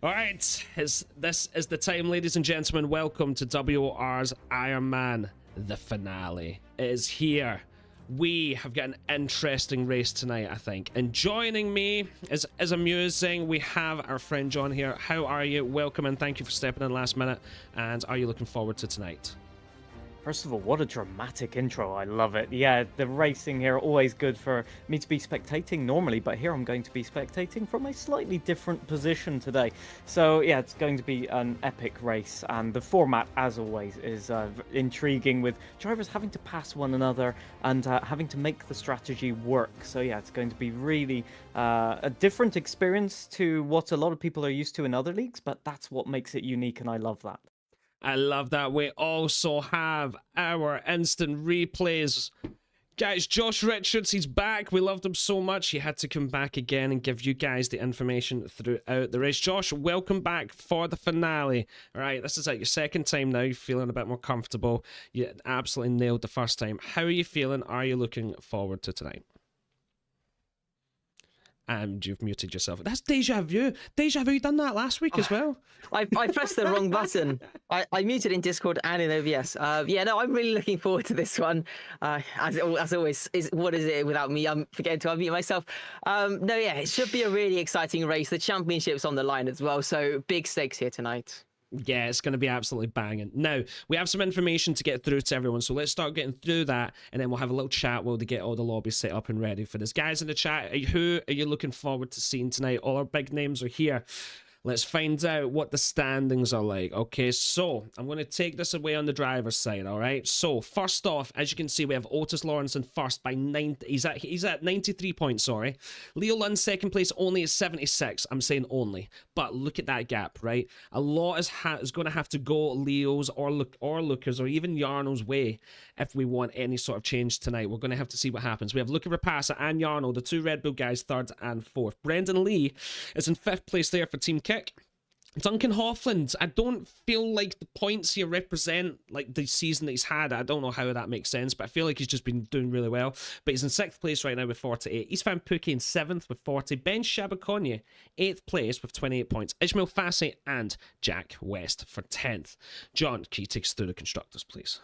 All right, this is the time, ladies and gentlemen. Welcome to WOR's Ironman, the finale. It is here. We have got an interesting race tonight, I think. And joining me is amusing. We have our friend John here. How are you? Welcome and thank you for stepping in last minute. And are you looking forward to tonight? First of all, what a dramatic intro. I love it. Yeah, the racing here, always good for me to be spectating normally, but here I'm going to be spectating from a slightly different position today. So yeah, it's going to be an epic race, and the format, as always, is intriguing, with drivers having to pass one another and having to make the strategy work. So yeah, it's going to be really a different experience to what a lot of people are used to in other leagues, but that's what makes it unique, and I love that. I love that. We also have our instant replays. Guys, Josh Richards, he's back. We loved him so much. He had to come back again and give you guys the information throughout the race. Josh, welcome back for the finale. All right, this is like your second time now. You're feeling a bit more comfortable. You absolutely nailed the first time. How are you feeling? Are you looking forward to tonight? And you've muted yourself. That's deja vu. Deja vu, you done that last week as well. I pressed the wrong button. I muted in Discord and in OBS. Yeah, no, I'm really looking forward to this one. As always, what is it without me? I'm forgetting to unmute myself. No, yeah, it should be a really exciting race. The championship's on the line as well, so big stakes here tonight. Yeah, it's going to be absolutely banging. Now, we have some information to get through to everyone, so let's start getting through that, and then we'll have a little chat while they get all the lobbies set up and ready for this. Guys in the chat, who are you looking forward to seeing tonight? All our big names are here. Let's find out what the standings are like. Okay, so I'm going to take this away on the driver's side, all right? So, first off, as you can see, we have Otis Lawrence in first by 90. He's at 93 points, sorry. Leo Lund second place only at 76. I'm saying only. But look at that gap, right? A lot is going to have to go Leo's or Luca's or even Yarno's way if we want any sort of change tonight. We're going to have to see what happens. We have Luca Rapassa and Yarno, the two Red Bull guys, third and fourth. Brendan Lee is in fifth place there for Team Kick. Duncan Hoffland, I don't feel like the points here represent like the season that he's had. I don't know how that makes sense, but I feel like he's just been doing really well. But he's in sixth place right now with 48. Isfan Pukki in seventh with 40. Ben Shabakonya, eighth place with 28 points. Ismail Fassi and Jack West for 10th. John, can you take us through the constructors, please?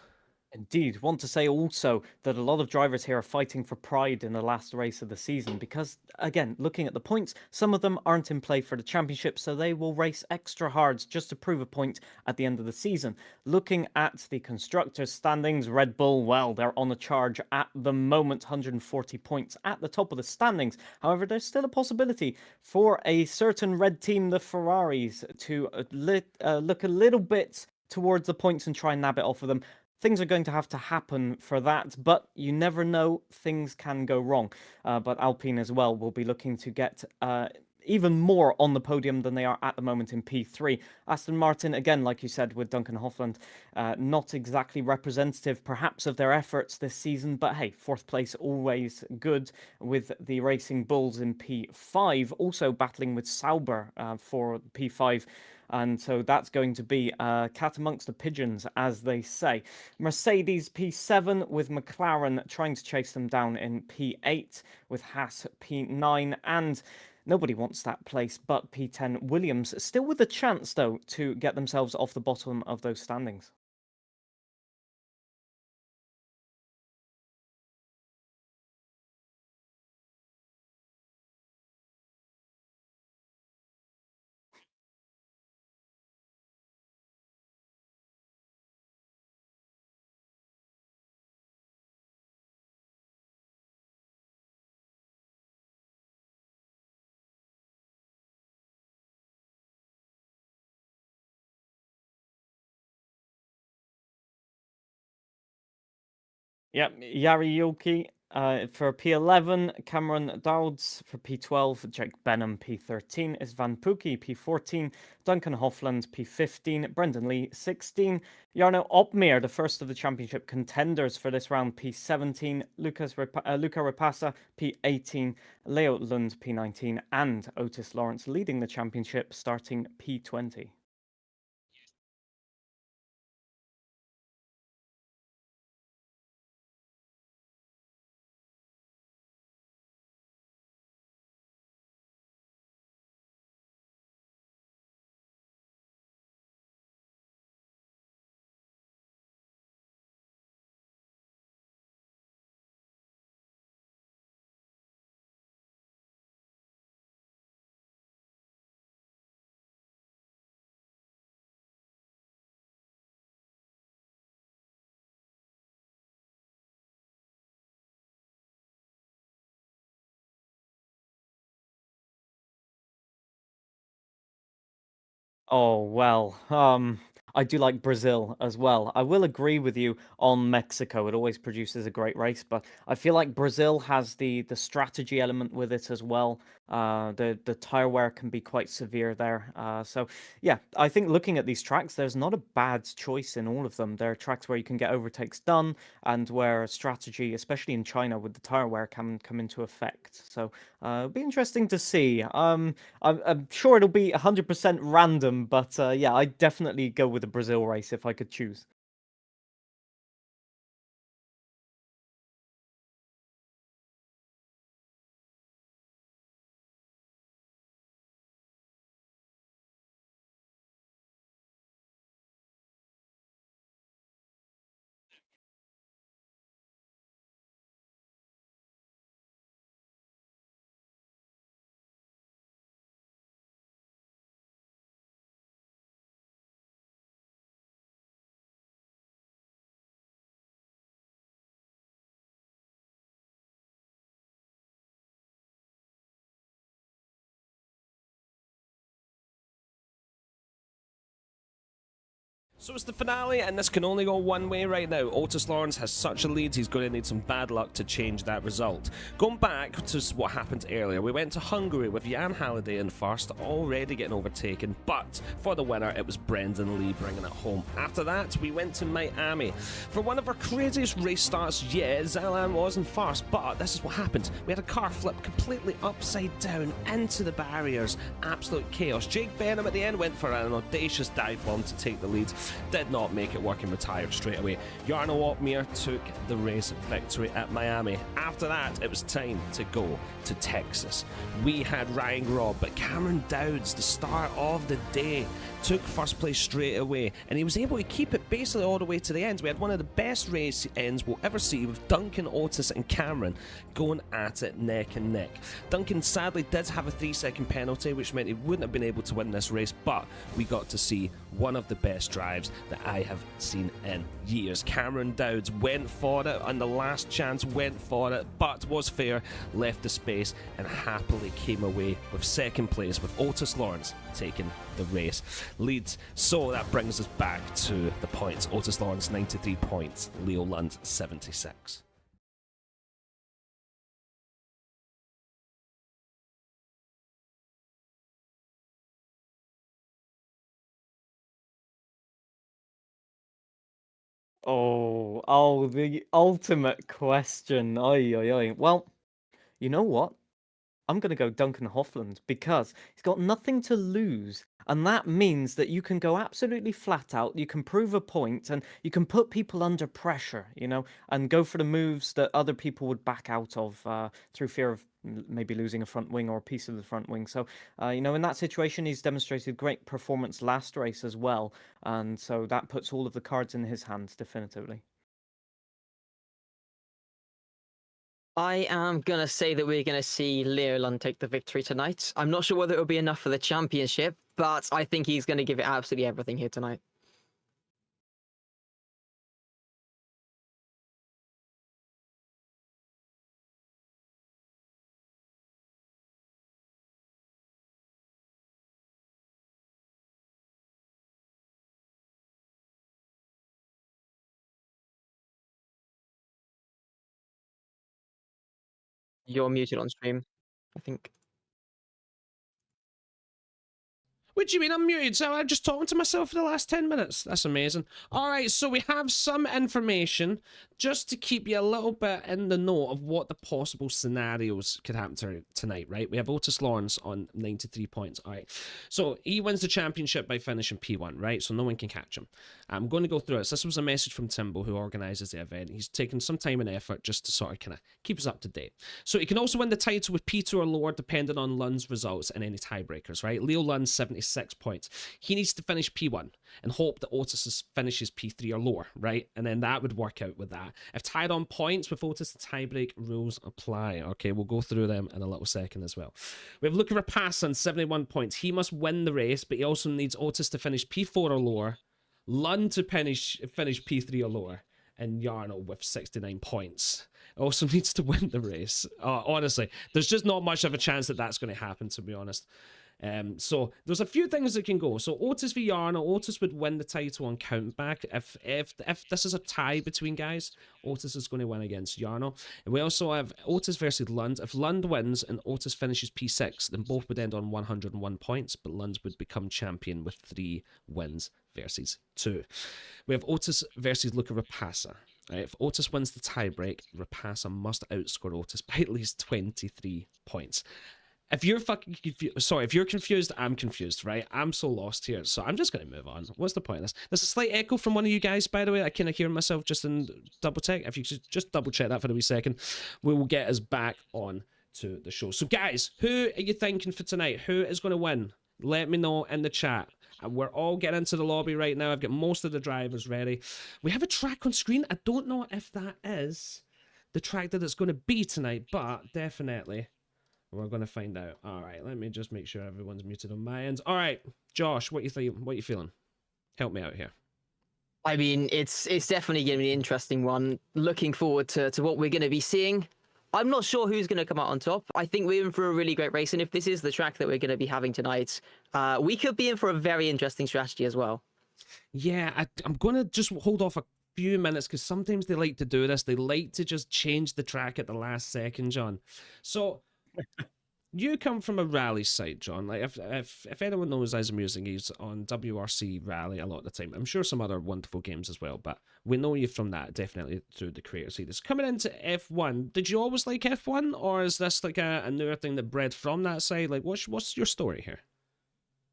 Indeed. Want to say also that a lot of drivers here are fighting for pride in the last race of the season because, again, looking at the points, some of them aren't in play for the championship, so they will race extra hard just to prove a point at the end of the season. Looking at the constructors' standings, Red Bull, well, they're on a charge at the moment, 140 points at the top of the standings. However, there's still a possibility for a certain red team, the Ferraris, to look a little bit towards the points and try and nab it off of them. Things are going to have to happen for that, but you never know. Things can go wrong. But Alpine as well will be looking to get even more on the podium than they are at the moment in P3. Aston Martin, again, like you said, with Duncan Hoffland, not exactly representative perhaps of their efforts this season, but hey, fourth place always good, with the Racing Bulls in P5, also battling with Sauber for P5. And so that's going to be cat amongst the pigeons, as they say. Mercedes P7 with McLaren trying to chase them down in P8, with Haas P9, and nobody wants that place but P10 Williams, still with a chance, though, to get themselves off the bottom of those standings. Yep, Yari Yuki for P11, Cameron Dowds for P12, Jake Benham P13, Isvan Pukki P14, Duncan Hoffland P15, Brendan Lee 16, Jarno Opmeer, the first of the championship contenders for this round, P17, Luca Rapassa P18, Leo Lund P19, and Otis Lawrence leading the championship starting P20. Oh, well, I do like Brazil as well. I will agree with you on Mexico. It always produces a great race, but I feel like Brazil has the strategy element with it as well. The tire wear can be quite severe there. So yeah, I think looking at these tracks, there's not a bad choice in all of them. There are tracks where you can get overtakes done, and where strategy, especially in China with the tire wear, can come into effect. So it'll be interesting to see. I'm sure it'll be 100% random, but yeah, I'd definitely go with the Brazil race if I could choose. So it's the finale, and this can only go one way right now. Otis Lawrence has such a lead, he's going to need some bad luck to change that result. Going back to what happened earlier, we went to Hungary with Jan Halliday in first, already getting overtaken, but for the winner, it was Brendan Lee bringing it home. After that, we went to Miami. For one of our craziest race starts yet, Zelan was in first, but this is what happened. We had a car flip completely upside down into the barriers. Absolute chaos. Jake Benham at the end went for an audacious dive bomb to take the lead. Did not make it work and retired straight away. Jarno Opmeer took the race victory at Miami. After that, it was time to go to Texas. We had Ryan Grob, but Cameron Dowds, the star of the day, took first place straight away, and he was able to keep it basically all the way to the end. We had one of the best race ends we'll ever see, with Duncan, Otis and Cameron going at it neck and neck. Duncan sadly did have a 3-second penalty, which meant he wouldn't have been able to win this race, but we got to see one of the best drives that I have seen in years. Cameron Dowds went for it on the last chance, went for it, but was fair, left the space and happily came away with second place, with Otis Lawrence taking the race lead. So that brings us back to the points. Otis Lawrence 93 points, Leo Lund 76. Oh, the ultimate question. Oi, oi, oi. Well, you know what? I'm going to go Duncan Hoffland because he's got nothing to lose. And that means that you can go absolutely flat out, you can prove a point, and you can put people under pressure, and go for the moves that other people would back out of through fear of maybe losing a front wing or a piece of the front wing. So, in that situation, he's demonstrated great performance last race as well. And so that puts all of the cards in his hands, definitively. I am going to say that we're going to see Leoland take the victory tonight. I'm not sure whether it'll be enough for the championship, but I think he's going to give it absolutely everything here tonight. You're muted on stream, I think. What do you mean I'm muted? So I'm just talking to myself for the last 10 minutes. That's amazing. All right, so we have some information just to keep you a little bit in the know of what the possible scenarios could happen tonight, right? We have Otis Lawrence on 93 points. All right, so he wins the championship by finishing P1, right? So no one can catch him. I'm going to go through this. This was a message from Timbo, who organizes the event. He's taken some time and effort just to sort of kind of keep us up to date. So he can also win the title with P2 or lower, depending on Lund's results and any tiebreakers, right? Leo Lund, 76 points. He needs to finish P1 and hope that Otis finishes P3 or lower, right? And then that would work out with that. If tied on points with Otis, the tiebreak rules apply. Okay, we'll go through them in a little second as well. We have Luca Rapassan, 71 points. He must win the race, but he also needs Otis to finish P4 or lower, Lund to finish P3 or lower, and Jarno with 69 points also needs to win the race. Honestly, there's just not much of a chance that that's going to happen, to be honest. So there's a few things that can go. So Otis v Yarno, Otis would win the title on countback. If this is a tie between guys, Otis is going to win against Yarno. And we also have Otis versus Lund. If Lund wins and Otis finishes P6, then both would end on 101 points, but Lund would become champion with 3 wins versus 2. We have Otis versus Luca Rapassa. Right, if Otis wins the tiebreak, Rapassa must outscore Otis by at least 23 points. If you're fucking confused, sorry, if you're confused, I'm confused, right? I'm so lost here, so I'm just going to move on. What's the point of this? There's a slight echo from one of you guys, by the way. I kind of hear myself just in double check. If you could just double check that for a wee second, we will get us back on to the show. So, guys, who are you thinking for tonight? Who is going to win? Let me know in the chat. And we're all getting into the lobby right now. I've got most of the drivers ready. We have a track on screen. I don't know if that is the track that it's going to be tonight, but definitely we're going to find out. All right, let me just make sure everyone's muted on my end. All right, Josh, what you think? What you feeling? Help me out here. I mean, it's definitely going to be an interesting one. Looking forward to what we're going to be seeing. I'm not sure who's going to come out on top. I think we're in for a really great race, and if this is the track that we're going to be having tonight, we could be in for a very interesting strategy as well. Yeah, I'm going to just hold off a few minutes because sometimes they like to do this. They like to just change the track at the last second, John. So you come from a rally side, John. Like if anyone knows Eyes of Music, he's on WRC Rally a lot of the time. I'm sure some other wonderful games as well, but we know you from that definitely through the creator series. Coming into F1, did you always like F1, or is this like a newer thing that bred from that side? Like, what's your story here?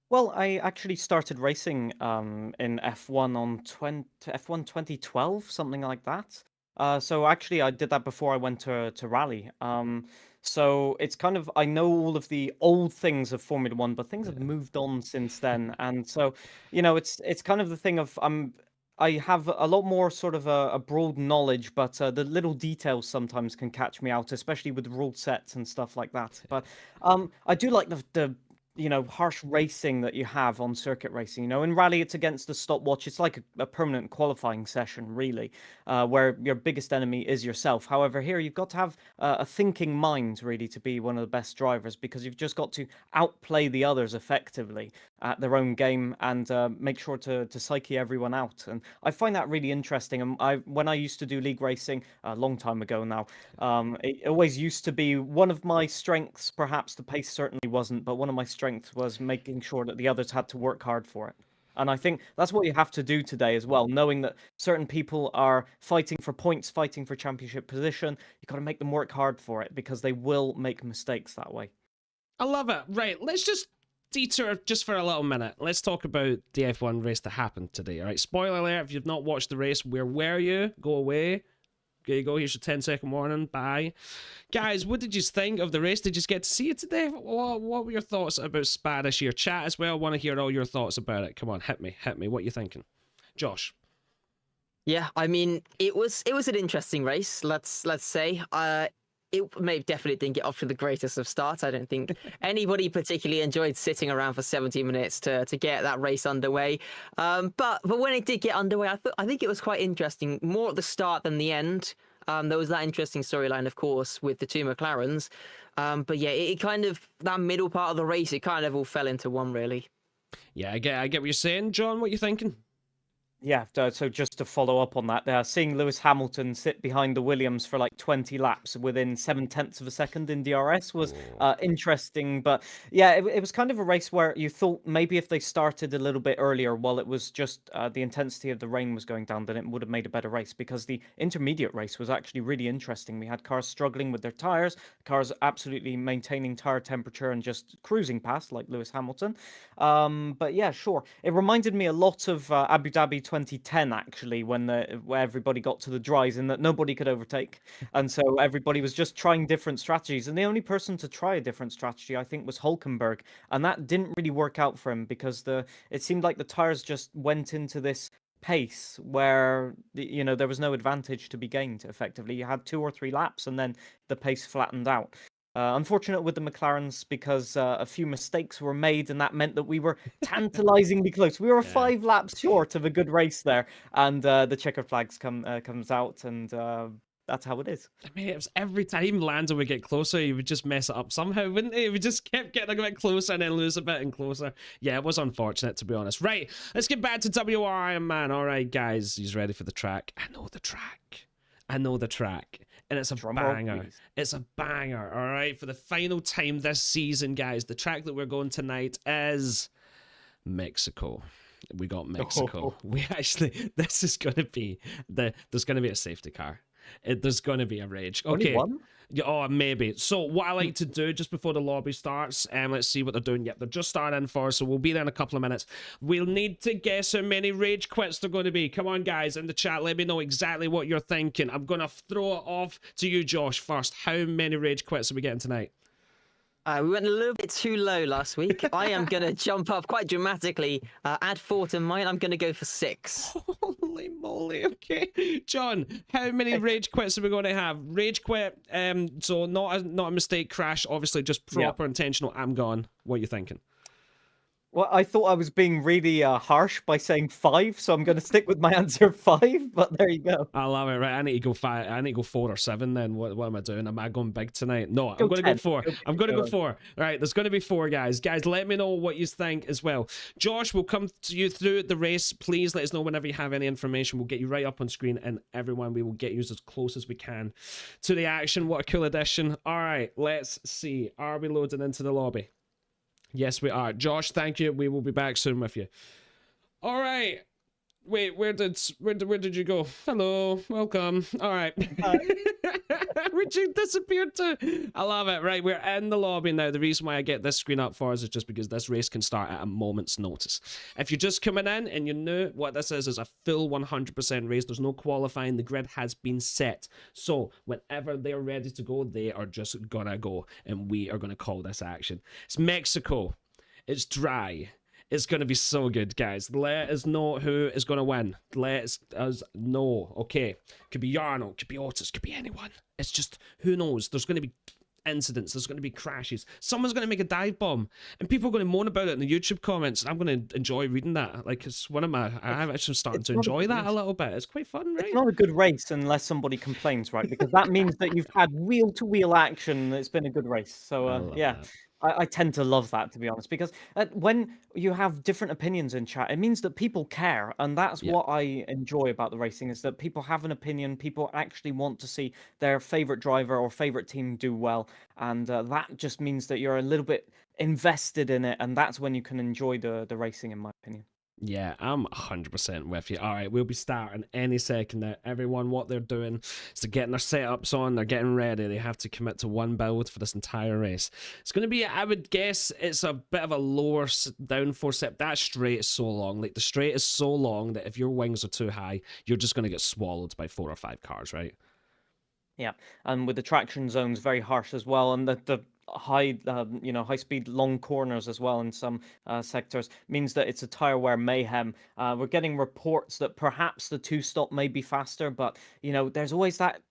Well, I actually started racing in F1 on F1 2012, something like that. So actually, I did that before I went to rally. So it's kind of, I know all of the old things of Formula One, but things have moved on since then. And so, it's kind of the thing of I have a lot more sort of a broad knowledge, but the little details sometimes can catch me out, especially with rule sets and stuff like that. But I do like the harsh racing that you have on circuit racing. In rally, it's against the stopwatch. It's like a permanent qualifying session, really, where your biggest enemy is yourself. However, here you've got to have a thinking mind, really, to be one of the best drivers, because you've just got to outplay the others effectively at their own game and make sure to psyche everyone out. And I find that really interesting. And when I used to do league racing a long time ago now, it always used to be one of my strengths. Perhaps the pace certainly wasn't, but one of my strengths was making sure that the others had to work hard for it. And I think that's what you have to do today as well, knowing that certain people are fighting for points, fighting for championship position. You've got to make them work hard for it, because they will make mistakes that way. I love it. Right, let's just detour just for a little minute. Let's talk about the F1 race that happened today. All right, spoiler alert, if you've not watched the race, where were you? Go away. There you go, here's your 10-second warning. Bye. Guys, what did you think of the race? Did you get to see it today? What were your thoughts about Spa this year? Chat as well. I want to hear all your thoughts about it. Come on, hit me. What are you thinking? Josh? Yeah, I mean, it was an interesting race, let's say. It definitely didn't get off to the greatest of starts. I don't think anybody particularly enjoyed sitting around for 70 minutes to get that race underway. But when it did get underway, I think it was quite interesting, more at the start than the end. There was that interesting storyline, of course, with the 2 McLarens. But yeah, it kind of, that middle part of the race, it kind of all fell into one, really. Yeah, I get what you're saying, John. What are you thinking? Yeah, so just to follow up on that, seeing Lewis Hamilton sit behind the Williams for like 20 laps within 7/10 of a second in DRS was interesting. But yeah, it was kind of a race where you thought maybe if they started a little bit earlier while it was just the intensity of the rain was going down, then it would have made a better race, because the intermediate race was actually really interesting. We had cars struggling with their tires, cars absolutely maintaining tire temperature and just cruising past like Lewis Hamilton. But yeah, sure. It reminded me a lot of Abu Dhabi 2010, actually, where everybody got to the dries and that nobody could overtake. And so everybody was just trying different strategies. And the only person to try a different strategy, I think, was Hulkenberg. And that didn't really work out for him, because it seemed like the tires just went into this pace where there was no advantage to be gained. Effectively, you had 2 or 3 laps and then the pace flattened out. Unfortunate with the McLarens, because a few mistakes were made, and that meant that we were tantalizingly close. We were 5 laps short of a good race there, and the checker flags comes out, and that's how it is. I mean, it was every time Lando would get closer, he would just mess it up somehow, wouldn't he? We just kept getting a bit closer and then lose a bit and closer. Yeah, it was unfortunate, to be honest. Right, let's get back to WOR Ironman. All right, guys, he's ready for the track. I know the track. And it's a banger. It's a banger, all right? For the final time this season, guys, the track that we're going tonight is Mexico. We got Mexico. We actually, this is going to be, there's going to be a safety car. There's going to be a rage. Okay. Only one? Oh, maybe. So what I like to do just before the lobby starts, let's see what they're doing. Yep, they're just starting for us, so we'll be there in a couple of minutes. We'll need to guess how many rage quits they're going to be. Come on, guys, in the chat, let me know exactly what you're thinking. I'm going to throw it off to you, Josh, first. How many rage quits are we getting tonight? We went a little bit too low last week. I am going to jump up quite dramatically. Add 4 to mine. I'm going to go for 6. Holy moly. Okay. John, how many rage quits are we going to have? Rage quit, so not a mistake, crash, obviously just proper intentional, I'm gone. What are you thinking? Well, I thought I was being really harsh by saying 5, so I'm going to stick with my answer 5, but there you go. I love it, right? I need to go 5. I need to go 4 or 7 then. What am I doing? Am I going big tonight? No, I'm going to go 4. I'm going to go 4. All right, there's going to be 4, guys. Guys, let me know what you think as well. Josh, we'll come to you through the race. Please let us know whenever you have any information. We'll get you right up on screen, and everyone, we will get you as close as we can to the action. What a cool addition. All right, let's see. Are we loading into the lobby? Yes, we are. Josh, thank you. We will be back soon with you. All right. Wait, where did you go? Hello, welcome. All right. Where'd you disappear to? I love it. Right, we're in the lobby now. The reason why I get this screen up for us is just because this race can start at a moment's notice. If you're just coming in and you know what this is a full 100% race. There's no qualifying. The grid has been set. So whenever they're ready to go, they are just gonna go, and we are gonna call this action. It's Mexico. It's dry. It's going to be so good, guys. Let us know who is going to win. Let us know. Okay. Could be Yarno. Could be Otis. Could be anyone. It's just, who knows? There's going to be incidents. There's going to be crashes. Someone's going to make a dive bomb. And people are going to moan about it in the YouTube comments. And I'm going to enjoy reading that. Like, it's one of my... I'm actually starting to enjoy that a little bit. It's quite fun, right? It's not a good race unless somebody complains, right? Because that means that you've had wheel-to-wheel action. It's been a good race. So, yeah. That. I tend to love that, to be honest, because when you have different opinions in chat, it means that people care, and that's what I enjoy about the racing, is that people have an opinion, people actually want to see their favorite driver or favorite team do well, and that just means that you're a little bit invested in it, and that's when you can enjoy the racing, in my opinion. Yeah, I'm 100% with you. All right, we'll be starting any second now. Everyone, what they're doing is they're getting their setups on, they're getting ready. They have to commit to one build for this entire race. It's going to be, I would guess, it's a bit of a lower downforce set. That straight is so long. Like, the straight is so long that if your wings are too high, you're just going to get swallowed by 4 or 5 cars, right? Yeah, and with the traction zones very harsh as well, and the high high speed long corners as well in some sectors means that it's a tire wear mayhem. We're getting reports that perhaps the 2-stop may be faster, but there's always that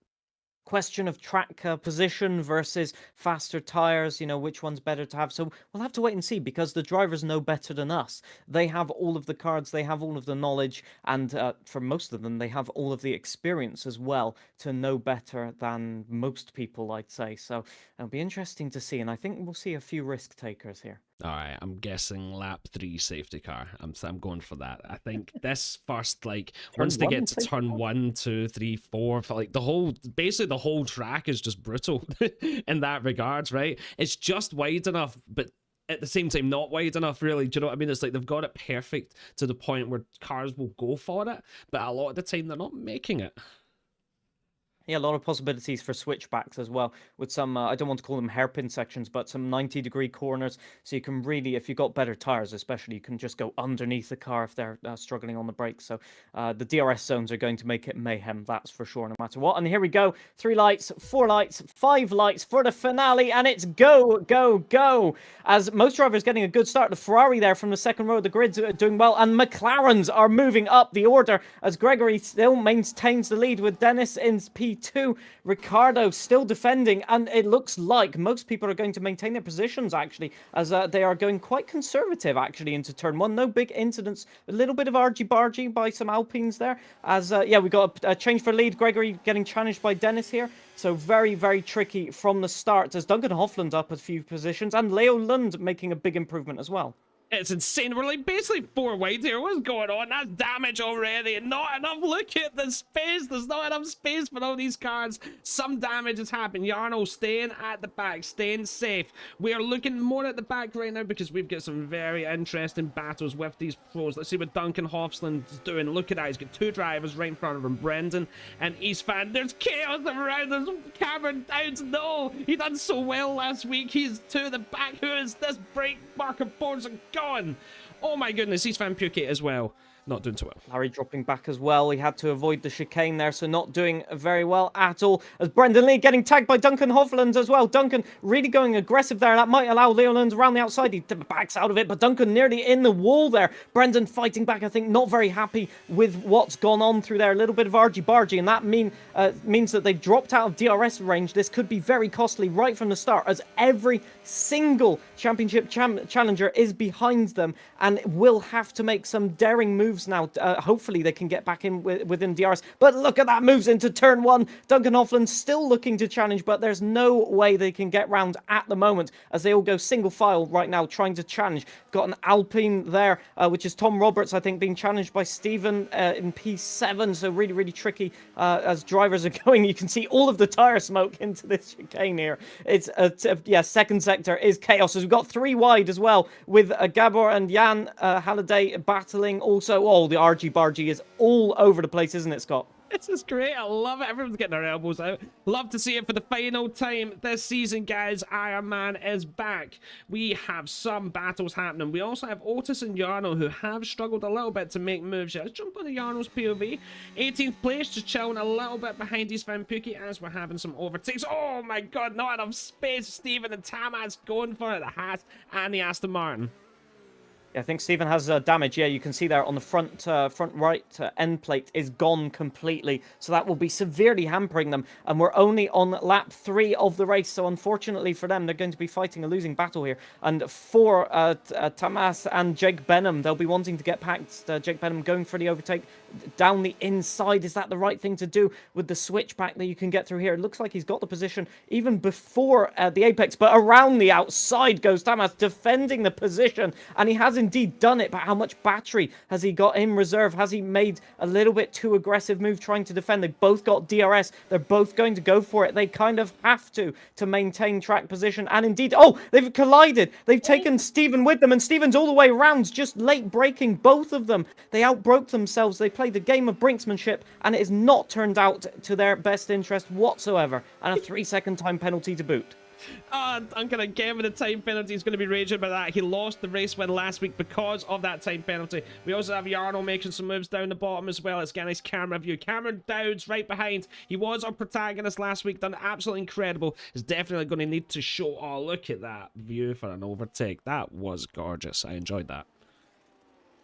question of track position versus faster tires, which one's better to have. So we'll have to wait and see, because the drivers know better than us. They have all of the cards, they have all of the knowledge, and for most of them, they have all of the experience as well to know better than most people, I'd say. So it'll be interesting to see, and I think we'll see a few risk takers here. All right, I'm guessing lap 3 safety car. I'm going for that. I think this first, like, once they get to turn 1, 2, 3, 4, like basically the whole track is just brutal in that regards, right? It's just wide enough, but at the same time not wide enough, really. Do you know what I mean? It's like they've got it perfect to the point where cars will go for it, but a lot of the time they're not making it. Yeah, a lot of possibilities for switchbacks as well, with some, I don't want to call them hairpin sections, but some 90-degree corners. So you can really, if you've got better tires especially, you can just go underneath the car if they're struggling on the brakes. So the DRS zones are going to make it mayhem, that's for sure, no matter what. And here we go, 3 lights, 4 lights, 5 lights for the finale, and it's go, go, go! As most drivers getting a good start. The Ferrari there from the second row of the grid's doing well, and McLarens are moving up the order as Gregory still maintains the lead with Dennis in P P2. Ricardo still defending, and it looks like most people are going to maintain their positions, actually, as they are going quite conservative, actually, into turn 1. No big incidents. A little bit of argy-bargy by some Alpines there, as, yeah, we got a change for lead. Gregory getting challenged by Dennis here. So very, very tricky from the start, as Duncan Hofland up a few positions, and Leo Lund making a big improvement as well. It's insane. We're like basically 4 wide here. What's going on? That's damage already. Not enough. Look at the space. There's not enough space for all these cars. Some damage has happened. Yarno staying at the back, staying safe. We are looking more at the back right now because we've got some very interesting battles with these pros. Let's see what Duncan Hofland's doing. Look at that. He's got 2 drivers right in front of him, Brendan and Eastfan. There's chaos around. There's Cameron Downs. No, he done so well last week. He's to the back. Who is this? Break marker boards are gone. Oh my goodness, he's Van Pukit as well. Not doing too well. Larry dropping back as well. He had to avoid the chicane there, so not doing very well at all. As Brendan Lee getting tagged by Duncan Hofland as well. Duncan really going aggressive there. That might allow Leoland around the outside. He backs out of it, but Duncan nearly in the wall there. Brendan fighting back, I think, not very happy with what's gone on through there. A little bit of argy-bargy, and that means that they've dropped out of DRS range. This could be very costly right from the start, as every single championship challenger is behind them and will have to make some daring moves now. Hopefully they can get back in within DRS. But look at that, moves into turn 1. Duncan Hofland still looking to challenge, but there's no way they can get round at the moment, as they all go single file right now trying to challenge. Got an Alpine there, which is Tom Roberts, I think, being challenged by Stephen in P7. So really, really tricky as drivers are going. You can see all of the tire smoke into this chicane here. It's, yeah, second sector is chaos, as we've got 3 wide as well, with Gabor and Jan Halliday battling also. Oh, the argy-bargy is all over the place, isn't it, Scott? This is great. I love it. Everyone's getting their elbows out. Love to see it for the final time this season, guys. Ironman is back. We have some battles happening. We also have Otis and Yarno, who have struggled a little bit to make moves. Let's jump on the Yarno's POV. 18th place, just chilling a little bit behind his Van Pukki as we're having some overtakes. Oh my god, not enough space. Stephen and Tamas going for it. The Haas and the Aston Martin. Yeah, I think Stephen has damage. Yeah, you can see there on the front right end plate is gone completely. So that will be severely hampering them. And we're only on lap 3 of the race. So unfortunately for them, they're going to be fighting a losing battle here. And for Tamas and Jake Benham, they'll be wanting to get past Jake Benham going for the overtake down the inside. Is that the right thing to do with the switchback that you can get through here? It looks like he's got the position even before the apex, but around the outside goes Tamas, defending the position. And he has indeed done it, but how much battery has he got in reserve? Has he made a little bit too aggressive move trying to defend? They've both got DRS. They're both going to go for it. They kind of have to maintain track position. And indeed, oh, they've collided. They've taken Stephen with them, and Stephen's all the way around, just late braking both of them. They outbroke themselves. They played the game of brinksmanship, and it has not turned out to their best interest whatsoever. And a 3-second time penalty to boot. Duncan again with a time penalty. He's going to be raging about that. He lost the race win last week because of that time penalty. We also have Yarno making some moves down the bottom as well. Let's get a nice camera view. Cameron Dowds right behind. He was our protagonist last week. Done absolutely incredible. Is definitely going to need to show. Oh, look at that view for an overtake. That was gorgeous. I enjoyed that.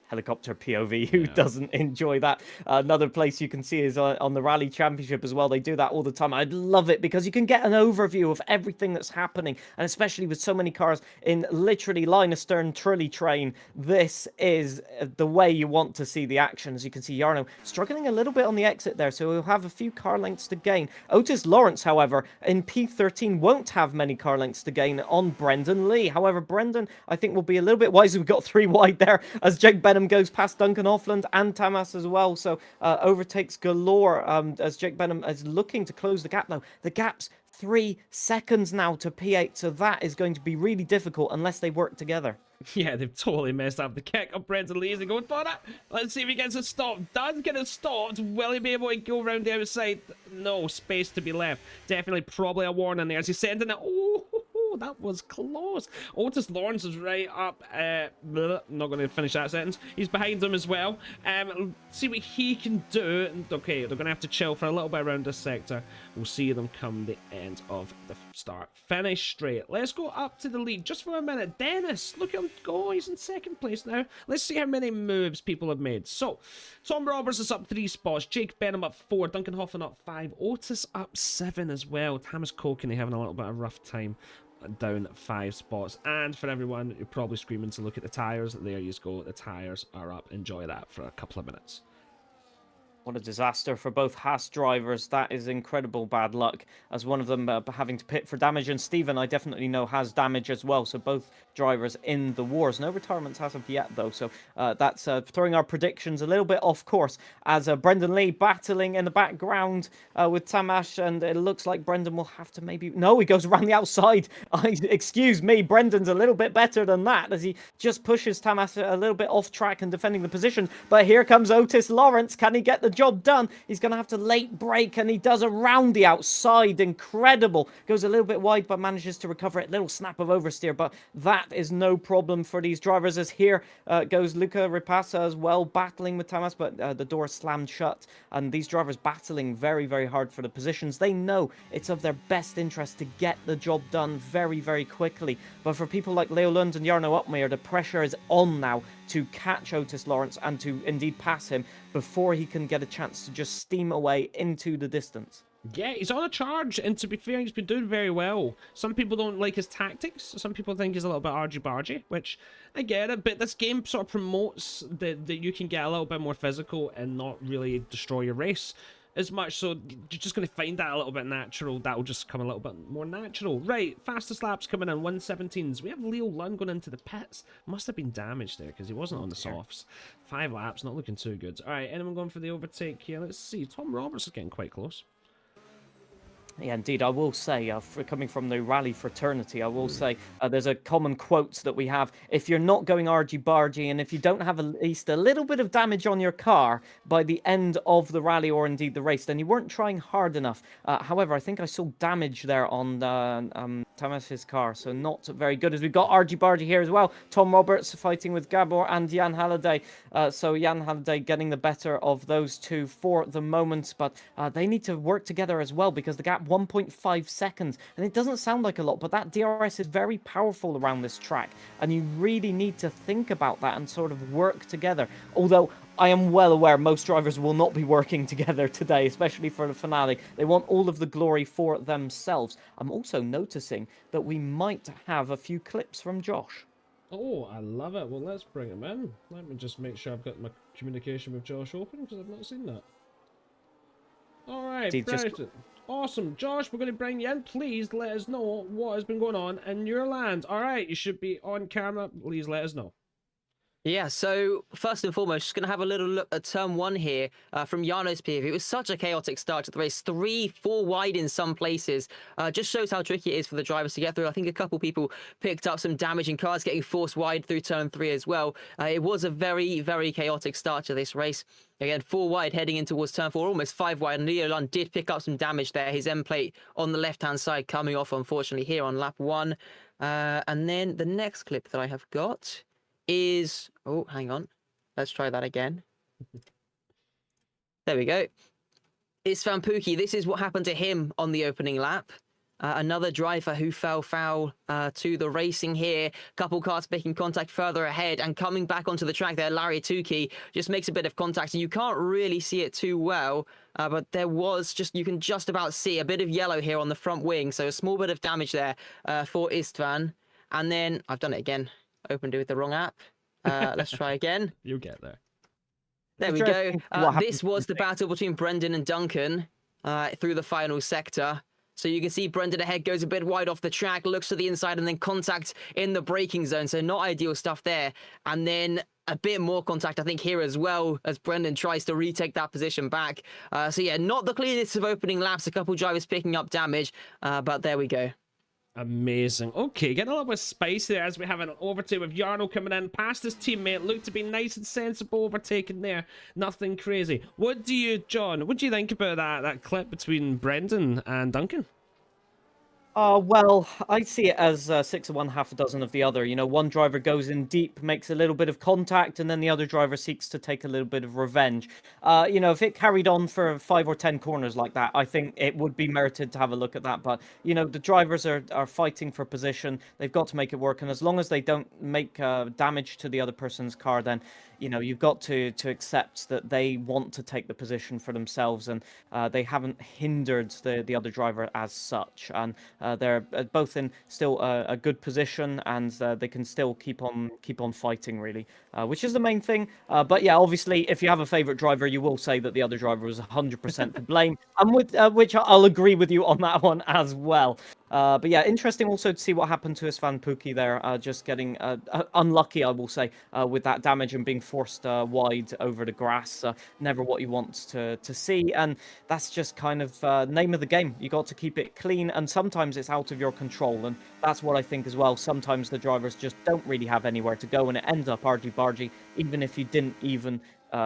Helicopter POV, who doesn't enjoy that? Another place you can see is on the Rally Championship as well. They do that all the time. I'd love it because you can get an overview of everything that's happening, and especially with so many cars in literally line astern trolley train, this is the way you want to see the action. As you can see, Yarno struggling a little bit on the exit there, so he'll have a few car lengths to gain. Otis Lawrence, however, in P13 won't have many car lengths to gain on Brendan Lee. However, Brendan, I think, will be a little bit wiser. We've got 3 wide there as Jake Benham goes past Duncan Hofland and Tamas as well. So overtakes galore as Jake Benham is looking to close the gap, though. The gap's 3 seconds now to P8, so that is going to be really difficult unless they work together. Yeah, they've totally messed up the kick up. Brendan Lee is going for it. Let's see if he gets it stopped. Does get it stopped. Will he be able to go around the outside? No space to be left. Definitely probably a warning there as he's sending it. Oh, that was close. Otis Lawrence is right up. Not going to finish that sentence. He's behind him as well. See what he can do. Okay, they're going to have to chill for a little bit around this sector. We'll see them come the end of the start. Finish straight. Let's go up to the lead just for a minute. Dennis, look at him go. He's in second place now. Let's see how many moves people have made. So, Tom Roberts is up 3 spots. Jake Benham up 4. Duncan Hoffman up 5. Otis up 7 as well. Thomas Kokenay having a little bit of a rough time, down 5 spots. And for everyone, you're probably screaming to look at the tyres. There you go. The tyres are up. Enjoy that for a couple of minutes. What a disaster for both Haas drivers. That is incredible bad luck, as one of them having to pit for damage. And Stephen, I definitely know, has damage as well. So both drivers in the wars. No retirements as of yet, though. So that's throwing our predictions a little bit off course, as Brendan Lee battling in the background with Tamash. And it looks like Brendan will have to maybe... No, he goes around the outside. Excuse me, Brendan's a little bit better than that, as he just pushes Tamash a little bit off track and defending the position. But here comes Otis Lawrence. Can he get the job done? He's going to have to late brake, and he does around the outside. Incredible. Goes a little bit wide, but manages to recover it. Little snap of oversteer, but that is no problem for these drivers, as here goes Luca Ripasa as well, battling with Tamas, but the door is slammed shut, and these drivers battling very, very hard for the positions. They know it's of their best interest to get the job done very, very quickly. But for people like Leo Lund and Jarno Uppmeyer, the pressure is on now to catch Otis Lawrence and to indeed pass him before he can get a chance to just steam away into the distance. Yeah, he's on a charge, and to be fair, he's been doing very well. Some people don't like his tactics. Some people think he's a little bit argy-bargy, which I get it, but this game sort of promotes that you can get a little bit more physical and not really destroy your race as much, so you're just going to find that a little bit natural. That'll just come a little bit more natural. Right, fastest laps coming in, 1:17s. We have Leo Lund going into the pits. Must have been damaged there because he wasn't on the softs. 5 laps, not looking too good. All right, anyone going for the overtake here? Let's see. Tom Roberts is getting quite close. Yeah, indeed, I will say, coming from the rally fraternity, I will say there's a common quote that we have. If you're not going argy-bargy, and if you don't have at least a little bit of damage on your car by the end of the rally or indeed the race, then you weren't trying hard enough. However, I think I saw damage there on Tamas's car, so not very good, as we've got argy-bargy here as well. Tom Roberts fighting with Gabor and Jan Halliday. So Jan Halliday getting the better of those two for the moment, but they need to work together as well, because the gap 1.5 seconds, and it doesn't sound like a lot, but that DRS is very powerful around this track, and you really need to think about that and sort of work together. Although I am well aware most drivers will not be working together today, especially for the finale. They want all of the glory for themselves. I'm also noticing that we might have a few clips from Josh. Oh, I love it. Well, let's bring him in. Let me just make sure I've got my communication with Josh open, because I've not seen that. All right, brilliant. Awesome. Josh, we're going to bring you in. Please let us know what has been going on in your land. All right, you should be on camera. Please let us know. Yeah, so first and foremost, just going to have a little look at turn 1 here from Jarno's POV. It was such a chaotic start to the race. 3, 4 wide in some places. Just shows how tricky it is for the drivers to get through. I think a couple people picked up some damage, and cars getting forced wide through turn 3 as well. It was a very, very chaotic start to this race. Again, 4 wide heading in towards turn 4, almost 5 wide. And Leo Lund did pick up some damage there. His end plate on the left-hand side coming off, unfortunately, here on lap 1. And then the next clip that I have got is... Oh, hang on. Let's try that again. There we go. It's Van Pookie. This is what happened to him on the opening lap. Another driver who fell foul to the racing here. Couple cars making contact further ahead and coming back onto the track there. Larry Tukey just makes a bit of contact, and you can't really see it too well. But there was just, you can just about see a bit of yellow here on the front wing. So a small bit of damage there for Istvan. And then, I've done it again. Opened it with the wrong app. Let's try again. You'll get there. There we go. This was the battle between Brendan and Duncan through the final sector. So you can see Brendan ahead, goes a bit wide off the track, looks to the inside, and then contact in the braking zone. So not ideal stuff there. And then a bit more contact, I think, here as well, as Brendan tries to retake that position back. So yeah, not the cleanest of opening laps. A couple drivers picking up damage, but there we go. Amazing. Okay, getting a little bit spicy there as we have an overtake with Jarno coming in past his teammate. Looked to be nice and sensible overtaking there. Nothing crazy. What do you, John, what do you think about that clip between Brendan and Duncan? Well, I see it as 6 of one, half a dozen of the other. You know, one driver goes in deep, makes a little bit of contact, and then the other driver seeks to take a little bit of revenge. You know, if it carried on for 5 or 10 corners like that, I think it would be merited to have a look at that. But, you know, the drivers are fighting for position. They've got to make it work. And as long as they don't make damage to the other person's car, then, you know, you've got to accept that they want to take the position for themselves, and they haven't hindered the other driver as such. And they're both in still a good position, and they can still keep on fighting, really, which is the main thing. But yeah, obviously, if you have a favorite driver, you will say that the other driver was 100% to blame, and with which I'll agree with you on that one as well. But yeah, interesting also to see what happened to Isvan Pukki there, just getting unlucky, I will say, with that damage and being forced wide over the grass. Never what you want to see, and that's just kind of name of the game. You got to keep it clean, and sometimes it's out of your control, and that's what I think as well. Sometimes the drivers just don't really have anywhere to go, and it ends up argy-bargy, even if you didn't even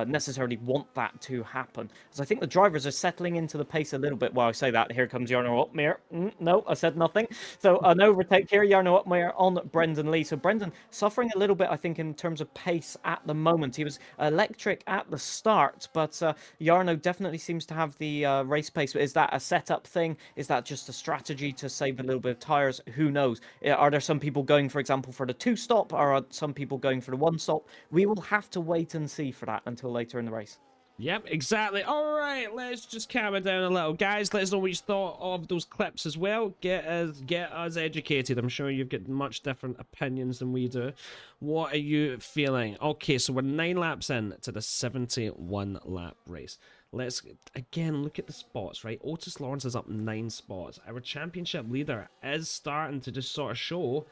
necessarily want that to happen. Because I think the drivers are settling into the pace a little bit. While I say that, here comes Jarno Upmeer. No, I said nothing. So an overtake here, Jarno Upmeer on Brendan Lee. So Brendan suffering a little bit, I think, in terms of pace at the moment. He was electric at the start, but Jarno definitely seems to have the race pace. Is that a setup thing? Is that just a strategy to save a little bit of tires? Who knows? Are there some people going, for example, for the 2-stop, or are some people going for the 1-stop? We will have to wait and see for that until later in the race. Yep, exactly. All right, let's just calm it down a little, guys. Let us know what you thought of those clips as well. Get us educated. I'm sure you've got much different opinions than we do. What are you feeling? Okay, so we're 9 laps in to the 71 lap race. Let's again look at the spots, right? Otis Lawrence is up 9 spots. Our championship leader is starting to just sort of show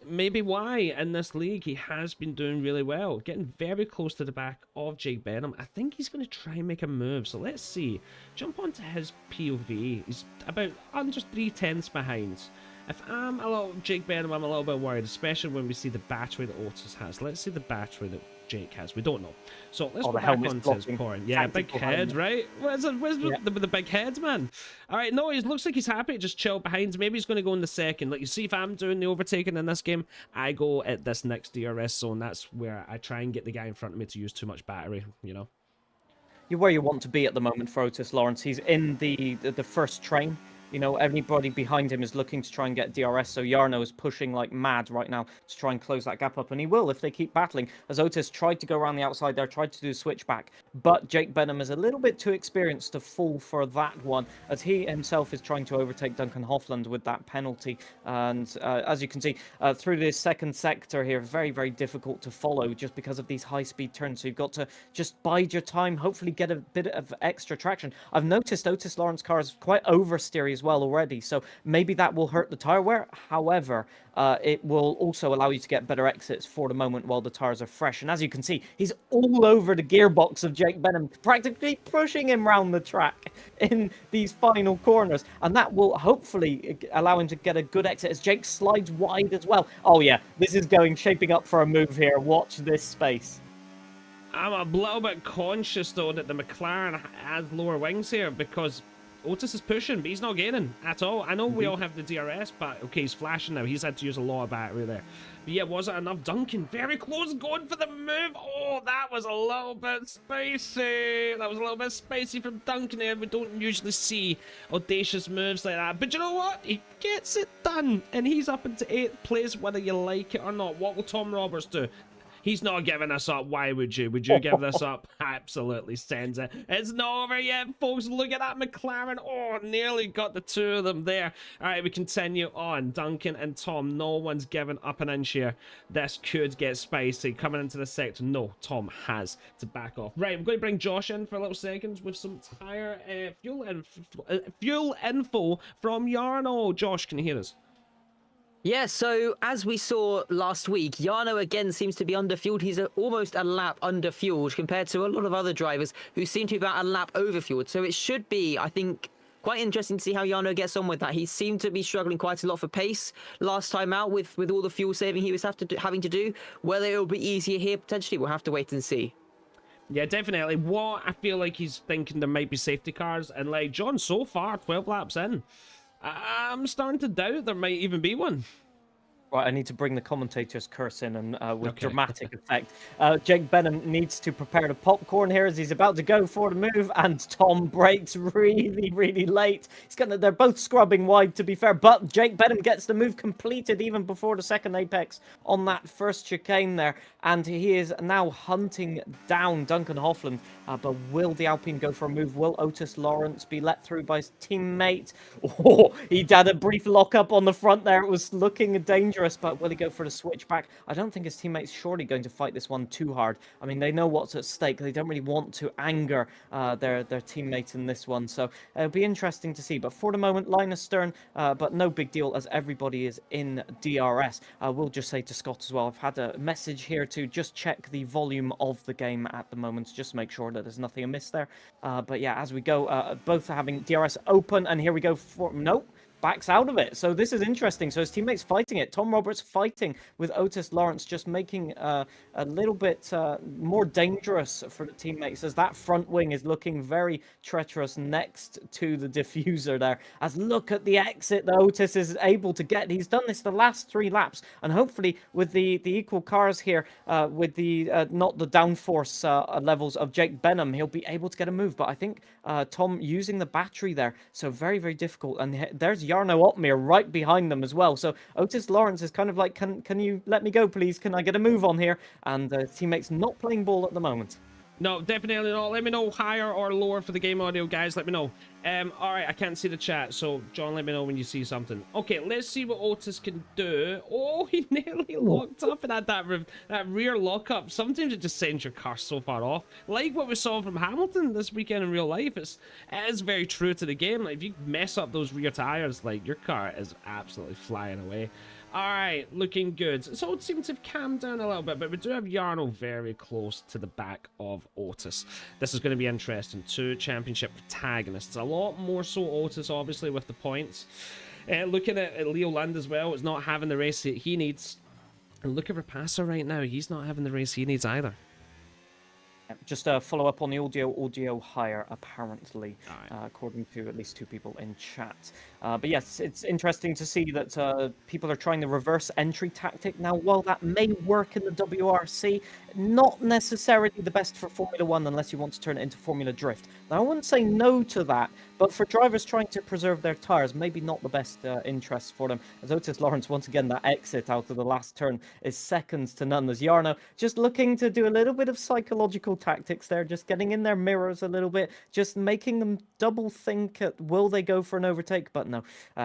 maybe why in this league he has been doing really well, getting very close to the back of Jake Benham. I think he's going to try and make a move, so let's see. Jump onto his POV. He's about under 3/10 behind. If I'm a little Jake Benham, I'm a little bit worried, especially when we see the battery that Otis has. Let's see the battery that Jake has. We don't know. So let's go back onto his point. Yeah, big head, right? Where's the big head, man? All right, no, he looks like he's happy to just chill behind. Maybe he's going to go in the second. Like, you see, if I'm doing the overtaking in this game, I go at this next DRS zone. That's where I try and get the guy in front of me to use too much battery, you know? You're where you want to be at the moment for Otis Lawrence. He's in the first train. You know, everybody behind him is looking to try and get DRS, so Jarno is pushing like mad right now to try and close that gap up, and he will if they keep battling, as Otis tried to go around the outside there, tried to do a switchback, but Jake Benham is a little bit too experienced to fall for that one, as he himself is trying to overtake Duncan Hoffland with that penalty, and as you can see, through this second sector here, very, very difficult to follow just because of these high-speed turns, so you've got to just bide your time, hopefully get a bit of extra traction. I've noticed Otis Lawrence car is quite oversteery as well already, so maybe that will hurt the tire wear. However, it will also allow you to get better exits for the moment while the tires are fresh. And as you can see, he's all over the gearbox of Jake Benham, practically pushing him around the track in these final corners, and that will hopefully allow him to get a good exit as Jake slides wide as well. Oh yeah, this is shaping up for a move here. Watch this space. I'm a little bit conscious though that the McLaren has lower wings here, because Otis is pushing, but he's not gaining at all. I know we all have the DRS, but okay, he's flashing now. He's had to use a lot of battery there. But yeah, was it enough? Duncan, very close, going for the move. Oh, that was a little bit spicy. That was a little bit spicy from Duncan there. We don't usually see audacious moves like that. But you know what? He gets it done, and he's up into 8th place, whether you like it or not. What will Tom Roberts do? He's not giving us up. Why would you? Would you give this up? Absolutely sends it. It's not over yet, folks. Look at that McLaren. Oh, nearly got the 2 of them there. All right, we continue on. Duncan and Tom, no one's given up an inch here. This could get spicy. Coming into the sector. No, Tom has to back off. Right, we're going to bring Josh in for a little second with some tire fuel info from Jarno. Josh, can you hear us? Yeah, so as we saw last week, Jarno again seems to be underfueled. He's almost a lap underfueled compared to a lot of other drivers who seem to be about a lap overfueled. So it should be, I think, quite interesting to see how Jarno gets on with that. He seemed to be struggling quite a lot for pace last time out with all the fuel saving he was having to do. Whether it'll be easier here, potentially, we'll have to wait and see. Yeah, definitely. What I feel like he's thinking there might be safety cars, and like John, so far 12 laps in, I'm starting to doubt there might even be one. Right, I need to bring the commentator's curse in and with Okay. dramatic effect. Jake Benham needs to prepare the popcorn here as he's about to go for the move, and Tom breaks really, really late. They're both scrubbing wide, to be fair, but Jake Benham gets the move completed even before the second apex on that first chicane there, and he is now hunting down Duncan Hoffland. But will the Alpine go for a move? Will Otis Lawrence be let through by his teammate? Oh, he had a brief lockup on the front there. It was looking dangerous, but will he go for the switchback? I don't think his teammate's surely going to fight this one too hard. I mean, they know what's at stake. They don't really want to anger their teammate in this one. So it'll be interesting to see. But for the moment, Linus Stern, but no big deal as everybody is in DRS. We'll just say to Scott as well, I've had a message here to just check the volume of the game at the moment, just make sure that there's nothing amiss there. But yeah, as we go, both are having DRS open, and here we go for... Nope. Backs out of it. So this is interesting. So his teammates fighting it. Tom Roberts fighting with Otis Lawrence, just making a little bit more dangerous for the teammates as that front wing is looking very treacherous next to the diffuser there. As look at the exit that Otis is able to get. He's done this the last 3 laps, and hopefully with the equal cars here, with the not the downforce levels of Jake Benham, he'll be able to get a move. But I think Tom using the battery there, so very, very difficult. And there's Jarno Opmeer right behind them as well. So Otis Lawrence is kind of like, can you let me go, please? Can I get a move on here? And teammates not playing ball at the moment. No, definitely not. Let me know higher or lower for the game audio, guys. Let me know. All right, I can't see the chat, so John, let me know when you see something. Okay, let's see what Otis can do. Oh, he nearly locked up and had that rear lockup. Sometimes it just sends your car so far off. Like what we saw from Hamilton this weekend in real life. It is very true to the game. Like, if you mess up those rear tires, like, your car is absolutely flying away. Alright, looking good. So it seems to have calmed down a little bit, but we do have Jarno very close to the back of Otis. This is going to be interesting. 2 championship protagonists. A lot more so Otis, obviously, with the points. Looking at Leo Land as well, is not having the race that he needs. And look at Rapasa right now. He's not having the race he needs either. Just a follow up on the audio higher, apparently, according to at least 2 people in chat. But yes, it's interesting to see that people are trying the reverse entry tactic. Now, while that may work in the WRC, not necessarily the best for Formula 1 unless you want to turn it into Formula Drift. Now, I wouldn't say no to that, but for drivers trying to preserve their tyres, maybe not the best interest for them. As Otis Lawrence, once again, that exit out of the last turn is seconds to none. As Jarno just looking to do a little bit of psychological tactics there, just getting in their mirrors a little bit, just making them double think, will they go for an overtake? But no.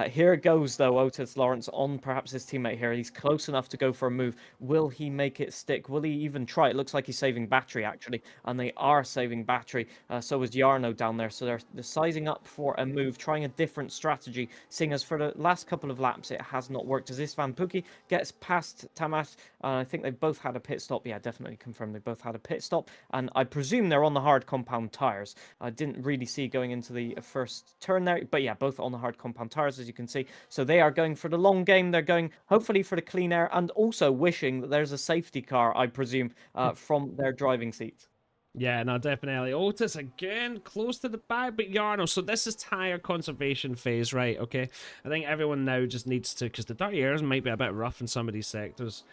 Here it goes, though, Otis Lawrence on perhaps his teammate here. He's close enough to go for a move. Will he make it stick? Will he even try? It looks like he's saving battery, actually, and they are saving battery. So is Jarno down there. So they're sizing up for a move, trying a different strategy, seeing as for the last couple of laps it has not worked. As this Van Pookie gets past Tamas, I think they both had a pit stop. Yeah, definitely confirmed they both had a pit stop, and I presume they're on the hard compound tires. I didn't really see going into the first turn there, but yeah, both on the hard compound tires, as you can see. So they are going for the long game. They're going hopefully for the clean air, and also wishing that there's a safety car, I presume, from their driving seats. Yeah, no, definitely. Otis again, close to the back, but Jarno. So this is tire conservation phase, right? Okay. I think everyone now just needs to, because the dirty airs might be a bit rough in some of these sectors.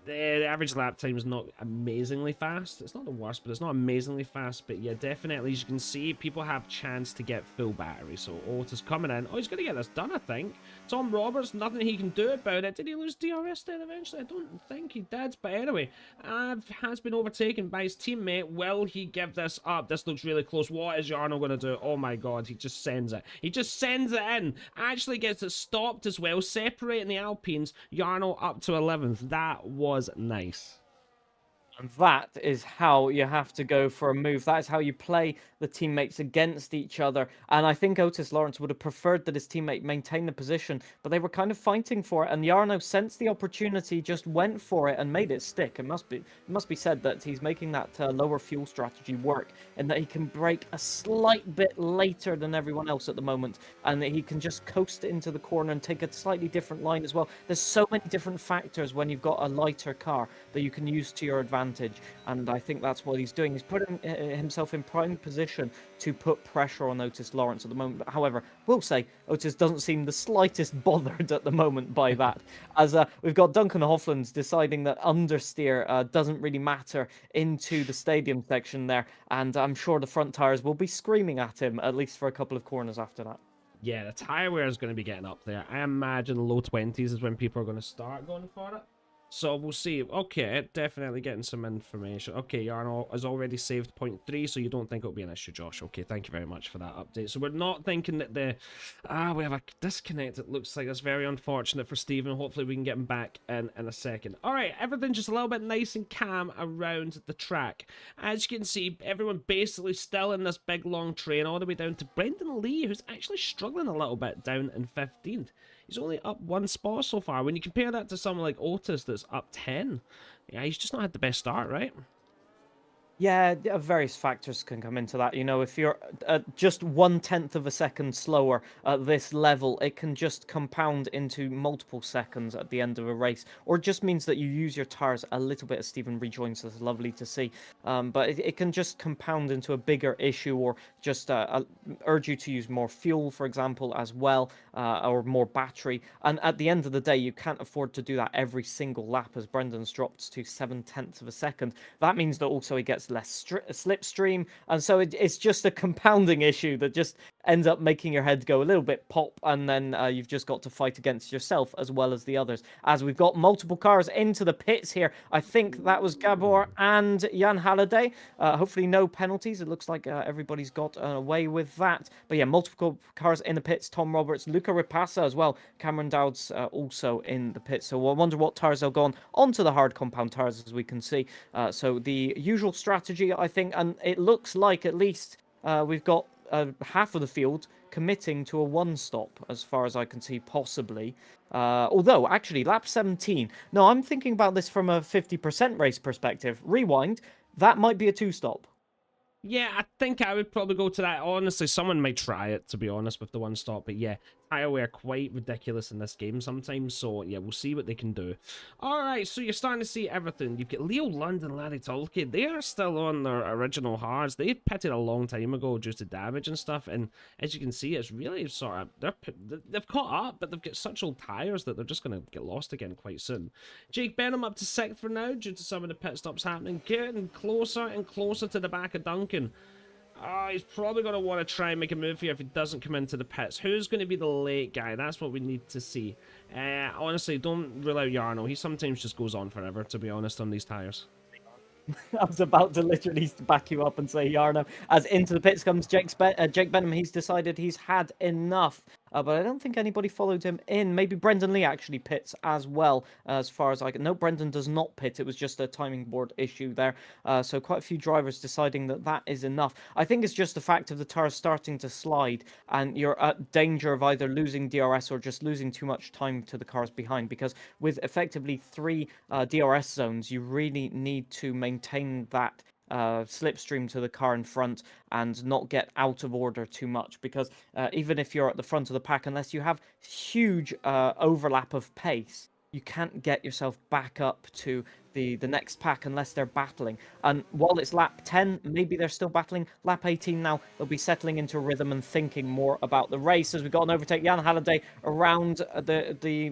The average lap time is not amazingly fast. It's not the worst, but it's not amazingly fast. But yeah, definitely, as you can see, people have chance to get full battery. So Otis coming in. Oh, he's going to get this done, I think. Tom Roberts, nothing he can do about it. Did he lose DRS then eventually? I don't think he did. But anyway, has been overtaken by his teammate. Will he give this up? This looks really close. What is Jarno going to do? Oh my god, he just sends it. He just sends it in. Actually gets it stopped as well, separating the Alpines. Jarno up to 11th. That was nice. And that is how you have to go for a move. That is how you play the teammates against each other. And I think Otis Lawrence would have preferred that his teammate maintain the position, but they were kind of fighting for it. And Jarno sensed the opportunity, just went for it and made it stick. It must be said that he's making that lower fuel strategy work, and that he can brake a slight bit later than everyone else at the moment, and that he can just coast into the corner and take a slightly different line as well. There's so many different factors when you've got a lighter car that you can use to your advantage. advantage. And I think that's what he's doing. He's putting himself in prime position to put pressure on Otis Lawrence at the moment. However, we'll say Otis doesn't seem the slightest bothered at the moment by that, as we've got Duncan Hofflands deciding that understeer doesn't really matter into the stadium section there, and I'm sure the front tires will be screaming at him, at least for a couple of corners after that. Yeah, the tire wear is going to be getting up there. I imagine low 20s is when people are going to start going for it. So we'll see. Okay, definitely getting some information. Okay, Yarno has already saved 0.3, so you don't think it'll be an issue, Josh. Okay, thank you very much for that update. So we're not thinking that we have a disconnect, it looks like. That's very unfortunate for Steven. Hopefully we can get him back in a second. All right, everything just a little bit nice and calm around the track. As you can see, everyone basically still in this big long train all the way down to Brendan Lee, who's actually struggling a little bit down in 15th. He's only up 1 spot so far. When you compare that to someone like Otis that's up 10, yeah, he's just not had the best start, right? Yeah, various factors can come into that. You know, if you're just 1/10 of a second slower at this level, it can just compound into multiple seconds at the end of a race, or it just means that you use your tires a little bit, as Stephen rejoins us. Lovely to see. But it can just compound into a bigger issue, or just urge you to use more fuel, for example, as well, or more battery. And at the end of the day, you can't afford to do that every single lap, as Brendan's dropped to 7/10 of a second. That means that also he gets less slipstream, and so it's just a compounding issue that just ends up making your head go a little bit pop, and then you've just got to fight against yourself as well as the others. As we've got multiple cars into the pits here, I think that was Gabor and Jan Halliday. Hopefully no penalties. It looks like everybody's got away with that. But yeah, multiple cars in the pits. Tom Roberts, Luca Ripassa as well. Cameron Dowd's also in the pits. So we'll wonder what tires they'll go on onto the hard compound tires, as we can see. So the usual strategy, I think, and it looks like at least we've got half of the field committing to a 1-stop, as far as I can see, possibly. Although, actually, lap 17. No, I'm thinking about this from a 50% race perspective. Rewind, that might be a 2-stop. Yeah, I think I would probably go to that. Honestly, someone might try it, to be honest, with the 1-stop. But yeah, tire wear quite ridiculous in this game sometimes. So yeah, we'll see what they can do. All right, so you're starting to see everything. You've got Leo Lund and Larry Tolke. They are still on their original hards. They pitted a long time ago due to damage and stuff. And as you can see, it's really sort of... They've caught up, but they've got such old tires that they're just going to get lost again quite soon. Jake Benham up to 6th for now due to some of the pit stops happening. Getting closer and closer to the back of Duncan. He's probably going to want to try and make a move here if he doesn't come into the pits. Who's going to be the late guy? That's what we need to see. Honestly, don't rule out Yarno. He sometimes just goes on forever, to be honest, on these tires. I was about to literally back you up and say Yarno. As into the pits comes Jake Benham. He's decided he's had enough. But I don't think anybody followed him in. Maybe Brendan Lee actually pits as well, as far as I can. No, Brendan does not pit. It was just a timing board issue there. So quite a few drivers deciding that that is enough. I think it's just the fact of the tires starting to slide, and you're at danger of either losing DRS or just losing too much time to the cars behind. Because with effectively 3 DRS zones, you really need to maintain that slipstream to the car in front and not get out of order too much, because even if you're at the front of the pack, unless you have huge overlap of pace, you can't get yourself back up to the next pack unless they're battling. And while it's lap 10, maybe they're still battling. Lap 18 now, they'll be settling into a rhythm and thinking more about the race. As we've got an overtake, Jan Halliday around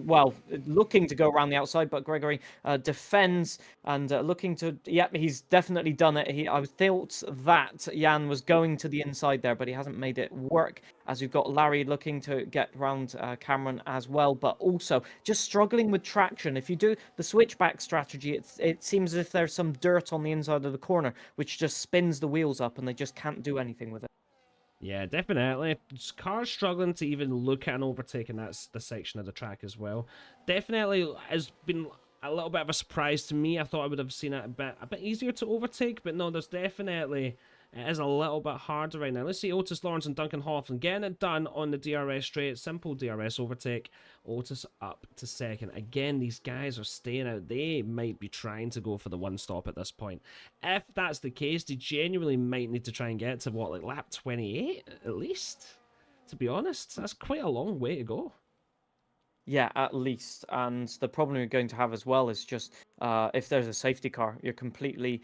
well, looking to go around the outside, but Gregory defends and looking to, yep, he's definitely done it. I thought that Jan was going to the inside there, but he hasn't made it work. As we've got Larry looking to get around Cameron as well, but also just struggling with traction. If you do the switchback strategy, it seems as if there's some dirt on the inside of the corner, which just spins the wheels up and they just can't do anything with it. Yeah, definitely. Cars struggling to even look at an overtake, and that's the section of the track as well. Definitely has been a little bit of a surprise to me. I thought I would have seen it a bit easier to overtake, but no, there's definitely... It is a little bit harder right now. Let's see Otis Lawrence and Duncan Hoffman getting it done on the DRS straight. Simple DRS overtake. Otis up to 2nd. Again, these guys are staying out. They might be trying to go for the 1-stop at this point. If that's the case, they genuinely might need to try and get to, what, like lap 28 at least? To be honest, that's quite a long way to go. Yeah, at least. And the problem you're going to have as well is just if there's a safety car, you're completely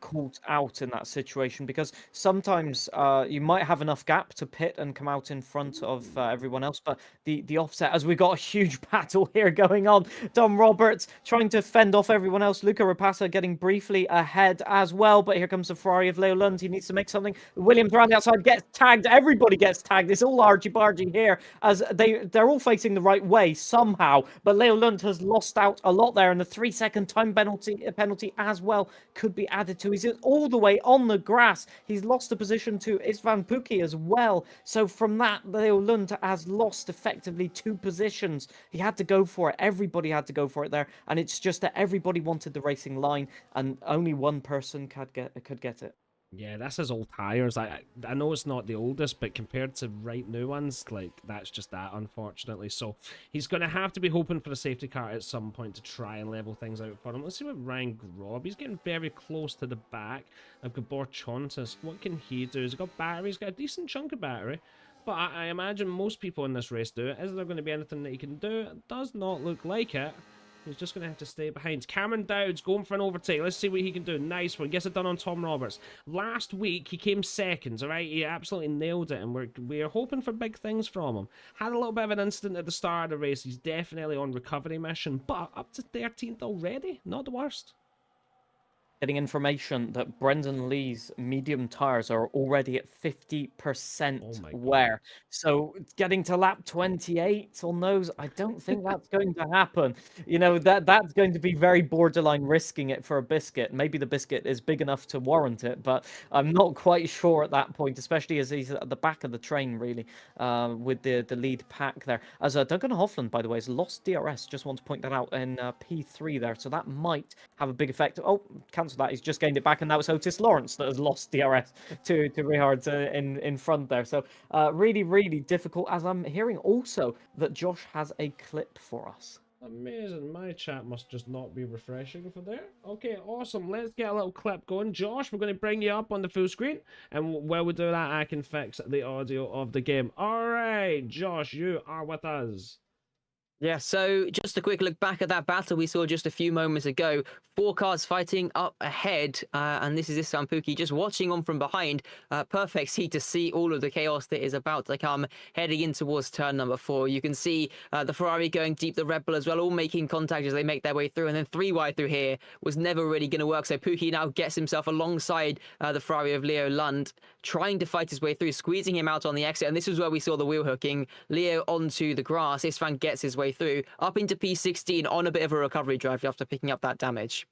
caught out in that situation, because sometimes you might have enough gap to pit and come out in front of everyone else, but the offset, as we got a huge battle here going on. Dom Roberts trying to fend off everyone else. Luca Rapassa getting briefly ahead as well, but here comes the Ferrari of Leo Lund. He needs to make something. Williams around the outside gets tagged. Everybody gets tagged. It's all argy-bargy here, as they're all facing the right way somehow, but Leo Lund has lost out a lot there, and the 3-second time penalty as well could be added to. He's all the way on the grass. He's lost a position to Istvan Pukki as well. So from that, Leo Lund has lost effectively 2 positions. He had to go for it. Everybody had to go for it there, and it's just that everybody wanted the racing line, and only one person could get it. Yeah, that's his old tires. I know it's not the oldest, but compared to right new ones, like, that's just that, unfortunately. So he's going to have to be hoping for a safety car at some point to try and level things out for him. Let's see what Ryan Grob. He's getting very close to the back of Gabor Chontas. What can he do? He's got battery. He's got a decent chunk of battery. But I imagine most people in this race do it. Is there going to be anything that he can do? It does not look like it. He's just going to have to stay behind. Cameron Dowd's going for an overtake. Let's see what he can do. Nice one. Gets it done on Tom Roberts. Last week, he came seconds, all right? He absolutely nailed it, and we're hoping for big things from him. Had a little bit of an incident at the start of the race. He's definitely on recovery mission, but up to 13th already. Not the worst. Getting information that Brendan Lee's medium tires are already at 50% wear. So getting to lap 28 on those, I don't think that's going to happen. You know, that's going to be very borderline risking it for a biscuit. Maybe the biscuit is big enough to warrant it, but I'm not quite sure at that point, especially as he's at the back of the train, really, with the lead pack there. As Duncan Hoffland, by the way, has lost DRS. Just want to point that out in P3 there. So that might have a big effect. Oh, cancel that. He's just gained it back, and that was Otis Lawrence that has lost DRS to Richard in front there. So really, really difficult, as I'm hearing also that Josh has a clip for us. Amazing. My chat must just not be refreshing for there. Okay, awesome. Let's get a little clip going. Josh, we're going to bring you up on the full screen, and while we do that, I can fix the audio of the game. All right, Josh, you are with us. Yeah, so just a quick look back at that battle we saw just a few moments ago. 4 cars fighting up ahead, and this is Istvan Pukki just watching on from behind. Perfect seat to see all of the chaos that is about to come heading in towards turn number 4. You can see the Ferrari going deep, the Red Bull as well, all making contact as they make their way through, and then 3 wide through here was never really going to work. So Pukki now gets himself alongside the Ferrari of Leo Lund, trying to fight his way through, squeezing him out on the exit, and this is where we saw the wheel hooking. Leo onto the grass. Istvan gets his way through up into P16 on a bit of a recovery drive after picking up that damage.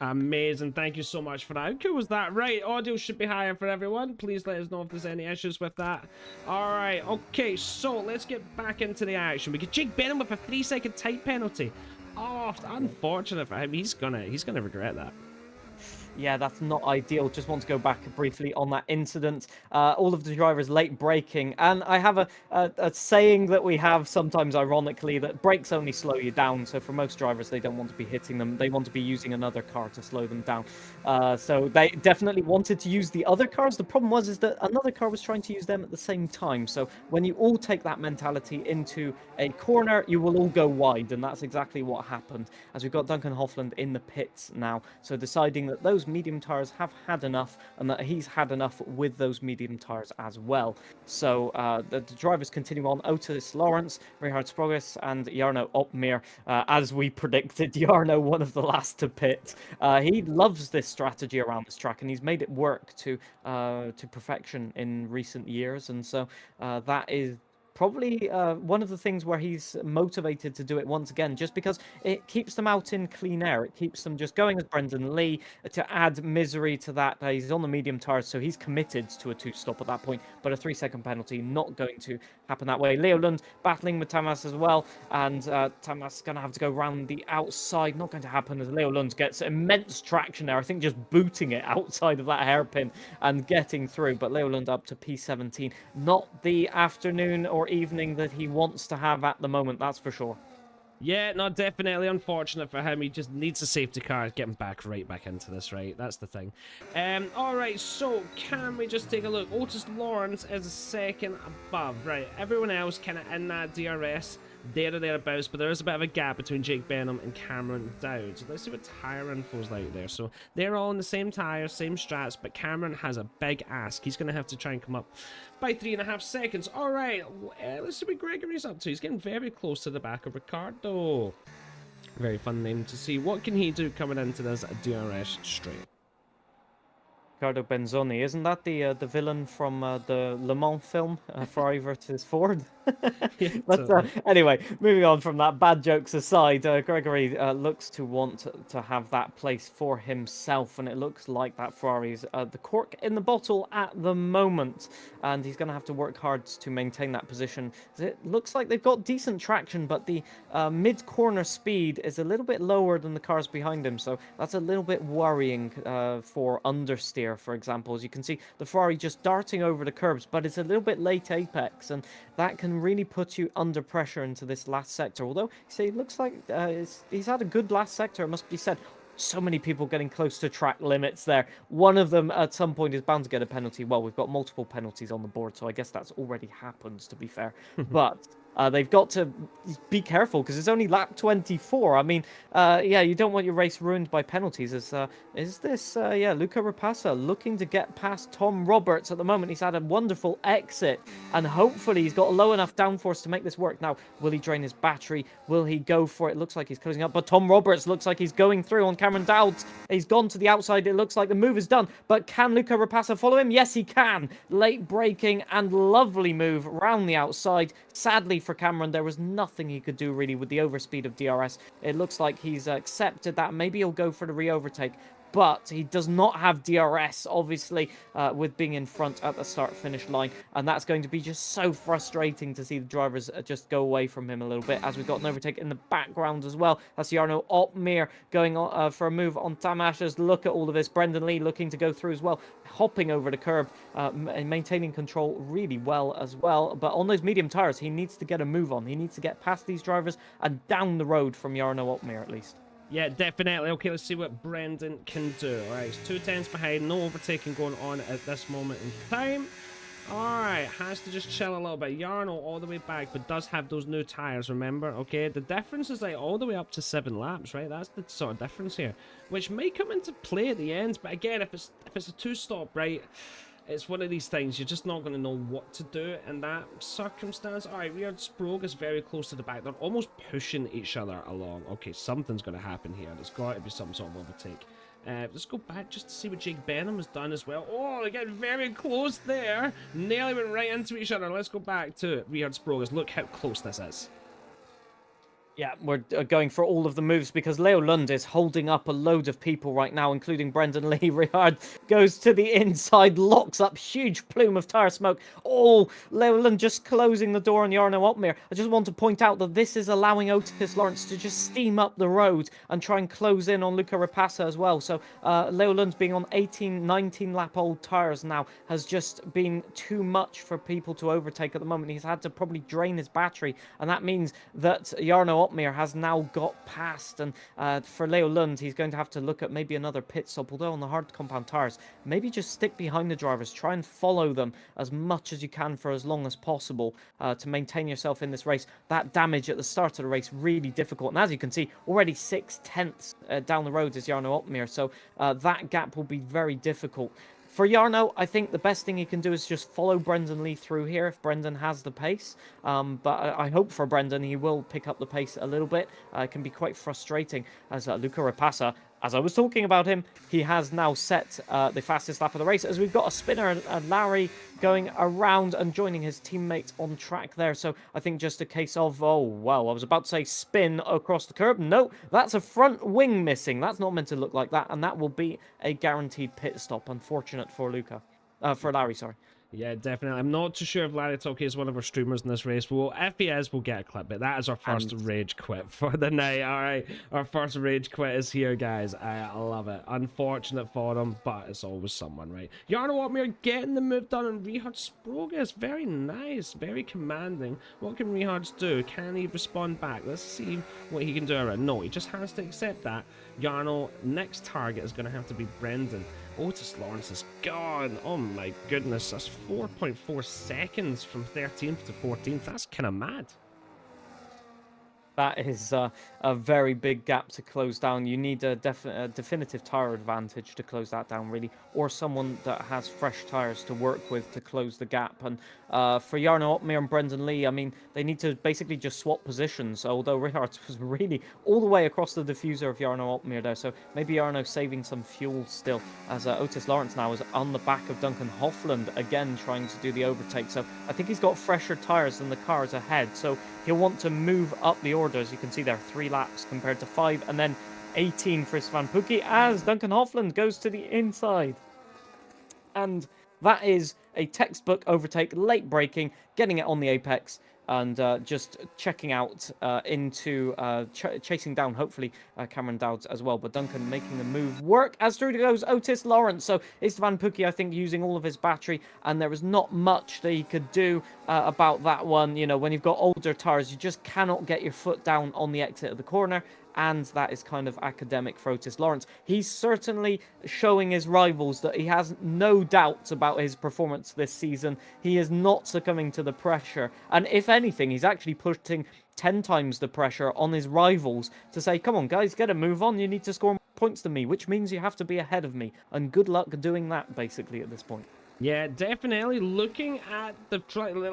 Amazing. Thank you so much for that. How cool was that? Right, audio should be higher for everyone. Please let us know if there's any issues with that. All right, okay, so let's get back into the action. We get Jake Benham with a 3-second tight penalty. Oh, unfortunate for him. He's gonna regret that. Yeah, that's not ideal. Just want to go back briefly on that incident. All of the drivers late braking, and I have a saying that we have sometimes, ironically, that brakes only slow you down. So for most drivers, they don't want to be hitting them. They want to be using another car to slow them down. So they definitely wanted to use the other cars. The problem is that another car was trying to use them at the same time. So when you all take that mentality into a corner, you will all go wide, and that's exactly what happened. As we've got Duncan Hoffland in the pits now, so deciding that those medium tires have had enough, and that he's had enough with those medium tires as well. So the drivers continue on. Otis Lawrence, Richard Sprogis, and Jarno Opmeer. As we predicted, Jarno one of the last to pit. He loves this strategy around this track, and he's made it work to perfection in recent years, and so that is probably one of the things where he's motivated to do it once again, just because it keeps them out in clean air. It keeps them just going as Brendan Lee to add misery to that. He's on the medium tires, so he's committed to a 2-stop at that point, but a 3-second penalty not going to happen that way. Leo Lund battling with Tamas as well, and Tamas going to have to go round the outside. Not going to happen, as Leo Lund gets immense traction there. I think just booting it outside of that hairpin and getting through, but Leo Lund up to P17. Not the afternoon or evening that he wants to have at the moment, that's for sure. Yeah, no, definitely unfortunate for him. He just needs a safety car, get him right back into this, right? That's the thing. All right, so can we just take a look? Otis Lawrence is a second above, right? Everyone else kind of in that DRS there or thereabouts, but there is a bit of a gap between Jake Benham and Cameron Dowd. So let's see what tire info's like there. So they're all in the same tires, same strats, but Cameron has a big ask. He's going to have to try and come up by 3.5 seconds. All right, let's see what Gregory's up to. He's getting very close to the back of Ricardo. Very fun name to see. What can he do coming into this DRS straight? Ricardo Benzoni, isn't that the villain from the Le Mans film, Ferrari versus Ford? Yeah, But totally. anyway, moving on from that, bad jokes aside, Gregory looks to want to have that place for himself, and it looks like that Ferrari's the cork in the bottle at the moment, and he's going to have to work hard to maintain that position. It looks like they've got decent traction, but the mid-corner speed is a little bit lower than the cars behind him, so that's a little bit worrying for understeer, for example. As you can see, the Ferrari just darting over the curbs, but it's a little bit late apex, and that can really put you under pressure into this last sector. Although, see, it looks like he's had a good last sector, it must be said. So many people getting close to track limits there. One of them at some point is bound to get a penalty. Well, we've got multiple penalties on the board, so I guess that's already happened, to be fair. But they've got to be careful because it's only lap 24. I mean, yeah, you don't want your race ruined by penalties. Is this, yeah, Luca Rapassa looking to get past Tom Roberts at the moment. He's had a wonderful exit, and hopefully he's got a low enough downforce to make this work. Now, will he drain his battery? Will he go for it? It looks like he's closing up, but Tom Roberts looks like he's going through on Cameron Dowd. He's gone to the outside. It looks like the move is done, but can Luca Rapassa follow him? Yes, he can. Late braking and lovely move round the outside. Sadly for Cameron, there was nothing he could do really with the overspeed of DRS. It looks like he's accepted that. Maybe he'll go for the re-overtake, but he does not have DRS, obviously, with being in front at the start-finish line, and that's going to be just so frustrating to see the drivers just go away from him a little bit, as we've got an overtake in the background as well. That's Jarno Opmeer going on, for a move on Tamash's. Look at all of this. Brendan Lee looking to go through as well, hopping over the curb, and maintaining control really well as well, but on those medium tyres, he needs to get a move on. He needs to get past these drivers and down the road from Jarno Opmeer, at least. Yeah, definitely. Okay, let's see what Brendan can do. All right, he's 2 tenths behind. No overtaking going on at this moment in time. All right, has to just chill a little bit. Jarno all the way back, but does have those new tires, remember? Okay, the difference is like all the way up to 7 laps, right? That's the sort of difference here, which may come into play at the end. But again, if it's a 2-stop, right, it's one of these things, you're just not going to know what to do in that circumstance. All right, Weird Sprague is very close to the back. They're almost pushing each other along. Okay, something's going to happen here. There's got to be some sort of overtake. Let's go back just to see what Jake Benham has done as well. Oh, they get very close there. Nearly went right into each other. Let's go back to Weird Sprague. Look how close this is. Yeah, we're going for all of the moves because Leo Lund is holding up a load of people right now, including Brendan Lee. Rihard goes to the inside, locks up, huge plume of tire smoke. Oh, Leo Lund just closing the door on Jarno Opmeer. I just want to point out that this is allowing Otis Lawrence to just steam up the road and try and close in on Luca Rapassa as well. So Leo Lund being on 18, 19 lap old tires now has just been too much for people to overtake at the moment. He's had to probably drain his battery, and that means that Jarno Opmeer has now got past, and for Leo Lund, he's going to have to look at maybe another pit stop, although on the hard compound tires, maybe just stick behind the drivers, try and follow them as much as you can for as long as possible to maintain yourself in this race. That damage at the start of the race, really difficult, and as you can see, already 6 tenths down the road is Jarno Opmeer, so that gap will be very difficult. For Jarno, I think the best thing he can do is just follow Brendan Lee through here if Brendan has the pace. But I hope for Brendan he will pick up the pace a little bit. It can be quite frustrating as Luca Rapassa, as I was talking about him, he has now set the fastest lap of the race, as we've got a spinner, Larry, going around and joining his teammates on track there. So I think just a case of, oh, wow, I was about to say spin across the curb. No, that's a front wing missing. That's not meant to look like that, and that will be a guaranteed pit stop. Unfortunate for for Larry, sorry. Yeah, definitely. I'm not too sure if Larry Toki is one of our streamers in this race. Well, if he is, we'll get a clip. But that is our first rage quit for the night. All right, our first rage quit is here, guys. I love it. Unfortunate for him, but it's always someone, right? Jarno Opmeer getting the move done, and Rihard Sprague is very nice, very commanding. What can Rihard do? Can he respond back? Let's see what he can do around. No, he just has to accept that. Jarno, next target is going to have to be Brendan. Otis Lawrence is gone. Oh my goodness, that's 4.4 seconds from 13th to 14th. That's kind of mad. That is a very big gap to close down. You need a definitive tire advantage to close that down, really, or someone that has fresh tires to work with to close the gap. And for Jarno Opmeer and Brendan Lee, I mean, they need to basically just swap positions, although Richards was really all the way across the diffuser of Jarno Opmeer there, so maybe Jarno saving some fuel still, as Otis Lawrence now is on the back of Duncan Hofland, again trying to do the overtake. So I think he's got fresher tires than the cars ahead, so he'll want to move up the order. As you can see there, 3 laps compared to 5, and then 18 for Svan Pukki as Duncan Hofland goes to the inside. And that is a textbook overtake, late braking, getting it on the apex, and just checking out into chasing down, hopefully, Cameron Dowds as well. But Duncan making the move work as through goes Otis Lawrence. So Istvan Pukki, I think, using all of his battery, and there was not much that he could do about that one. You know, when you've got older tires, you just cannot get your foot down on the exit of the corner. And that is kind of academic for Otis Lawrence. He's certainly showing his rivals that he has no doubts about his performance this season. He is not succumbing to the pressure. And if anything, he's actually putting 10 times the pressure on his rivals to say, come on, guys, get a move on. You need to score more points than me, which means you have to be ahead of me. And good luck doing that, basically, at this point. Yeah, definitely. Looking at the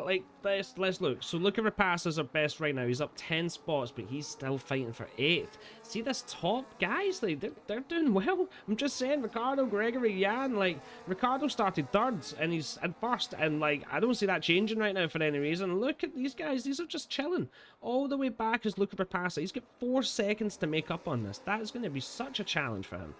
like this, let's look. So look at Rapassa's at best right now. He's up 10 spots, but he's still fighting for 8th. See this top guys, like they're doing well. I'm just saying, Ricardo, Gregory, Jan, like Ricardo started 3rd and he's at 1st, and like I don't see that changing right now for any reason. Look at these guys; these are just chilling all the way back. As look at Rapassa, he's got 4 seconds to make up on this. That is going to be such a challenge for him.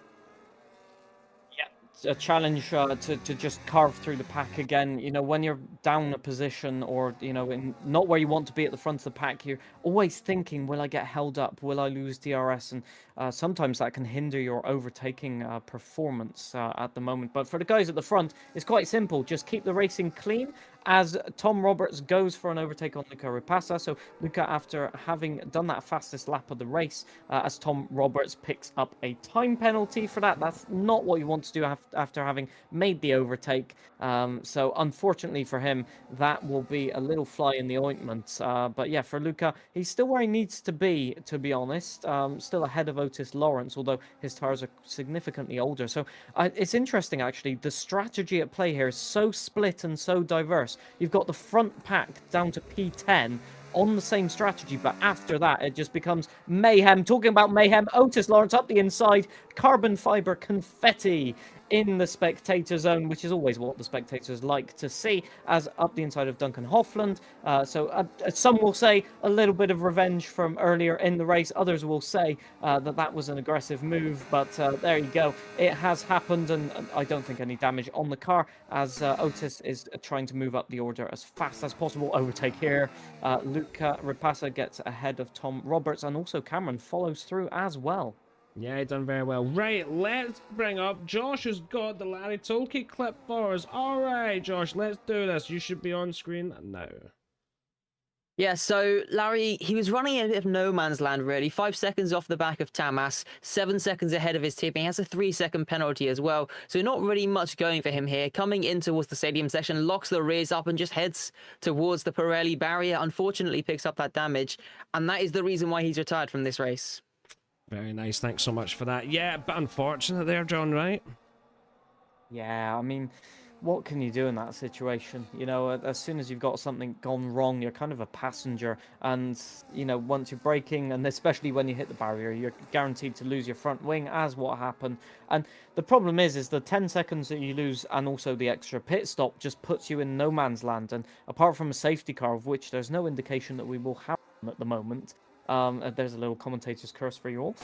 A challenge to just carve through the pack again. You know, when you're down a position, or you know, not where you want to be at the front of the pack, you're always thinking, will I get held up, will I lose DRS? And sometimes that can hinder your overtaking performance at the moment. But for the guys at the front, it's quite simple. Just keep the racing clean, as Tom Roberts goes for an overtake on Luca Rapassa. So Luca, after having done that fastest lap of the race, as Tom Roberts picks up a time penalty for that. That's not what you want to do after having made the overtake. So unfortunately for him, that will be a little fly in the ointment. But yeah, for Luca, he's still where he needs to be honest. Still ahead of Otis Lawrence, although his tires are significantly older. So it's interesting, actually. The strategy at play here is so split and so diverse. You've got the front pack down to P10 on the same strategy, but after that it just becomes mayhem. Talking about mayhem, Otis Lawrence up the inside, carbon fiber confetti in the spectator zone, which is always what the spectators like to see, as up the inside of Duncan Hofland. So some will say a little bit of revenge from earlier in the race. Others will say that was an aggressive move, but there you go. It has happened, and I don't think any damage on the car, as Otis is trying to move up the order as fast as possible. Overtake here. Luca Rapassa gets ahead of Tom Roberts, and also Cameron follows through as well. Yeah, he done very well. Right, let's bring up Josh, who's got the Larry Toolkit clip for us. All right, Josh, let's do this. You should be on screen now. Yeah, so Larry, he was running in a bit of no man's land, really. 5 seconds off the back of Tamas, 7 seconds ahead of his teammate. He has a 3-second penalty as well, so not really much going for him here. Coming in towards the stadium section, locks the rears up and just heads towards the Pirelli barrier. Unfortunately, picks up that damage, and that is the reason why he's retired from this race. Very nice. Thanks so much for that. Yeah, but unfortunate there, John, right? Yeah, I mean, what can you do in that situation? You know, as soon as you've got something gone wrong, you're kind of a passenger. And, you know, once you're braking, and especially when you hit the barrier, you're guaranteed to lose your front wing, as what happened. And the problem is the 10 seconds that you lose, and also the extra pit stop, just puts you in no man's land. And apart from a safety car, of which there's no indication that we will have at the moment, there's a little commentator's curse for you all.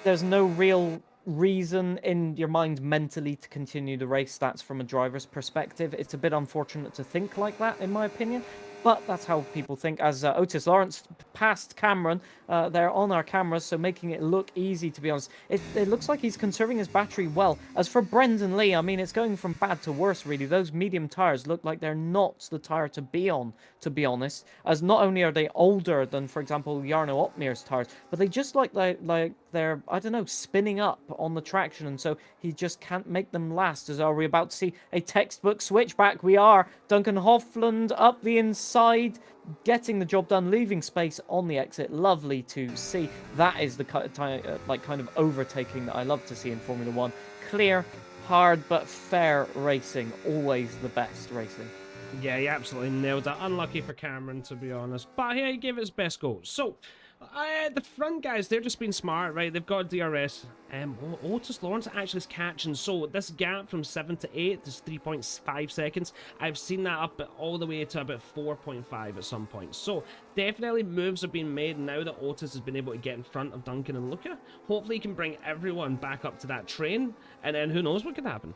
There's no real reason in your mind mentally to continue the race. That's from a driver's perspective. It's a bit unfortunate to think like that, in my opinion. But that's how people think, as Otis Lawrence passed Cameron there on our cameras, so making it look easy, to be honest. It looks like he's conserving his battery well. As for Brendan Lee, I mean, it's going from bad to worse, really. Those medium tires look like they're not the tire to be on, to be honest. As not only are they older than, for example, Jarno Opmeer's tires, but they just like they're, I don't know, spinning up on the traction, and so he just can't make them last. As are we about to see a textbook switchback? We are. Duncan Hofland up the inside. side, getting the job done, leaving space on the exit. Lovely to see. That is the kind of overtaking that I love to see in Formula One. Clear, hard, but fair racing. Always the best racing. Yeah, he absolutely nailed it. Unlucky for Cameron, to be honest. But yeah, he gave it his best go. So, the front guys, they're just being smart, right? They've got DRS. Otis Lawrence actually is catching. So, this gap from 7 to 8 is 3.5 seconds. I've seen that up all the way to about 4.5 at some point. So, definitely moves are being made now that Otis has been able to get in front of Duncan and Luca. Hopefully, he can bring everyone back up to that train. And then who knows what could happen.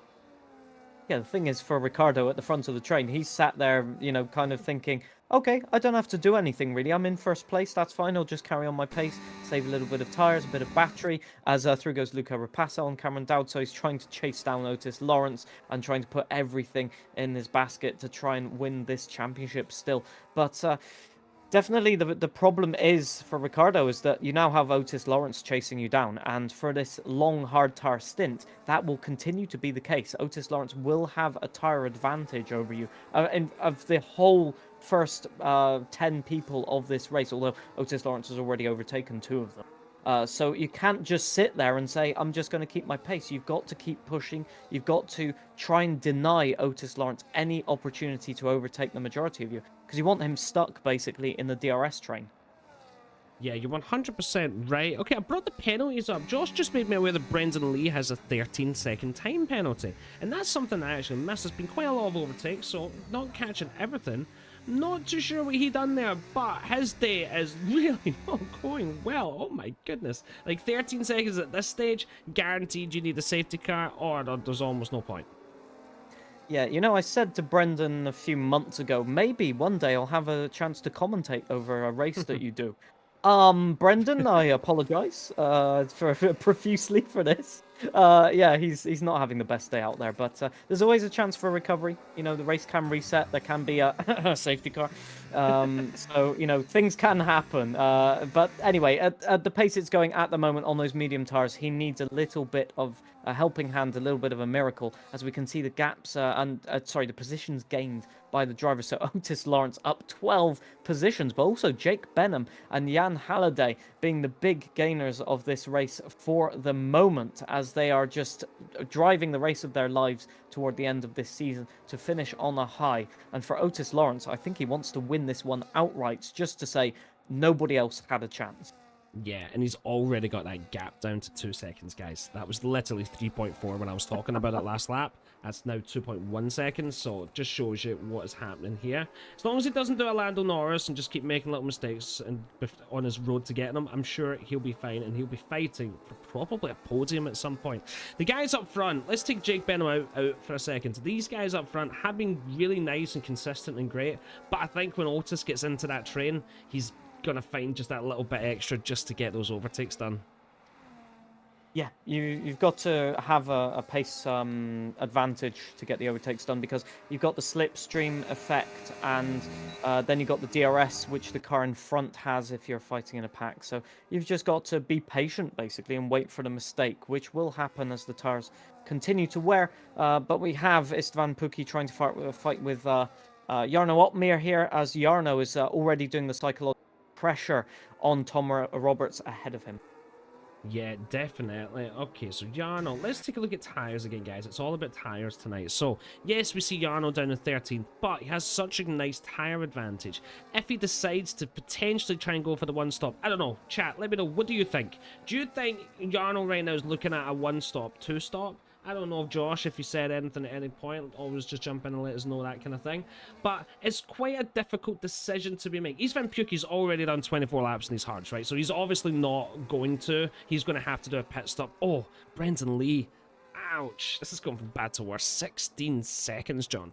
Yeah, the thing is, for Ricardo at the front of the train, he's sat there, you know, kind of thinking, okay, I don't have to do anything really. I'm in first place. That's fine. I'll just carry on my pace, save a little bit of tyres, a bit of battery. As through goes Luca Rapasso and Cameron Dowd. So he's trying to chase down Otis Lawrence and trying to put everything in his basket to try and win this championship still. But definitely the problem is for Ricardo is that you now have Otis Lawrence chasing you down, and for this long hard tyre stint that will continue to be the case. Otis Lawrence will have a tyre advantage over you of the whole first 10 people of this race, although Otis Lawrence has already overtaken 2 of them. So you can't just sit there and say, I'm just going to keep my pace. You've got to keep pushing. You've got to try and deny Otis Lawrence any opportunity to overtake the majority of you, because you want him stuck, basically, in the DRS train. Yeah, you're 100% right. Okay, I brought the penalties up. Josh just made me aware that Brendan Lee has a 13-second time penalty. And that's something I actually missed. There's been quite a lot of overtakes, so not catching everything. Not too sure what he done there, but his day is really not going well. Oh my goodness. Like 13 seconds at this stage, guaranteed you need a safety car, or there's almost no point. Yeah, you know, I said to Brendan a few months ago, maybe one day I'll have a chance to commentate over a race that you do. Brendan, I apologize for profusely for this. Yeah, he's not having the best day out there, but there's always a chance for recovery. You know, the race can reset. There can be a safety car. So, you know, things can happen. But anyway, at the pace it's going at the moment on those medium tires, he needs a little bit of a helping hand, a little bit of a miracle, as we can see the gaps the positions gained by the driver. So Otis Lawrence up 12 positions, but also Jake Benham and Jan Halliday being the big gainers of this race for the moment, as they are just driving the race of their lives toward the end of this season to finish on a high. And for Otis Lawrence, I think he wants to win this one outright, just to say nobody else had a chance. Yeah, and he's already got that gap down to 2 seconds, guys. That was literally 3.4 when I was talking about it last lap. That's now 2.1 seconds, so it just shows you what is happening here. As long as he doesn't do a Lando Norris and just keep making little mistakes and on his road to getting them, I'm sure he'll be fine, and he'll be fighting for probably a podium at some point. The guys up front, let's take Jake Benham out for a second. These guys up front have been really nice and consistent and great, but I think when Otis gets into that train, he's gonna find just that little bit extra just to get those overtakes done. Yeah, you've got to have a pace advantage to get the overtakes done, because you've got the slipstream effect, and then you've got the DRS, which the car in front has if you're fighting in a pack. So you've just got to be patient, basically, and wait for the mistake, which will happen as the tires continue to wear. But we have Istvan Pukki trying to fight with Jarno Opmeer here, as Jarno is already doing the psychological pressure on Tom Roberts ahead of him. Yeah, definitely. Okay, so Jarno, let's take a look at tyres again, guys. It's all about tyres tonight. So, yes, we see Jarno down in 13th, but he has such a nice tyre advantage. If he decides to potentially try and go for the one-stop, I don't know. Chat, let me know. What do you think? Do you think Jarno right now is looking at a one-stop, two-stop? I don't know, Josh, if you said anything at any point, always just jump in and let us know, that kind of thing. But it's quite a difficult decision to be made. Istvan Pukki's already done 24 laps in his hards, right? So he's obviously not going to. He's going to have to do a pit stop. Oh, Brendan Lee. Ouch. This is going from bad to worse. 16 seconds, John.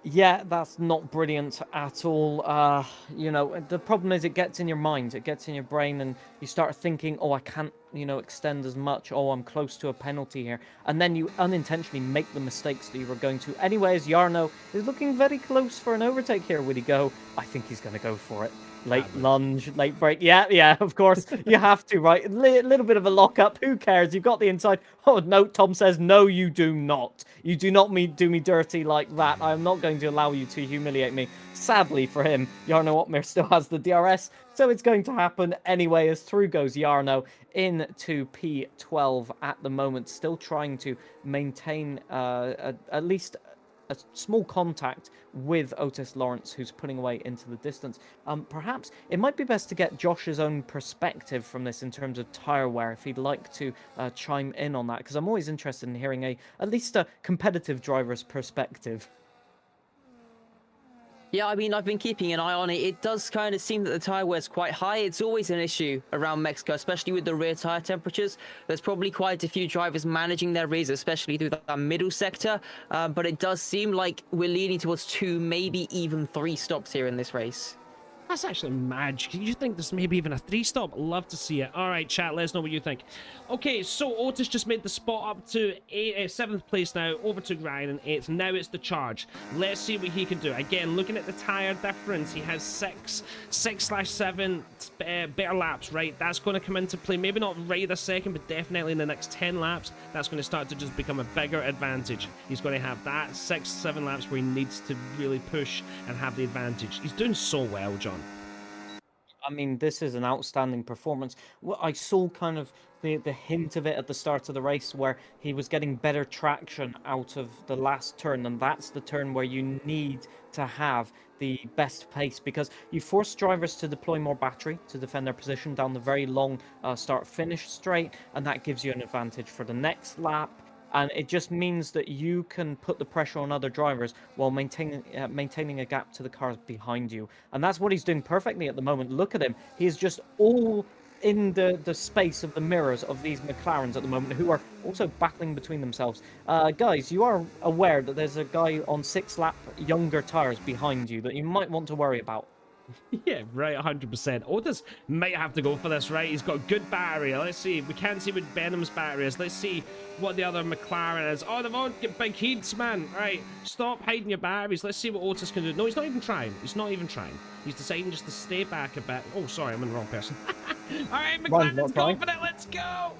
Yeah, that's not brilliant at all. You know, the problem is it gets in your mind, it gets in your brain, and you start thinking, oh, I can't, you know, extend as much. Oh, I'm close to a penalty here. And then you unintentionally make the mistakes that you were going to. Anyways, Jarno is looking very close for an overtake here. Would he go? I think he's going to go for it. Late lunge, late break. Yeah, of course. You have to, right? A little bit of a lockup. Who cares? You've got the inside. Oh, no, Tom says, no, you do not. You do not do me dirty like that. I am not going to allow you to humiliate me. Sadly for him, Jarno Opmer still has the DRS, so it's going to happen anyway as through goes Jarno into P12 at the moment, still trying to maintain at least a small contact with Otis Lawrence, who's putting away into the distance. Perhaps it might be best to get Josh's own perspective from this in terms of tire wear, if he'd like to chime in on that, because I'm always interested in hearing at least a competitive driver's perspective. Yeah, I mean, I've been keeping an eye on it. It does kind of seem that the tire wear is quite high. It's always an issue around Mexico, especially with the rear tire temperatures. There's probably quite a few drivers managing their rears, especially through that middle sector. But it does seem like we're leaning towards 2, maybe even 3 stops here in this race. That's actually mad. Can you think there's maybe even a 3-stop? Love to see it. All right, chat, let us know what you think. Okay, so Otis just made the spot up to 7th place now, over to Ryan in 8th. Now it's the charge. Let's see what he can do. Again, looking at the tyre difference, he has 6/7 better laps, right? That's going to come into play. Maybe not right this second, but definitely in the next 10 laps, that's going to start to just become a bigger advantage. He's going to have that 6-7 laps where he needs to really push and have the advantage. He's doing so well, John. I mean, this is an outstanding performance. Well, I saw kind of the hint of it at the start of the race where he was getting better traction out of the last turn, and that's the turn where you need to have the best pace, because you force drivers to deploy more battery to defend their position down the very long start-finish straight, and that gives you an advantage for the next lap. And it just means that you can put the pressure on other drivers while maintaining a gap to the cars behind you. And that's what he's doing perfectly at the moment. Look at him. He is just all in the space of the mirrors of these McLarens at the moment, who are also battling between themselves. Guys, you are aware that there's a guy on 6-lap younger tyres behind you that you might want to worry about. Yeah, right, 100%. Otis might have to go for this, right? He's got good battery. Let's see. We can't see what Benham's battery is. Let's see what the other McLaren is. Oh, they've all got big heats, man. Right, stop hiding your batteries. Let's see what Otis can do. No, he's not even trying. He's not even trying. He's deciding just to stay back a bit. Oh, sorry, I'm in the wrong person. All right, McLaren's going for it. Let's go.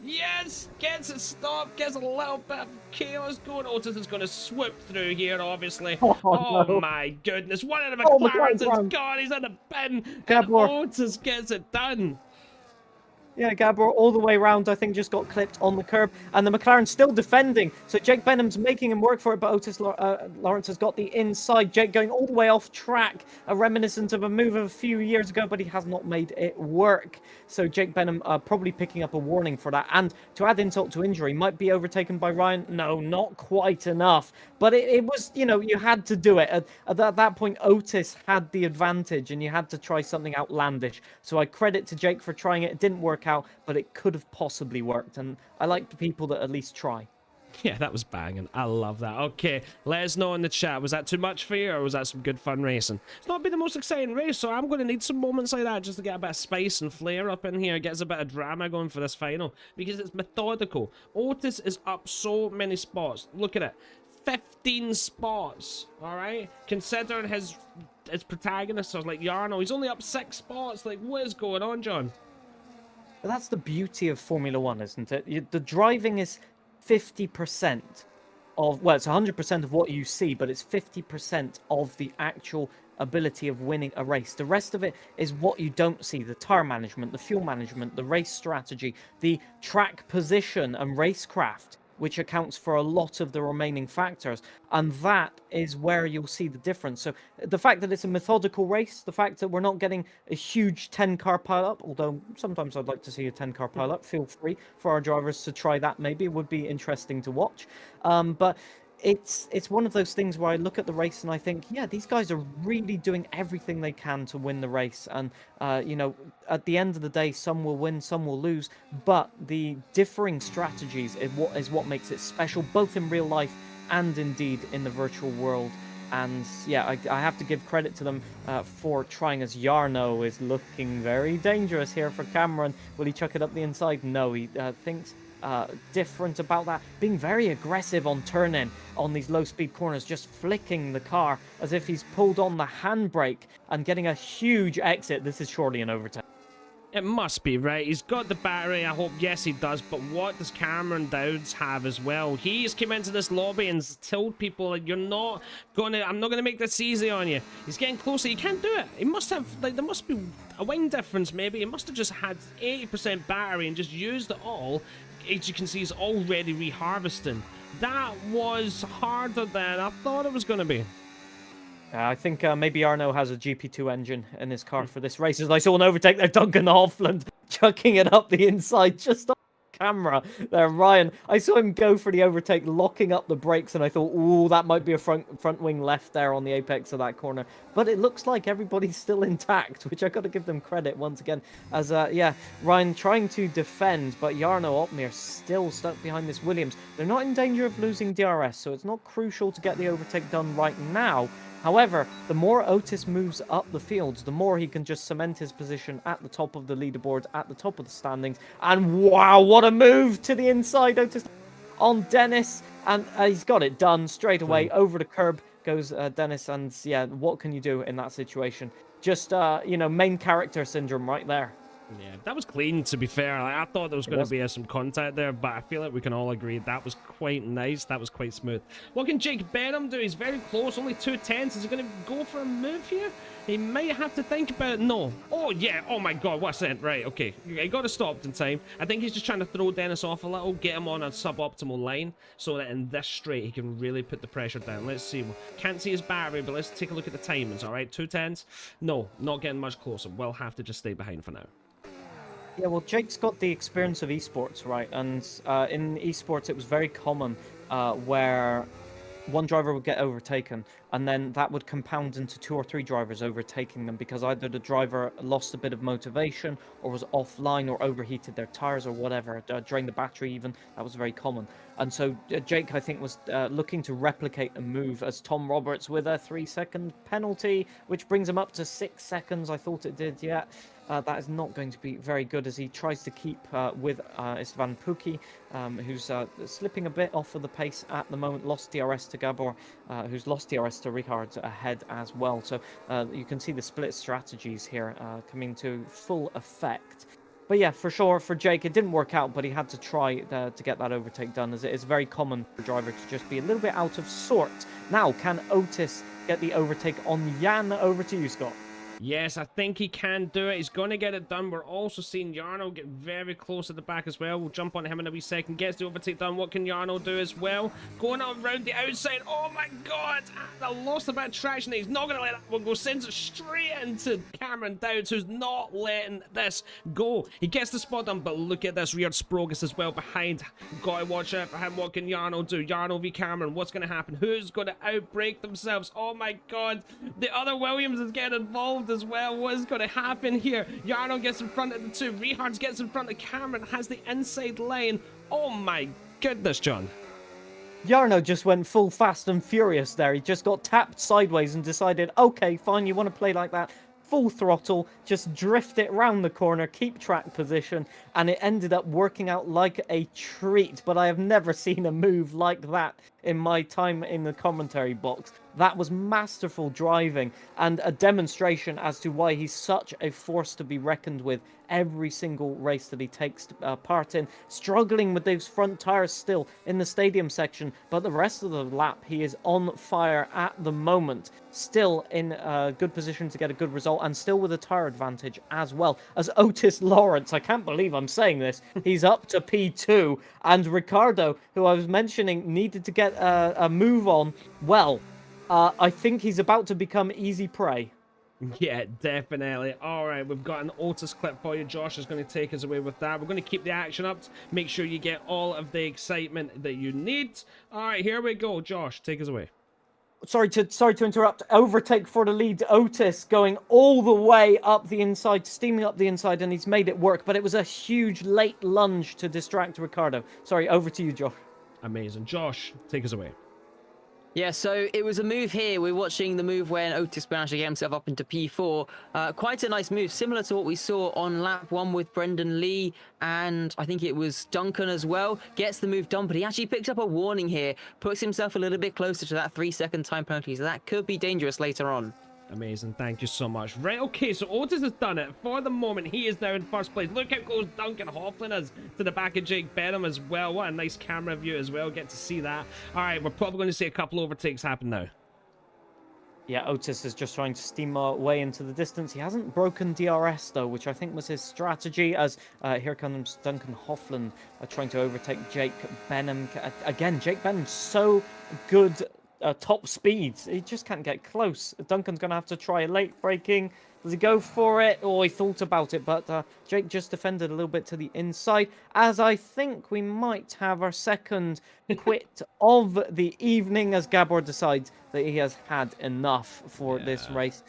Yes, gets it stopped, gets a little bit of chaos going. Otis is going to swoop through here, obviously. Oh no. My goodness, one of the McLarens is gone. He's in the bin, and Otis gets it done. Yeah, Gabor all the way around, I think, just got clipped on the curb. And the McLaren's still defending. So Jake Benham's making him work for it, but Otis Lawrence has got the inside. Jake going all the way off track, a reminiscent of a move of a few years ago, but he has not made it work. So Jake Benham probably picking up a warning for that. And to add insult to injury, might be overtaken by Ryan. No, not quite enough. But it was, you know, you had to do it. At that point, Otis had the advantage, and you had to try something outlandish. So I credit to Jake for trying it. It didn't work out, but it could have possibly worked, and I like the people that at least try. Yeah, that was banging. I love that. Okay, let us know in the chat. Was that too much for you, or was that some good fun racing? It's not been the most exciting race, so I'm going to need some moments like that just to get a bit of spice and flair up in here. Gets a bit of drama going for this final, because it's methodical. Otis is up so many spots. Look at it. 15 spots, all right? Considering his protagonists are like Jarno, he's only up 6 spots. Like, what is going on, John? But that's the beauty of Formula One, isn't it? The driving is 50% of, well, it's 100% of what you see, but it's 50% of the actual ability of winning a race. The rest of it is what you don't see: the tire management, the fuel management, the race strategy, the track position and racecraft, which accounts for a lot of the remaining factors. And that is where you'll see the difference. So the fact that it's a methodical race, the fact that we're not getting a huge 10-car pile-up, although sometimes I'd like to see a 10-car pile-up, feel free for our drivers to try that. Maybe it would be interesting to watch. But it's one of those things where I look at the race and I think, yeah, these guys are really doing everything they can to win the race. And, you know, at the end of the day, some will win, some will lose. But the differing strategies is what makes it special, both in real life and indeed in the virtual world. And yeah, I have to give credit to them for trying, as Jarno is looking very dangerous here for Cameron. Will he chuck it up the inside? No, he thinks different about that. Being very aggressive on turn-in on these low-speed corners, just flicking the car as if he's pulled on the handbrake and getting a huge exit. This is surely an overtake. It must be, right? He's got the battery, I hope. Yes, he does. But what does Cameron Dowds have as well? He's come into this lobby and told people, like, I'm not gonna make this easy on you. He's getting closer. He can't do it. He must have, like, there must be a wing difference, maybe. He must have just had 80% battery and just used it all. As you can see, he's already reharvesting. That was harder than I thought it was going to be. I think maybe Arno has a GP2 engine in his car for this race. As I saw an overtake there, Duncan Hoffland chucking it up the inside just on camera there, Ryan. I saw him go for the overtake, locking up the brakes, and I thought, ooh, that might be a front wing left there on the apex of that corner. But it looks like everybody's still intact, which I got to give them credit once again. As, yeah, Ryan trying to defend, but Jarno Opmeer still stuck behind this Williams. They're not in danger of losing DRS, so it's not crucial to get the overtake done right now. However, the more Otis moves up the fields, the more he can just cement his position at the top of the leaderboard, at the top of the standings. And wow, what a move to the inside, Otis on Dennis. And he's got it done straight away. Over the curb goes Dennis. And yeah, what can you do in that situation? Just, you know, main character syndrome right there. Yeah, that was clean, to be fair. Like, I thought there was going to be some contact there, but I feel like we can all agree that was quite nice. That was quite smooth. What can Jake Benham do? He's very close, only 2/10. Is he going to go for a move here? He might have to think about it. No. Oh, yeah. Oh, my God. What's that? Right, okay. He got it stopped in time. I think he's just trying to throw Dennis off a little, get him on a suboptimal line, so that in this straight, he can really put the pressure down. Let's see. Can't see his battery, but let's take a look at the timings, all right? 2/10. No, not getting much closer. We'll have to just stay behind for now. Yeah, well, Jake's got the experience of esports, right? And in esports, it was very common where one driver would get overtaken, and then that would compound into 2 or 3 drivers overtaking them because either the driver lost a bit of motivation or was offline or overheated their tires or whatever, drained the battery even. That was very common. And so Jake, I think, was looking to replicate a move as Tom Roberts with a 3-second penalty, which brings him up to 6 seconds. I thought it did, yeah. That is not going to be very good as he tries to keep with Istvan Puki, who's slipping a bit off of the pace at the moment. Lost DRS to Gabor, who's lost DRS to Richard ahead as well. So you can see the split strategies here coming to full effect. But yeah, for sure, for Jake, it didn't work out, but he had to try to get that overtake done, as it is very common for a driver to just be a little bit out of sorts. Now, can Otis get the overtake on Jan? Over to you, Scott. Yes, I think he can do it. He's going to get it done. We're also seeing Jarno get very close at the back as well. We'll jump on him in a wee second. Gets the overtake done. What can Jarno do as well? Going around the outside. Oh my God. I lost a bit of traction. He's not going to let that one go. Sends it straight into Cameron Dowds, who's not letting this go. He gets the spot done, but look at this. Rear Sprogus as well behind. Got to watch out for him. What can Jarno do? Jarno v Cameron. What's going to happen? Who's going to outbreak themselves? Oh my God. The other Williams is getting involved as well. What is going to happen here? Jarno gets in front of the 2. Richards gets in front of Cameron, has the inside lane. Oh my goodness, John. Jarno just went full Fast and Furious there. He just got tapped sideways and decided, okay, fine, you want to play like that? Full throttle, just drift it round the corner, keep track position, and it ended up working out like a treat. But I have never seen a move like that in my time in the commentary box. That was masterful driving and a demonstration as to why he's such a force to be reckoned with every single race that he takes part in. Struggling with those front tires still in the stadium section, but the rest of the lap he is on fire at the moment. Still in a good position to get a good result and still with a tire advantage as well as Otis Lawrence. I can't believe I'm saying this. He's up to P2, and Ricardo, who I was mentioning needed to get a move on, well, I think he's about to become easy prey. Yeah, definitely. All right, we've got an Otis clip for you. Josh is going to take us away with that. We're going to keep the action up. Make sure you get all of the excitement that you need. All right, here we go. Josh, take us away. Sorry to interrupt. Overtake for the lead. Otis going all the way up the inside, steaming up the inside, and he's made it work. But it was a huge late lunge to distract Ricardo. Sorry, over to you, Josh. Amazing. Josh, take us away. Yeah, so it was a move here. We're watching the move when Otis managed to get himself up into P4. Quite a nice move, similar to what we saw on lap 1 with Brendan Lee, and I think it was Duncan as well. Gets the move done, but he actually picks up a warning here, puts himself a little bit closer to that 3-second time penalty, so that could be dangerous later on. Amazing, thank you so much. Right, okay, so Otis has done it. For the moment, he is now in first place. Look how close Duncan Hofflin is to the back of Jake Benham as well. What a nice camera view as well, get to see that. All right, we're probably going to see a couple overtakes happen now. Yeah, Otis is just trying to steam away into the distance. He hasn't broken DRS, though, which I think was his strategy, as here comes Duncan Hofflin trying to overtake Jake Benham. Again, Jake Benham's so good top speeds. He just can't get close. Duncan's going to have to try late braking. Does he go for it? Oh, he thought about it, but Jake just defended a little bit to the inside, as I think we might have our second quit of the evening, as Gabor decides that he has had enough for this race.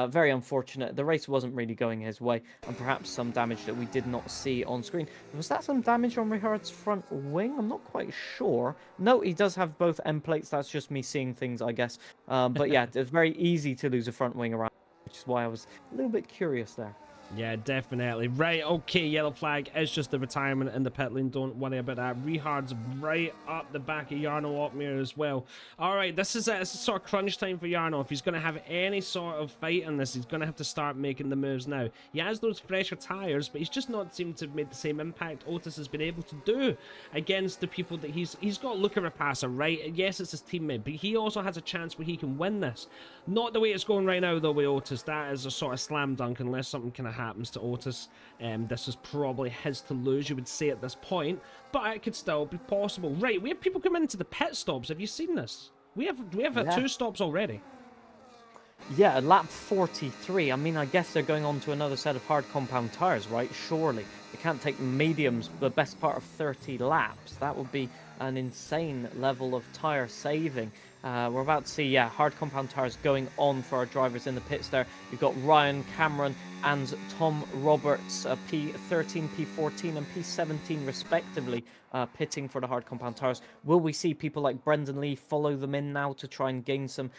Very unfortunate. The race wasn't really going his way, and perhaps some damage that we did not see on screen. Was that some damage on Richard's front wing? I'm not quite sure. No, he does have both end plates. That's just me seeing things, I guess. But yeah, it's very easy to lose a front wing around, which is why I was a little bit curious there. Yeah, definitely. Right, okay, yellow flag is just the retirement in the pit lane. Don't worry about that. Rehard's right up the back of Jarno Opmeer as well. All right, this is a sort of crunch time for Jarno. If he's going to have any sort of fight in this, he's going to have to start making the moves now. He has those fresher tyres, but he's just not seemed to have made the same impact Otis has been able to do against the people that he's got Luca Rapassa, right? Yes, it's his teammate, but he also has a chance where he can win this. Not the way it's going right now, though, with Otis. That is a sort of slam dunk unless something kind of happens to Otis. This is probably his to lose, you would say, at this point, but it could still be possible. Right, we have people come into the pit stops. Have you seen this? We have Yeah. 2 stops already. Yeah, lap 43. I mean, I guess they're going on to another set of hard compound tires, right? Surely. They can't take mediums the best part of 30 laps. That would be an insane level of tire saving. We're about to see, yeah, hard compound tires going on for our drivers in the pits there. You've got Ryan Cameron and Tom Roberts, P13, P14 and P17 respectively, pitting for the hard compound tires. Will we see people like Brendan Lee follow them in now to try and gain some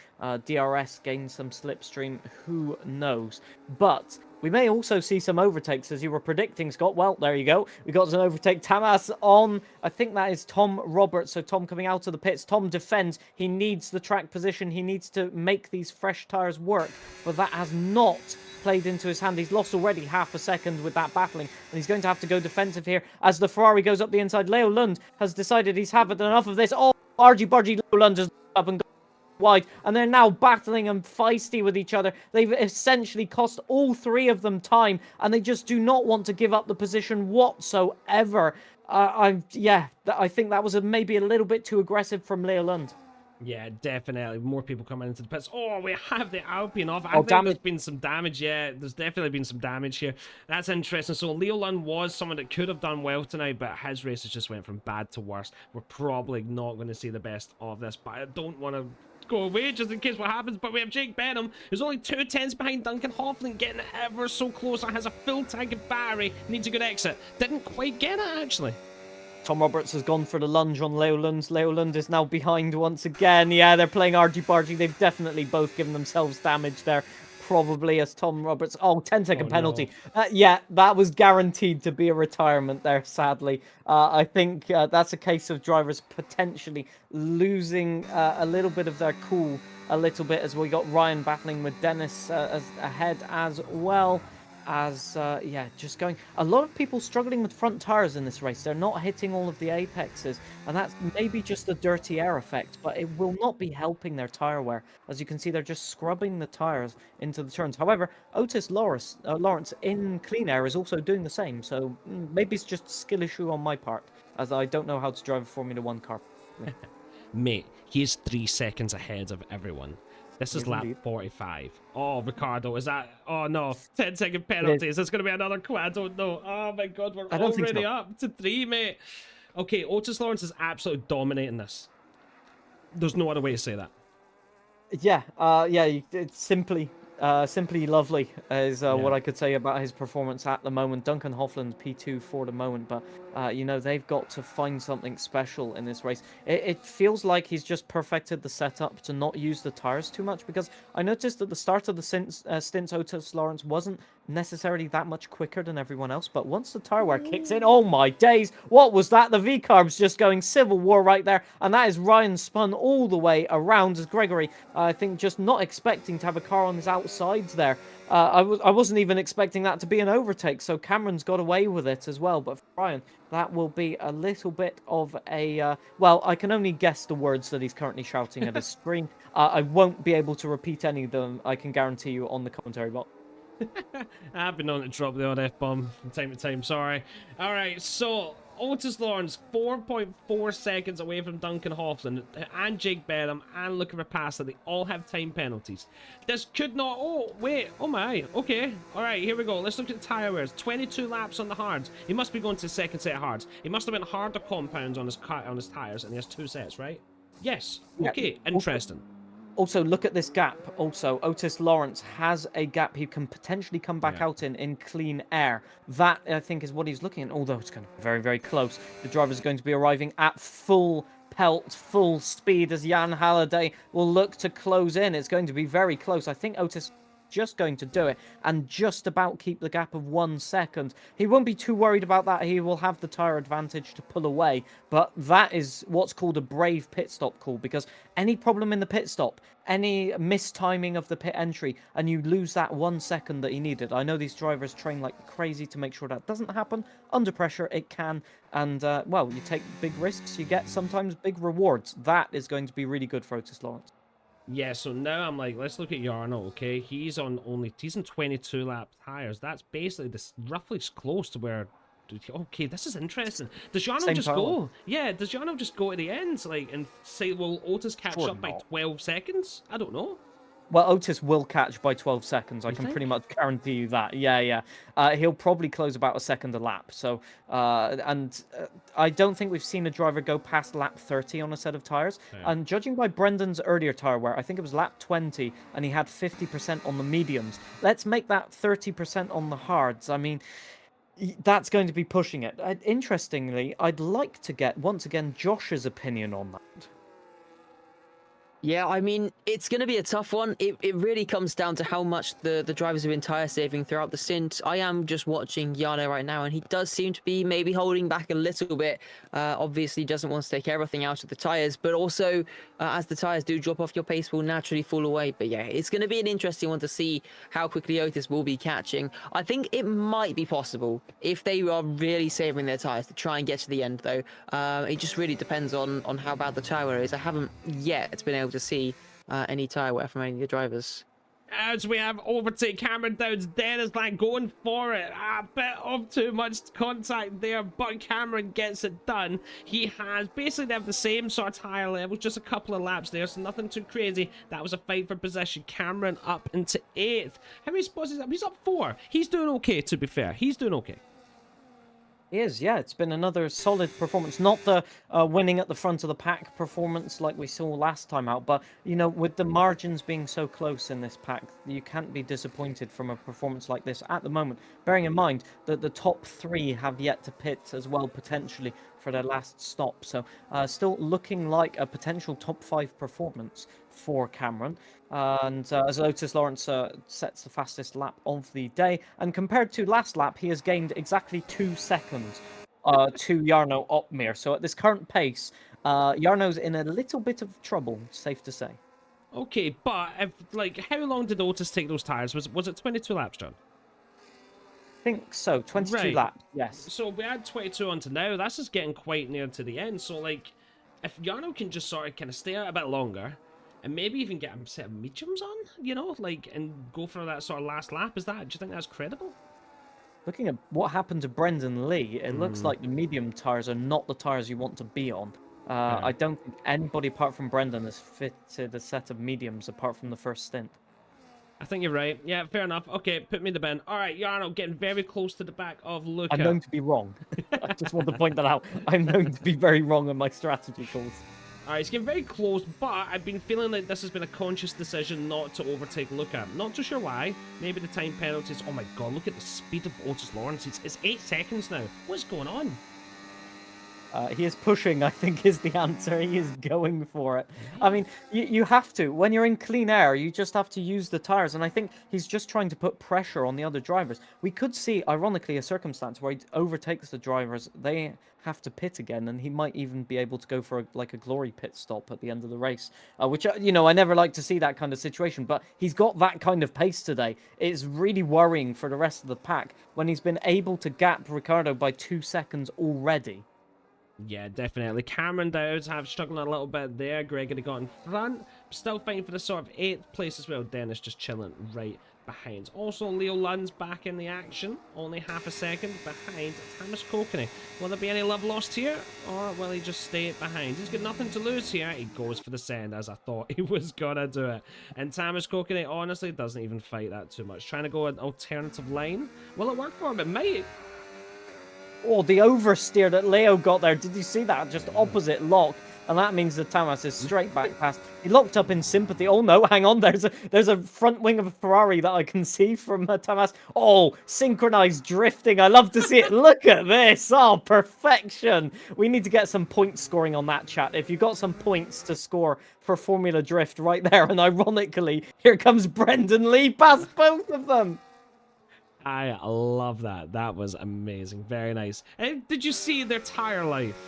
DRS, gain some slipstream? Who knows? But we may also see some overtakes, as you were predicting, Scott. Well, there you go. We got an overtake. Tamas on, I think that is Tom Roberts. So Tom coming out of the pits. Tom defends. He needs the track position. He needs to make these fresh tyres work. But that has not played into his hand. He's lost already half a second with that battling. And he's going to have to go defensive here as the Ferrari goes up the inside. Leo Lund has decided he's had enough of this. Oh, argy-bargy Leo Lund just up and wide, and they're now battling and feisty with each other. They've essentially cost all 3 of them time, and they just do not want to give up the position whatsoever. I think that was maybe a little bit too aggressive from Leo Lund. Yeah, definitely. More people coming into the pits. Oh, we have the Alpine off. I Oh, think damage. there's been some damage. Yeah, there's definitely been some damage here. That's interesting. So Leo Lund was someone that could have done well tonight, but his races just went from bad to worse. We're probably not going to see the best of this, but I don't want to go away just in case what happens. But we have Jake Benham, who's only 2 tenths behind Duncan Hofflin, getting ever so close. And has a full tank of battery. Needs a good exit. Didn't quite get it, actually. Tom Roberts has gone for the lunge on Leo Lund. Leo Lund is now behind once again. Yeah, they're playing argy-bargy. They've definitely both given themselves damage there. Probably as Tom Roberts... Oh, 10-second penalty. No. Yeah, that was guaranteed to be a retirement there, sadly. I think that's a case of drivers potentially losing a little bit of their cool a little bit, as we got Ryan battling with Dennis ahead as well. Just going. A lot of people struggling with front tires in this race. They're not hitting all of the apexes, and that's maybe just the dirty air effect, but it will not be helping their tire wear. As you can see, they're just scrubbing the tires into the turns. However, Otis Lawrence in clean air is also doing the same, so maybe it's just a skill issue on my part, as I don't know how to drive a Formula 1 car. Mate, he's 3 seconds ahead of everyone. This is lap 45. Oh, Ricardo, is that... Oh, no. 10-second penalty. Is this going to be another quad? I don't know. Oh, my God. We're already up to 3, mate. Okay, Otis Lawrence is absolutely dominating this. There's no other way to say that. Yeah, it's simply Simply lovely is Yeah. what I could say about his performance at the moment. Duncan Hoffland P2 for the moment, but you know, they've got to find something special in this race. It feels like he's just perfected the setup to not use the tires too much, because I noticed at the start of the stints, Otis Lawrence wasn't necessarily that much quicker than everyone else, but once the tire wear kicks in, oh my days, what was that? The V-carb's just going civil war right there, and that is Ryan spun all the way around as Gregory, I think, just not expecting to have a car on his outsides there. I wasn't even expecting that to be an overtake, so Cameron's got away with it as well, but for Ryan, that will be a little bit of a, well, I can only guess the words that he's currently shouting at his screen. I won't be able to repeat any of them, I can guarantee you, on the commentary box. I've been known to drop the odd F-bomb from time to time, sorry. Alright, so Otis Lawrence, 4.4 seconds away from Duncan Hoffland, and Jake Benham, and looking for Pasta. They all have time penalties. This could not... Oh, wait. Oh, my. Okay. Alright, here we go. Let's look at the tyre wears. 22 laps on the hards. He must be going to the second set of hards. He must have been hard or compounds on his tyres, and he has 2 sets, right? Yes. Okay, Yeah. interesting. Also, look at this gap. Also, Otis Lawrence has a gap he can potentially come back out in clean air. That, I think, is what he's looking at, although it's going to be very, very close. The driver's going to be arriving at full pelt, full speed, as Jan Halliday will look to close in. It's going to be very close. I think Otis just going to do it and just about keep the gap of 1 second. He won't be too worried about that. He will have the tyre advantage to pull away, but that is what's called a brave pit stop call, because any problem in the pit stop, any mistiming of the pit entry, and you lose that 1 second that you needed. I know these drivers train like crazy to make sure that doesn't happen. Under pressure, it can, and well, you take big risks, you get sometimes big rewards. That is going to be really good for Otis Lawrence. Yeah, so now I'm like, let's look at Yarno, okay? He's on 22 lap tires. That's basically this roughly close to where... Okay, this is interesting. Does Yarno Same just power. go? Yeah, does Yarno just go at the end, like, and say, will Otis catch Sure up by not. 12 seconds? I don't know. Well, Otis will catch by 12 seconds. I You can think? pretty much guarantee you that. Yeah. He'll probably close about a second a lap. So, I don't think we've seen a driver go past lap 30 on a set of tires. Yeah. And judging by Brendan's earlier tire wear, I think it was lap 20, and he had 50% on the mediums. Let's make that 30% on the hards. I mean, that's going to be pushing it. Interestingly, I'd like to get, once again, Josh's opinion on that. Yeah, I mean, it's going to be a tough one. It really comes down to how much the drivers have been tire saving throughout the stint. I am just watching Jarno right now, and he does seem to be maybe holding back a little bit. Obviously, doesn't want to take everything out of the tires, but also as the tires do drop off, your pace will naturally fall away. But yeah, it's going to be an interesting one to see how quickly Otis will be catching. I think it might be possible if they are really saving their tires to try and get to the end, though. It just really depends on how bad the tire wear is. I haven't yet been able to see any tire wear from any of the drivers. As we have overtake Cameron Downs, Dennis like going for it. A bit of too much contact there, but Cameron gets it done. He has basically they have the same sort of tire level, just a couple of laps there, so nothing too crazy. That was a fight for position. Cameron up into 8th. How many spots is up? He's up 4. He's doing okay, to be fair. He's doing okay. He is, yeah. It's been another solid performance. Not the winning at the front of the pack performance like we saw last time out, but, you know, with the margins being so close in this pack, you can't be disappointed from a performance like this at the moment. Bearing in mind that the top 3 have yet to pit as well, potentially, for their last stop. So still looking like a potential top 5 performance for Cameron. And as Otis Lawrence sets the fastest lap of the day, and compared to last lap, he has gained exactly 2 seconds to Jarno Opmeer. So at this current pace, Jarno's in a little bit of trouble, safe to say. Okay, but if, like, how long did Otis take those tires? Was it 22 laps, John? I think so. 22 Right. laps, yes. So we had 22 on to now. That's just getting quite near to the end. So, like, if Jarno can just sort of kind of stay out a bit longer, and maybe even get a set of mediums on, you know, like, and go for that sort of last lap, do you think that's credible? Looking at what happened to Brendan Lee, it looks like the medium tires are not the tires you want to be on. I don't think anybody apart from Brendan has fitted a set of mediums apart from the first stint. I think you're right. Yeah, fair enough. Okay, put me in the bin. All right, Jarno getting very close to the back of Luca. I'm known to be wrong. I just want to point that out. I'm known to be very wrong on my strategy calls. Alright, it's getting very close, but I've been feeling like this has been a conscious decision not to overtake Luca. Not too sure why. Maybe the time penalties. Oh my god, look at the speed of Otis Lawrence. It's 8 seconds now. What's going on? He is pushing, I think, is the answer. He is going for it. I mean, you have to. When you're in clean air, you just have to use the tires. And I think he's just trying to put pressure on the other drivers. We could see, ironically, a circumstance where he overtakes the drivers. They have to pit again, and he might even be able to go for a glory pit stop at the end of the race. Which, you know, I never like to see that kind of situation. But he's got that kind of pace today. It's really worrying for the rest of the pack when he's been able to gap Ricciardo by 2 seconds already. Yeah, definitely. Cameron Dowds have struggled a little bit there. Gregory got in front. Still fighting for the sort of 8th place as well. Dennis just chilling right behind. Also, Leo Lund's back in the action. Only half a second behind Thomas Kokeny. Will there be any love lost here? Or will he just stay behind? He's got nothing to lose here. He goes for the send, as I thought he was gonna do it. And Thomas Kokeny honestly doesn't even fight that too much. Trying to go an alternative line. Will it work for him? It might. Oh, the oversteer that Leo got there. Did you see that? Just opposite lock. And that means that Tamas is straight back past. He locked up in sympathy. Oh, no, hang on. There's a front wing of a Ferrari that I can see from Tamas. Oh, synchronized drifting. I love to see it. Look at this. Oh, perfection. We need to get some point scoring on that, chat. If you've got some points to score for Formula Drift right there. And ironically, here comes Brendan Lee past both of them. I love that. That was amazing. Very nice. And did you see their tire life?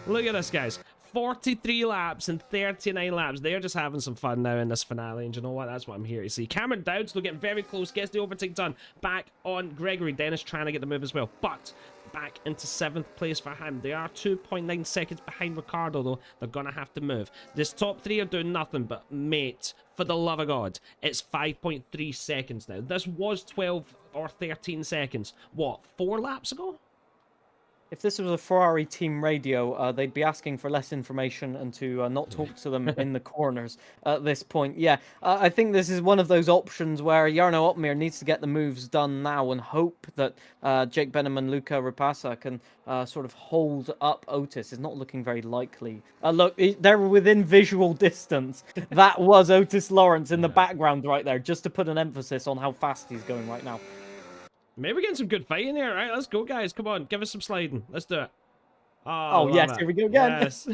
Look at this, guys. 43 laps and 39 laps. They're just having some fun now in this finale. And you know what? That's what I'm here to see. Cameron Dowd still getting very close. Gets the overtake done. Back on Gregory. Dennis trying to get the move as well. But back into 7th place for him. They are 2.9 seconds behind Ricciardo, though. They're going to have to move. This top 3 are doing nothing, but mate, for the love of God, it's 5.3 seconds now. This was 12 or 13 seconds. What, 4 laps ago? If this was a Ferrari team radio, they'd be asking for less information and to not talk to them in the corners at this point. Yeah, I think this is one of those options where Jarno Opmeer needs to get the moves done now and hope that Jake Benham and Luca Rapassa can sort of hold up Otis. It's not looking very likely. Look, they're within visual distance. That was Otis Lawrence in the background right there, just to put an emphasis on how fast he's going right now. Maybe we're getting some good fighting here, right? Let's go, guys. Come on, give us some sliding. Let's do it. Oh yes, here we go again. Yes.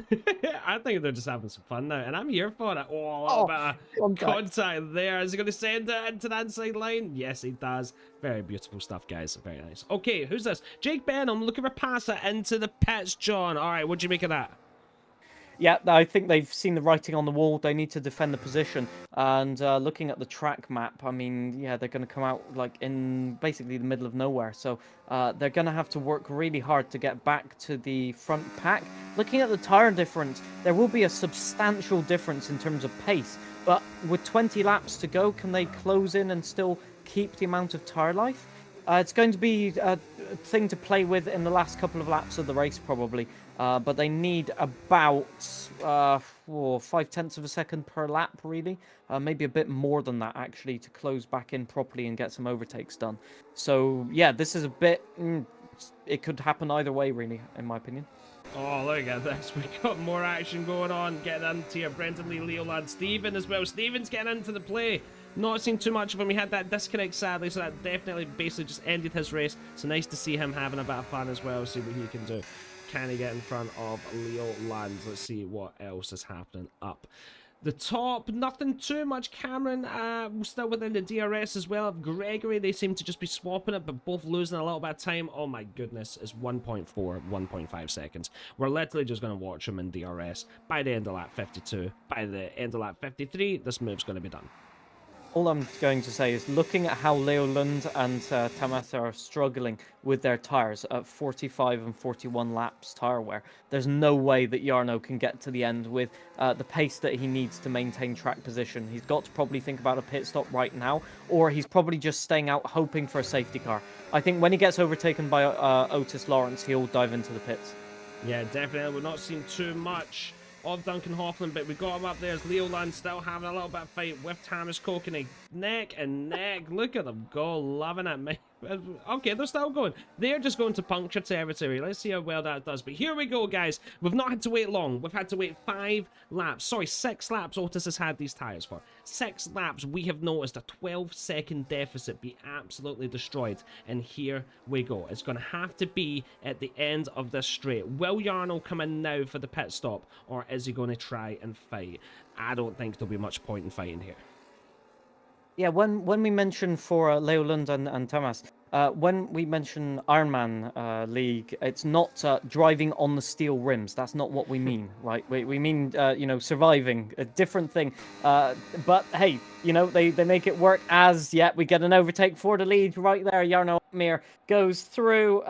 I think they're just having some fun now, and I'm here for it. Oh, a little bit of contact there. Is he going to send it into that inside line? Yes, he does. Very beautiful stuff, guys. Very nice. Okay, who's this? Jake Benham looking for passer into the pits, John. All right, what do you make of that? Yeah, I think they've seen the writing on the wall. They need to defend the position. And looking at the track map, I mean, yeah, they're going to come out like in basically the middle of nowhere. So they're going to have to work really hard to get back to the front pack. Looking at the tire difference, there will be a substantial difference in terms of pace. But with 20 laps to go, can they close in and still keep the amount of tire life? It's going to be a thing to play with in the last couple of laps of the race, probably. But they need about 0.5 of a second per lap, really. Maybe a bit more than that, actually, to close back in properly and get some overtakes done. So, yeah, this is a bit... it could happen either way, really, in my opinion. Oh, look at this. We got more action going on. Getting into here. Brendan Lee, Leo Ladd, Steven as well. Steven's getting into the play. Not seen too much of him. We had that disconnect, sadly, so that definitely basically just ended his race. So nice to see him having a bit of fun as well. See what he can do. Can he get in front of Leo Lands? Let's see what else is happening up the top. Nothing too much. Cameron still within the DRS as well. Gregory, they seem to just be swapping it, but both losing a little bit of time. Oh my goodness, it's 1.4, 1.5 seconds. We're literally just going to watch him in DRS by the end of lap 52. By the end of lap 53, this move's going to be done. All I'm going to say is looking at how Leo Lund and Tamas are struggling with their tyres at 45 and 41 laps tyre wear, there's no way that Jarno can get to the end with the pace that he needs to maintain track position. He's got to probably think about a pit stop right now, or he's probably just staying out hoping for a safety car. I think when he gets overtaken by Otis Lawrence, he'll dive into the pits. Yeah, definitely. We've not seen too much of Duncan Hoffman, but we got him up there as Leo Land still having a little bit of fight with Thomas Kokeny. Neck and neck. Look at them go. Loving it, Okay, they're still going. They're just going to puncture territory. Let's see how well that does. But here we go, guys. We've not had to wait long. We've had to wait 5 laps. Sorry, 6 laps Otis has had these tyres for. 6 laps. We have noticed a 12-second deficit be absolutely destroyed. And here we go. It's going to have to be at the end of this straight. Will Yarno come in now for the pit stop? Or is he going to try and fight? I don't think there'll be much point in fighting here. Yeah, when we mention for Leo Lund and Thomas, when we mention Ironman League, it's not driving on the steel rims. That's not what we mean, right? We mean, you know, surviving, a different thing. But hey, you know, they make it work as, yeah, we get an overtake for the lead right there. Jarno Mir goes through,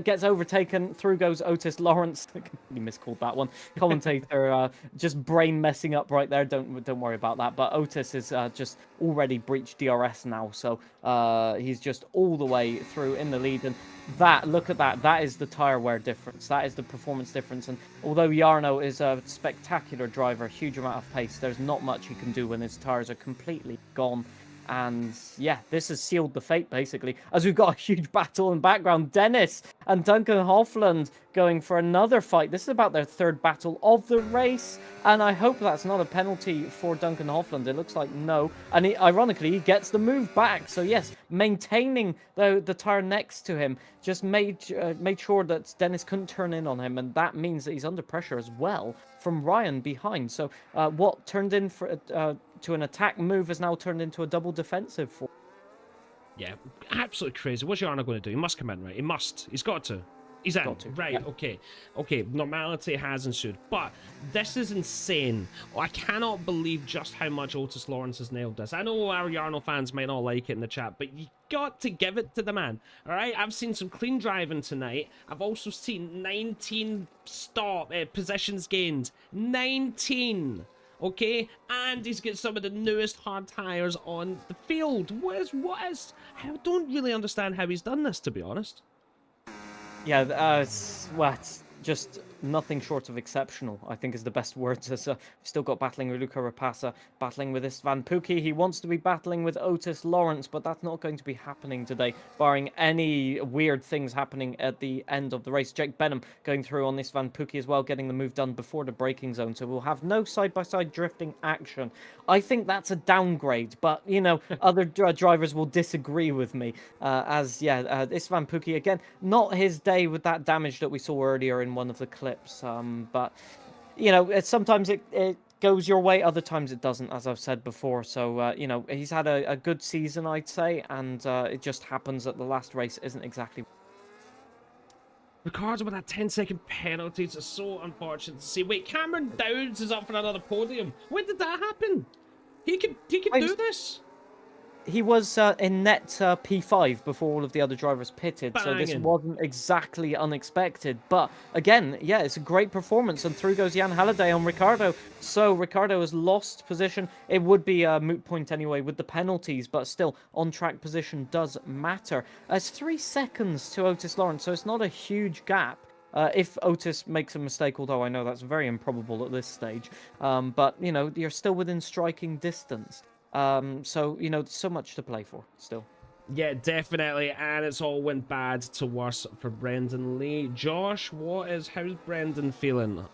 gets overtaken, through goes Otis Lawrence. I completely miscalled that one. Commentator just brain messing up right there. Don't worry about that. But Otis is just already breached DRS now, so he's just all the way through in the lead. And look at that is the tire wear difference, that is the performance difference. And although Jarno is a spectacular driver, huge amount of pace, there's not much he can do when his tires are completely gone. And yeah, this has sealed the fate, basically, as we've got a huge battle in background. Dennis and Duncan Hofland going for another fight. This is about their 3rd battle of the race, and I hope that's not a penalty for Duncan Hofland. It looks like no, and ironically, he gets the move back. So yes, maintaining the tire next to him just made sure that Dennis couldn't turn in on him, and that means that he's under pressure as well from Ryan behind. So what turned in for to an attack move has now turned into a double defensive for. Yeah, absolutely crazy. What's Jarno going to do? He must come in, right? He must. He's got to. He's in. Right, yeah. Okay. Normality has ensued. But this is insane. I cannot believe just how much Otis Lawrence has nailed this. I know our Jarno fans might not like it in the chat, but you got to give it to the man. All right? I've seen some clean driving tonight. I've also seen 19 positions gained. 19! Okay, and he's got some of the newest hard tires on the field. What is? I don't really understand how he's done this, to be honest. Yeah, it's just nothing short of exceptional, I think, is the best word. We've still got battling with Luca Rapassa, battling with this Van Pookie. He wants to be battling with Otis Lawrence, but that's not going to be happening today, barring any weird things happening at the end of the race. Jake Benham going through on this Van Pookie as well, getting the move done before the braking zone, so we'll have no side-by-side drifting action. I think that's a downgrade, but, you know, other drivers will disagree with me, this Van Pookie, again, not his day with that damage that we saw earlier in one of the clips. But you know, sometimes it goes your way, other times it doesn't, as I've said before. So you know, he's had a good season, I'd say, and it just happens that the last race isn't exactly. Ricardo with that 10-second penalty. It's so unfortunate to see. Wait, Cameron Downs is up for another podium. When did that happen? He could do this. He was in net P5 before all of the other drivers pitted, so this wasn't exactly unexpected. But again, yeah, it's a great performance, and through goes Jan Halliday on Ricardo. So Ricardo has lost position. It would be a moot point anyway with the penalties, but still, on-track position does matter. It's 3 seconds to Otis Lawrence, so it's not a huge gap. If Otis makes a mistake, although I know that's very improbable at this stage, but, you know, you're still within striking distance. So, you know, so much to play for still. Yeah, definitely, and it's all went bad to worse for Brendan Lee. Josh, how's Brendan feeling?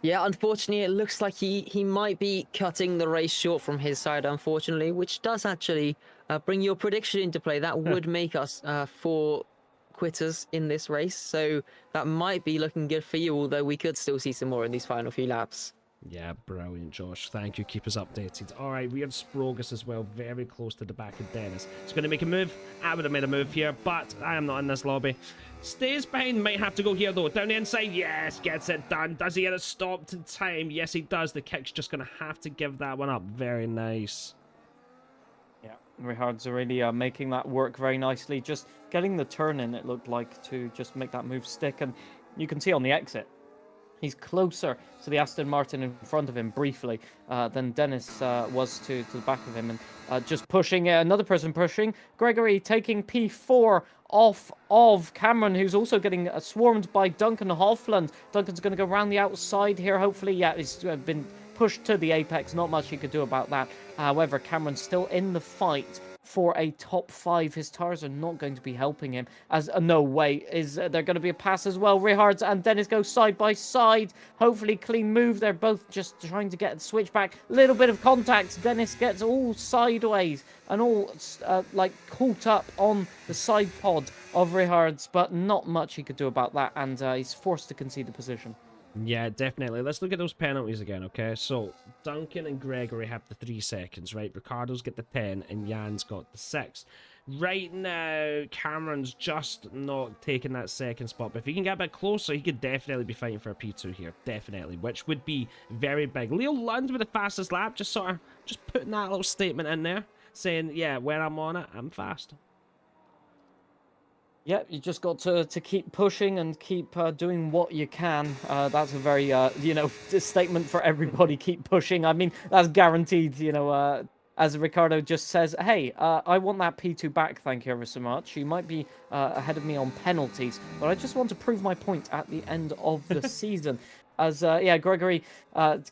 Yeah, unfortunately, it looks like he might be cutting the race short from his side, unfortunately, which does actually bring your prediction into play. That would make us 4 quitters in this race, so that might be looking good for you, although we could still see some more in these final few laps. Yeah, brilliant, Josh. Thank you. Keep us updated. All right, we have Sprogus as well, very close to the back of Dennis. He's going to make a move. I would have made a move here, but I am not in this lobby. Stays behind, might have to go here, though. Down the inside, yes, gets it done. Does he get it stopped in time? Yes, he does. The kick's just going to have to give that one up. Very nice. Yeah, Richard's already making that work very nicely. Just getting the turn in, it looked like, to just make that move stick. And you can see on the exit, he's closer to the Aston Martin in front of him briefly than Dennis was to the back of him. And just pushing, another person pushing. Gregory taking P4 off of Cameron, who's also getting swarmed by Duncan Hofland. Duncan's going to go around the outside here, hopefully. Yeah, he's been pushed to the apex. Not much he could do about that. However, Cameron's still in the fight for a top 5. His tires are not going to be helping him. As no way is there going to be a pass as well. Richards and Dennis go side by side. Hopefully clean move. They're both just trying to get the switch back. Little bit of contact. Dennis gets all sideways and all like caught up on the side pod of Richards, but not much he could do about that, and he's forced to concede the position. Yeah, definitely. Let's look at those penalties again, okay? So, Duncan and Gregory have the 3 seconds, right? Ricardo's got the 10, and Jan's got the 6. Right now, Cameron's just not taking that second spot, but if he can get a bit closer, he could definitely be fighting for a P2 here, definitely, which would be very big. Leo Lund with the fastest lap, just putting that little statement in there, saying, yeah, when I'm on it, I'm fast. Yeah, you just got to keep pushing and keep doing what you can. That's a very, statement for everybody. Keep pushing. I mean, that's guaranteed, as Ricardo just says, hey, I want that P2 back, thank you ever so much. You might be ahead of me on penalties, but I just want to prove my point at the end of the season. As, Gregory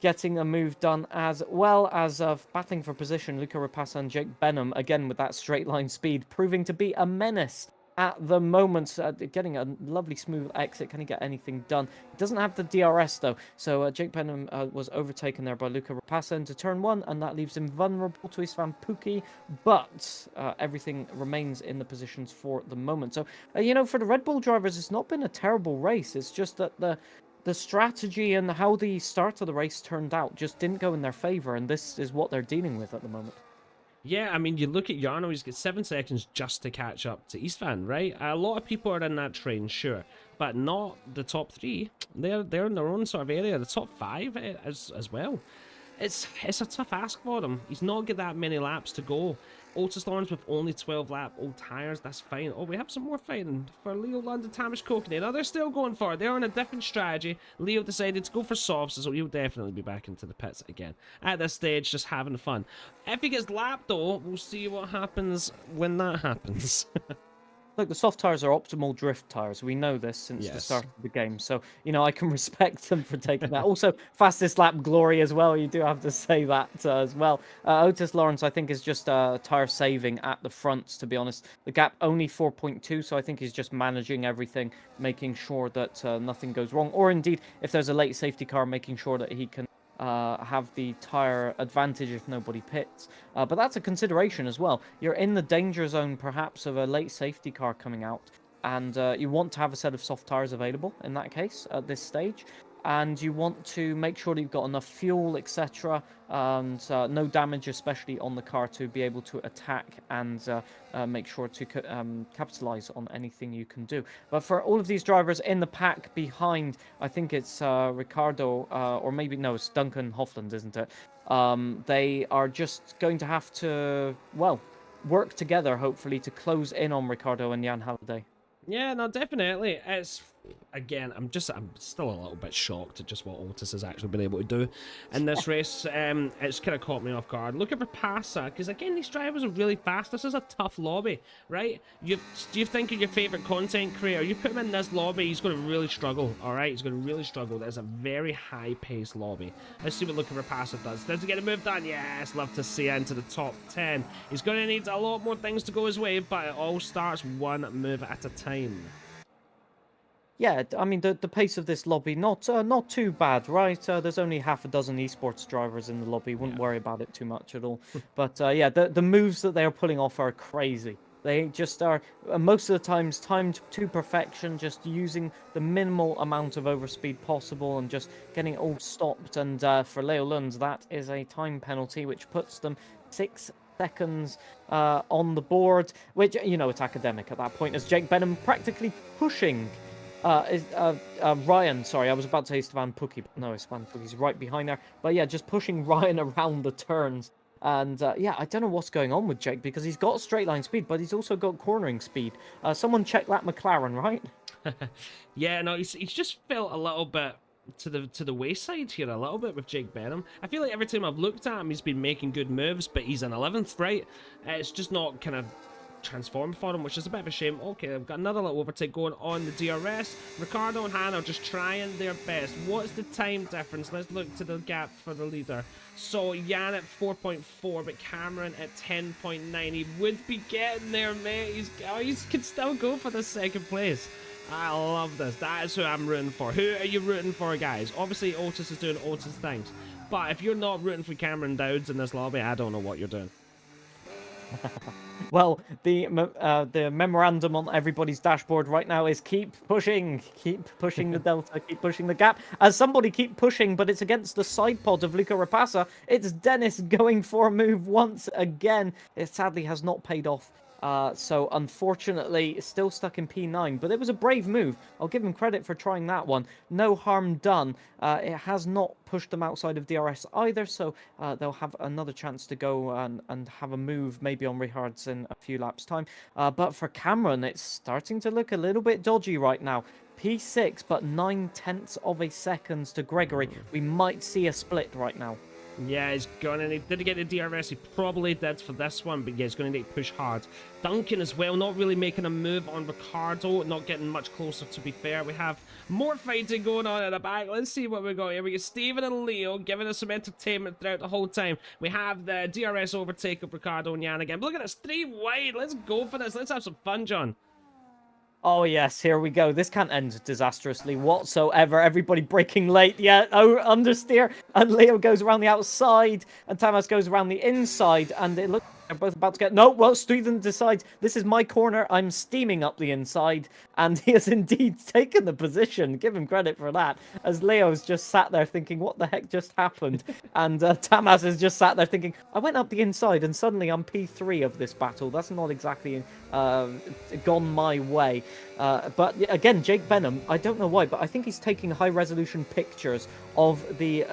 getting a move done, as well as battling for position. Luca Rapassa and Jake Benham, again with that straight line speed, proving to be a menace at the moment, getting a lovely smooth exit. Can he get anything done? He doesn't have the DRS though, so Jake Benham was overtaken there by Luca Rapassa into turn 1, and that leaves him vulnerable to Istvan Pukki, but everything remains in the positions for the moment. So, for the Red Bull drivers, it's not been a terrible race. It's just that the strategy and how the start of the race turned out just didn't go in their favor, and this is what they're dealing with at the moment. Yeah, I mean, you look at Jarno, he's got 7 seconds just to catch up to Istvan, right? A lot of people are in that train, sure, but not the top 3. They're in their own sort of area. The top 5 as well. It's a tough ask for him. He's not got that many laps to go. Otis Lawrence with only 12 lap old tires, that's fine. Oh, we have some more fighting for Leo Lund and Tamish Kokine. Now, they're still going for it. They're on a different strategy. Leo decided to go for softs, so he'll definitely be back into the pits again. At this stage, just having fun. If he gets lapped, though, we'll see what happens when that happens. Look, the soft tires are optimal drift tires. We know this since the start of the game. So, I can respect them for taking that. Also, fastest lap glory as well. You do have to say that as well. Otis Lawrence, I think, is just tire saving at the fronts, to be honest. The gap only 4.2, so I think he's just managing everything, making sure that nothing goes wrong. Or indeed, if there's a late safety car, making sure that he can have the tire advantage if nobody pits. But that's a consideration as well. You're in the danger zone, perhaps, of a late safety car coming out, and you want to have a set of soft tires available in that case at this stage. And you want to make sure that you've got enough fuel, etc., and no damage, especially on the car, to be able to attack and make sure to capitalize on anything you can do. But for all of these drivers in the pack behind, I think it's Ricardo, or maybe, no, it's Duncan Hofland, isn't it? They are just going to have to, well, work together, hopefully, to close in on Ricardo and Jan Halliday. Yeah, no, definitely. It's, again, I'm still a little bit shocked at just what Otis has actually been able to do in this race. It's kind of caught me off guard. Look at Rapassa, because again, these drivers are really fast. This is a tough lobby, right? Do you think of your favorite content creator? You put him in this lobby, he's going to really struggle, all right? He's going to really struggle. There's a very high-paced lobby. Let's see what Luca Rapassa does. Does he get a move done? Yes, love to see it into the top 10. He's going to need a lot more things to go his way, but it all starts one move at a time. Yeah, I mean, the pace of this lobby, not too bad, right? There's only half a dozen esports drivers in the lobby. Wouldn't worry about it too much at all. But yeah, the moves that they are pulling off are crazy. They just are, most of the times, timed to perfection, just using the minimal amount of overspeed possible and just getting it all stopped. And for Leo Lund, that is a time penalty, which puts them 6 seconds on the board, which, it's academic at that point, as Jake Benham practically pushing Ryan, sorry, I was about to say Istvan Pukki, but no, Istvan Pukki's right behind there. But yeah, just pushing Ryan around the turns. And yeah, I don't know what's going on with Jake, because he's got straight line speed, but he's also got cornering speed. Someone check that McLaren, right? Yeah, no, he's just felt a little bit to the wayside here a little bit with Jake Benham. I feel like every time I've looked at him, he's been making good moves, but he's in 11th, right? It's just not kind of transform for him, which is a bit of a shame. Okay, I've got another little overtake going on the DRS. Ricardo and Hannah are just trying their best. What's the time difference? Let's look to the gap for the leader. So Jan at 4.4, but Cameron at 10.9. He would be getting there, mate. He could still go for the second place. I love this. That is who I'm rooting for. Who are you rooting for, guys? Obviously, Otis is doing Otis things. But if you're not rooting for Cameron Dowds in this lobby, I don't know what you're doing. Well, the memorandum on everybody's dashboard right now is keep pushing the delta, keep pushing the gap. As somebody keep pushing, but it's against the side pod of Luca Rapassa. It's Dennis going for a move once again. It sadly has not paid off. So unfortunately, still stuck in P9, but it was a brave move. I'll give him credit for trying that one. No harm done. It has not pushed them outside of DRS either, so they'll have another chance to go and have a move maybe on rehards in a few laps' time. But for Cameron, it's starting to look a little bit dodgy right now. P6, but 9/10 of a second to Gregory. We might see a split right now. Yeah, he's gonna need. Did he get the DRS? He probably did for this one, but yeah, he's gonna need to push hard. Duncan as well, not really making a move on Ricardo, not getting much closer, to be fair. We have more fighting going on in the back. Let's see what we got here. We got Steven and Leo giving us some entertainment throughout the whole time. We have the DRS overtake of Ricardo and Jan again. But look at this, 3 wide. Let's go for this. Let's have some fun, John. Oh, yes, here we go. This can't end disastrously whatsoever. Everybody braking late. Yeah, oh, understeer. And Leo goes around the outside. And Tamas goes around the inside. And it looks like they're both about to get... No, well, Steven decides, this is my corner. I'm steaming up the inside. And he has indeed taken the position. Give him credit for that. As Leo's just sat there thinking, what the heck just happened? And Tamas has just sat there thinking, I went up the inside and suddenly I'm P3 of this battle. That's not exactly gone my way. But again, Jake Benham, I don't know why, but I think he's taking high-resolution pictures of the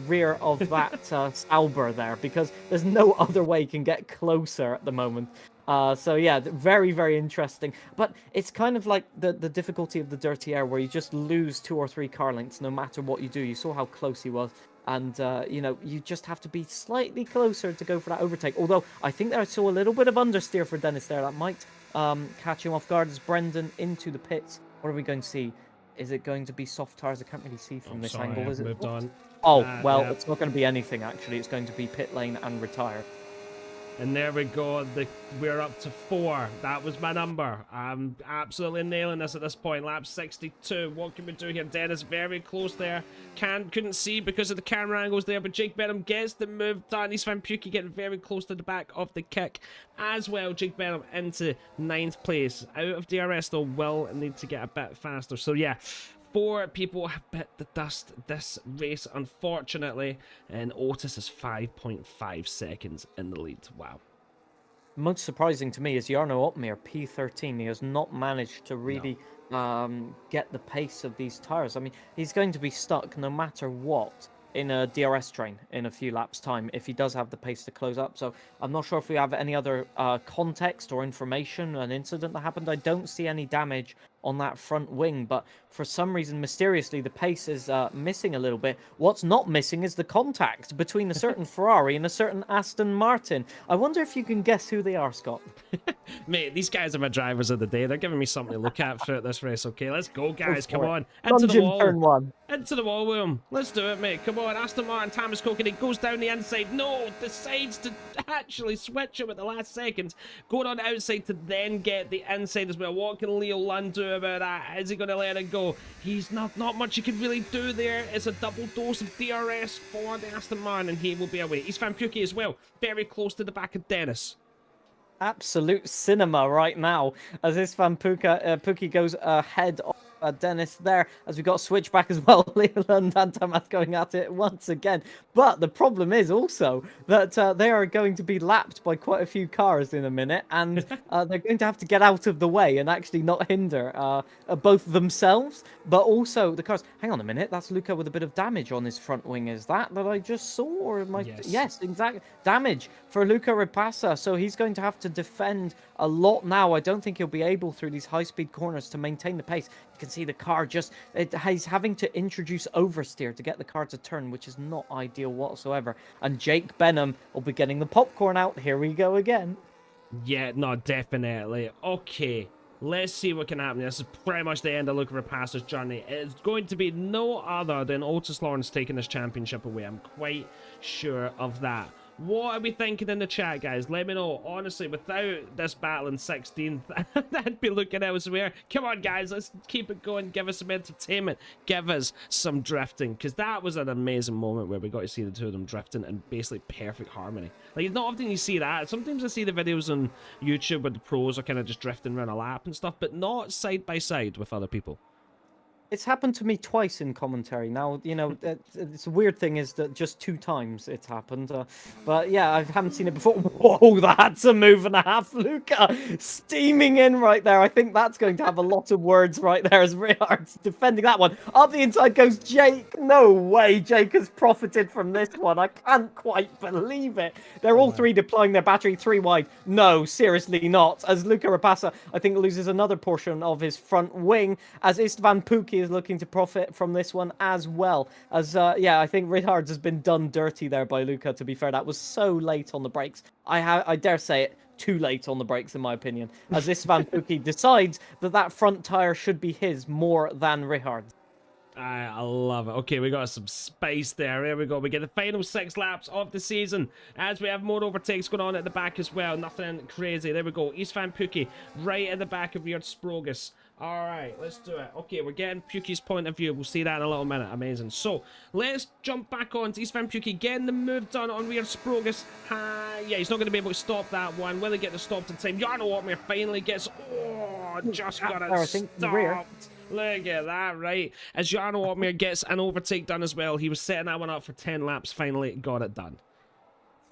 rear of that Sauber there, because there's no other way he can get closer at the moment. So yeah, very, very interesting. But it's kind of like the difficulty of the dirty air, where you just lose 2 or 3 car lengths no matter what you do. You saw how close he was. And, you know, you just have to be slightly closer to go for that overtake. Although, I think that I saw a little bit of understeer for Dennis there. That might catch him off guard as Brendan into the pits. What are we going to see? Is it going to be soft tires? I can't really see from this angle. Is it? Moved on. Oh, well, yeah. It's not going to be anything, actually. It's going to be pit lane and retire. And there we go. We're up to 4. That was my number. I'm absolutely nailing this at this point. Lap 62. What can we do here? Dennis very close there. Couldn't see because of the camera angles there, but Jake Benham gets the move done. East Van Pukie getting very close to the back of the kick as well. Jake Benham into 9th place. Out of DRS though, will need to get a bit faster. So yeah, 4 people have bit the dust this race, unfortunately, and Otis is 5.5 seconds in the lead. Wow. Most surprising to me is Jarno Opmeer, P13. He has not managed to really get the pace of these tires. I mean, he's going to be stuck no matter what in a DRS train in a few laps' time if he does have the pace to close up. So I'm not sure if we have any other context or information, an incident that happened. I don't see any damage on that front wing, but for some reason, mysteriously, the pace is missing a little bit. What's not missing is the contact between a certain Ferrari and a certain Aston Martin. I wonder if you can guess who they are, Scott. Mate, these guys are my drivers of the day. They're giving me something to look at throughout this race. Okay, let's go, guys. Come on. Into the wall. Turn 1. Into the wall, William. Let's do it, mate. Come on. Aston Martin, Thomas Cook, and it goes down the inside. No, decides to actually switch him at the last second. Going on the outside to then get the inside as well. What can Leo Lund do about that? Is he going to let it go? He's not much he can really do there. It's a double dose of DRS for the Aston Martin, and he will be away. East Van Pukie as well. Very close to the back of Dennis. Absolute cinema right now as this Van Pukie goes ahead of Dennis there, as we got switchback as well. Leland and Tamat going at it once again. But the problem is also that they are going to be lapped by quite a few cars in a minute, and they're going to have to get out of the way and actually not hinder both themselves, but also the cars. Hang on a minute, that's Luca with a bit of damage on his front wing. Is that I just saw? Or am I... Yes, exactly. Damage for Luca Rapassa, so he's going to have to defend a lot now. I don't think he'll be able through these high-speed corners to maintain the pace. You can see the car just... he's having to introduce oversteer to get the car to turn, which is not ideal whatsoever. And Jake Benham will be getting the popcorn out. Here we go again. Yeah, no, definitely. Okay, let's see what can happen. This is pretty much the end of Luca Rapace's journey. It's going to be no other than Otis Lawrence taking this championship away. I'm quite sure of that. What are we thinking in the chat, guys? Let me know. Honestly, without this battle in 16th, I'd be looking elsewhere. Come on, guys, let's keep it going. Give us some entertainment. Give us some drifting, because that was an amazing moment where we got to see the two of them drifting in basically perfect harmony. Like, not often you see that. Sometimes I see the videos on YouTube where the pros are kind of just drifting around a lap and stuff, but not side by side with other people. It's happened to me twice in commentary. Now, you know, it's a weird thing is that just 2 times it's happened. But yeah, I haven't seen it before. Whoa, that's a move and a half. Luca steaming in right there. I think that's going to have a lot of words right there as Richard's defending that one. Up the inside goes Jake. No way Jake has profited from this one. I can't quite believe it. They're all 3 deploying their battery 3 wide. No, seriously not. As Luca Rapace, I think, loses another portion of his front wing, as Istvan Pukki is looking to profit from this one as well. As yeah, I think Richards has been done dirty there by Luca, to be fair. That was so late on the brakes. I dare say it, too late on the brakes in my opinion, as Istvan Pukki decides that that front tire should be his more than Richards. I love it. Okay, we got some space there. Here we go. We get the final 6 laps of the season as we have more overtakes going on at the back as well. Nothing crazy. There we go. Istvan Pukki right at the back of Richard Sprogus. All right, let's do it. Okay, we're getting Pukki's point of view. We'll see that in a little minute. Amazing. So, let's jump back on to Istvan Pukki, getting the move done on Richard Sprogus. Yeah, he's not going to be able to stop that one. Will he get the stop in time? Jarno Opmeer finally gets... Oh, just got it stopped. Look at that, right? As Jarno Opmeer gets an overtake done as well. He was setting that one up for 10 laps. Finally got it done.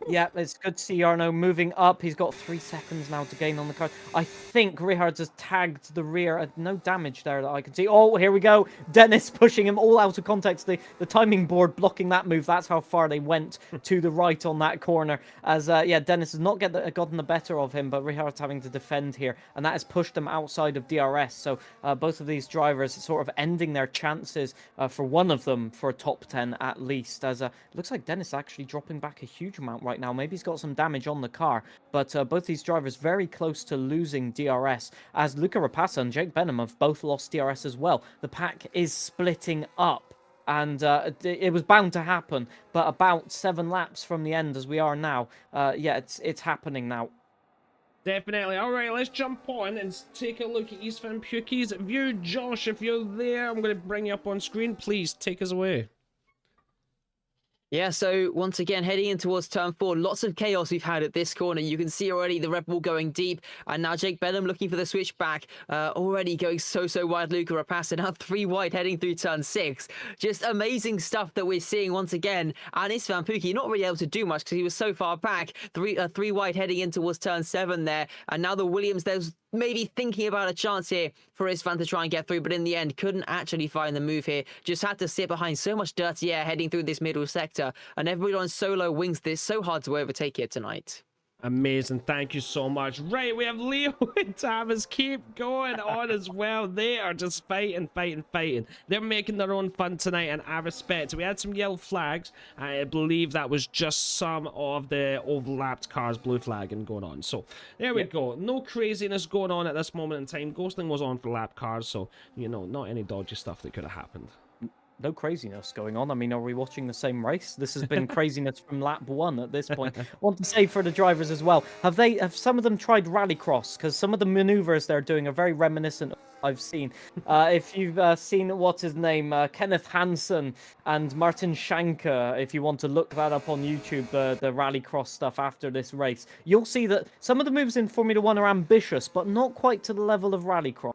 Yeah, it's good to see Jarno moving up. He's got 3 seconds now to gain on the car. I think Richards has tagged the rear. No damage there that I can see. Oh, here we go. Dennis pushing him all out of context. The timing board blocking that move. That's how far they went to the right on that corner. As, yeah, Dennis has not gotten the better of him, but Richards having to defend here. And that has pushed them outside of DRS. So both of these drivers sort of ending their chances for one of them for a top 10 at least. As it looks like Dennis actually dropping back a huge amount right now. Maybe he's got some damage on the car, but both these drivers very close to losing DRS, as Luca Rapace and Jake Benham have both lost DRS as well. The pack is splitting up, and it was bound to happen, but about 7 laps from the end as we are now, yeah, it's happening now. Definitely. All right, let's jump on and take a look at Istvan Pukki's view. Josh, if you're there, I'm going to bring you up on screen. Please take us away. Yeah, so once again, heading in towards turn 4, lots of chaos we've had at this corner. You can see already the Red Bull going deep, and now Jake Benham looking for the switchback, already going so wide. Luca Rapace now 3 wide heading through turn 6. Just amazing stuff that we're seeing once again, and Istvan Pukki not really able to do much because he was so far back. 3 wide heading in towards turn 7 there, and now the Williams, there's maybe thinking about a chance here for Istvan to try and get through, but in the end couldn't actually find the move here. Just had to sit behind so much dirty air heading through this middle sector, and everybody on solo wings this. So hard to overtake here tonight. Amazing. Thank you so much. Right, we have Leo and Thomas. Keep going on as well. They are just fighting. They're making their own fun tonight, and I respect. We had some yellow flags. I believe that was just some of the overlapped cars blue flagging going on. So there we go. No craziness going on at this moment in time. Ghosting was on for lap cars, so, you know, not any dodgy stuff that could have happened. No craziness going on. I mean, are we watching the same race? This has been craziness from lap 1 at this point. Want to say for the drivers as well, have some of them tried rallycross? Because some of the maneuvers they're doing are very reminiscent of what I've seen. If you've seen, what's his name, Kenneth Hansen and Martin Schanker, if you want to look that up on YouTube, the rallycross stuff after this race, you'll see that some of the moves in Formula 1 are ambitious, but not quite to the level of rallycross.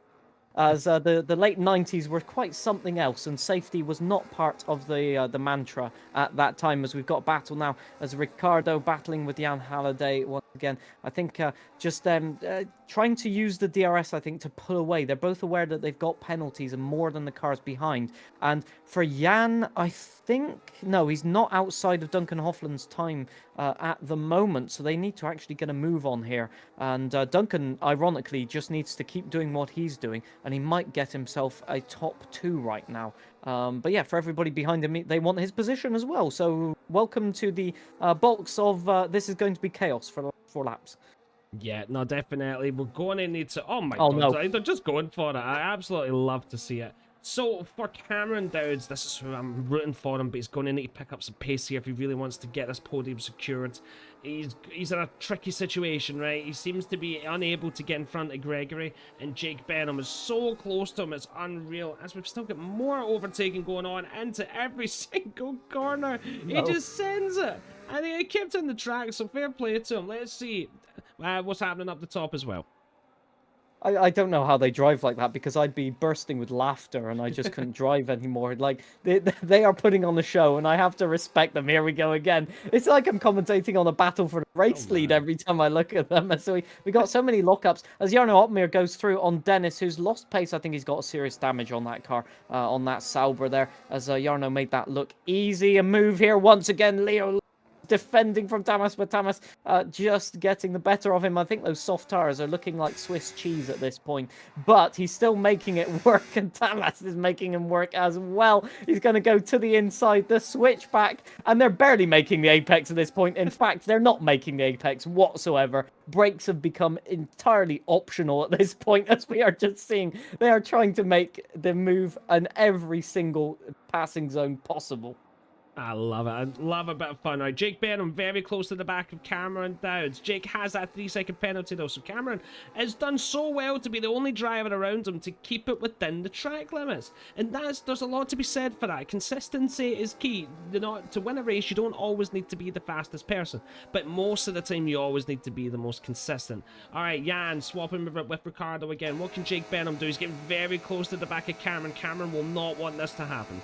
As the late 90s were quite something else, and safety was not part of the mantra at that time. As we've got battle now, as Ricardo battling with Jan Halliday once again. I think just trying to use the DRS, I think, to pull away. They're both aware that they've got penalties and more than the cars behind. And for Jan, I think, no, he's not outside of Duncan Hoffland's time at the moment, so they need to actually get a move on here. And Duncan, ironically, just needs to keep doing what he's doing, and he might get himself a top 2 right now. But yeah, for everybody behind him, they want his position as well. So welcome to the box of this is going to be chaos for the last 4 laps. Yeah, no, definitely. We're going to need to... Oh my Oh, god, no. they're just going for it. I absolutely love to see it. So, for Cameron Dowds, this is who I'm rooting for him, but he's going to need to pick up some pace here if he really wants to get this podium secured. He's in a tricky situation, right? He seems to be unable to get in front of Gregory, and Jake Benham is so close to him, it's unreal. As we've still got more overtaking going on into every single corner. He No. just sends it, and he kept in the track, so fair play to him. Let's see what's happening up the top as well. I don't know how they drive like that, because I'd be bursting with laughter and I just couldn't drive anymore. Like, they are putting on the show and I have to respect them. Here we go again. It's like I'm commentating on a battle for the race lead every time I look at them. And so we got so many lockups as Jarno Opmeer goes through on Dennis, who's lost pace. I think he's got serious damage on that car, on that Sauber there, as Jarno made that look easy. A move here once again. Leo defending from Tamas, but Tamas just getting the better of him. I think those soft tires are looking like Swiss cheese at this point, but he's still making it work, and Tamas is making him work as well. He's going to go to the inside, the switchback, and they're barely making the apex at this point. In fact, they're not making the apex whatsoever. Brakes have become entirely optional at this point, as we are just seeing. They are trying to make the move in every single passing zone possible. I love it. I love a bit of fun. Right, Jake Benham very close to the back of Cameron Dowds. Jake has that 3-second penalty though, so Cameron has done so well to be the only driver around him to keep it within the track limits. And there's a lot to be said for that. Consistency is key. To win a race, you don't always need to be the fastest person, but most of the time you always need to be the most consistent. All right, Jan swapping with Ricardo again. What can Jake Benham do? He's getting very close to the back of Cameron. Cameron will not want this to happen.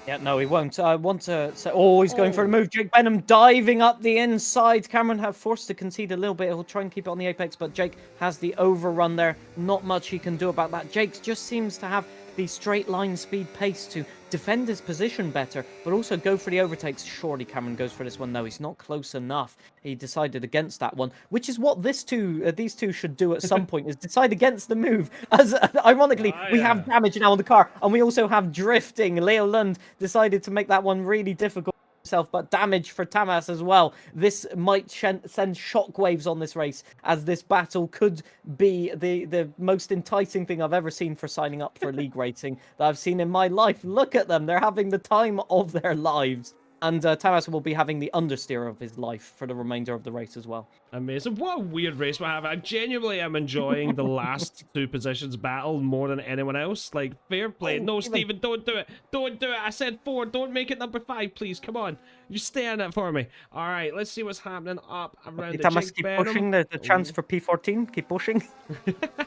Yeah, no, he won't. I want to say, oh, he's going for a move. Jake Benham diving up the inside. Cameron have forced to concede a little bit. He'll try and keep it on the apex, but Jake has the overrun there. Not much he can do about that. Jake just seems to have the straight line speed pace to defend his position better, but also go for the overtakes. Surely Cameron goes for this one. No, he's not close enough. He decided against that one, which is what these two should do at some point, is decide against the move. As ironically, we have damage now on the car, and we also have drifting. Leo Lund decided to make that one really difficult himself, but damage for Tamas as well. This might send shockwaves on this race, as this battle could be the most enticing thing I've ever seen for signing up for league racing that I've seen in my life. Look at them. They're having the time of their lives. And Tamas will be having the understeer of his life for the remainder of the race as well. Amazing. What a weird race we have. I genuinely am enjoying the last two positions battle more than anyone else. Like, fair play. No, Steven, don't do it. Don't do it. I said 4. Don't make it number 5, please. Come on. You stay on it for me. All right, let's see what's happening up around the Tamas, Jake keep Benham. pushing the chance for P14. Keep pushing.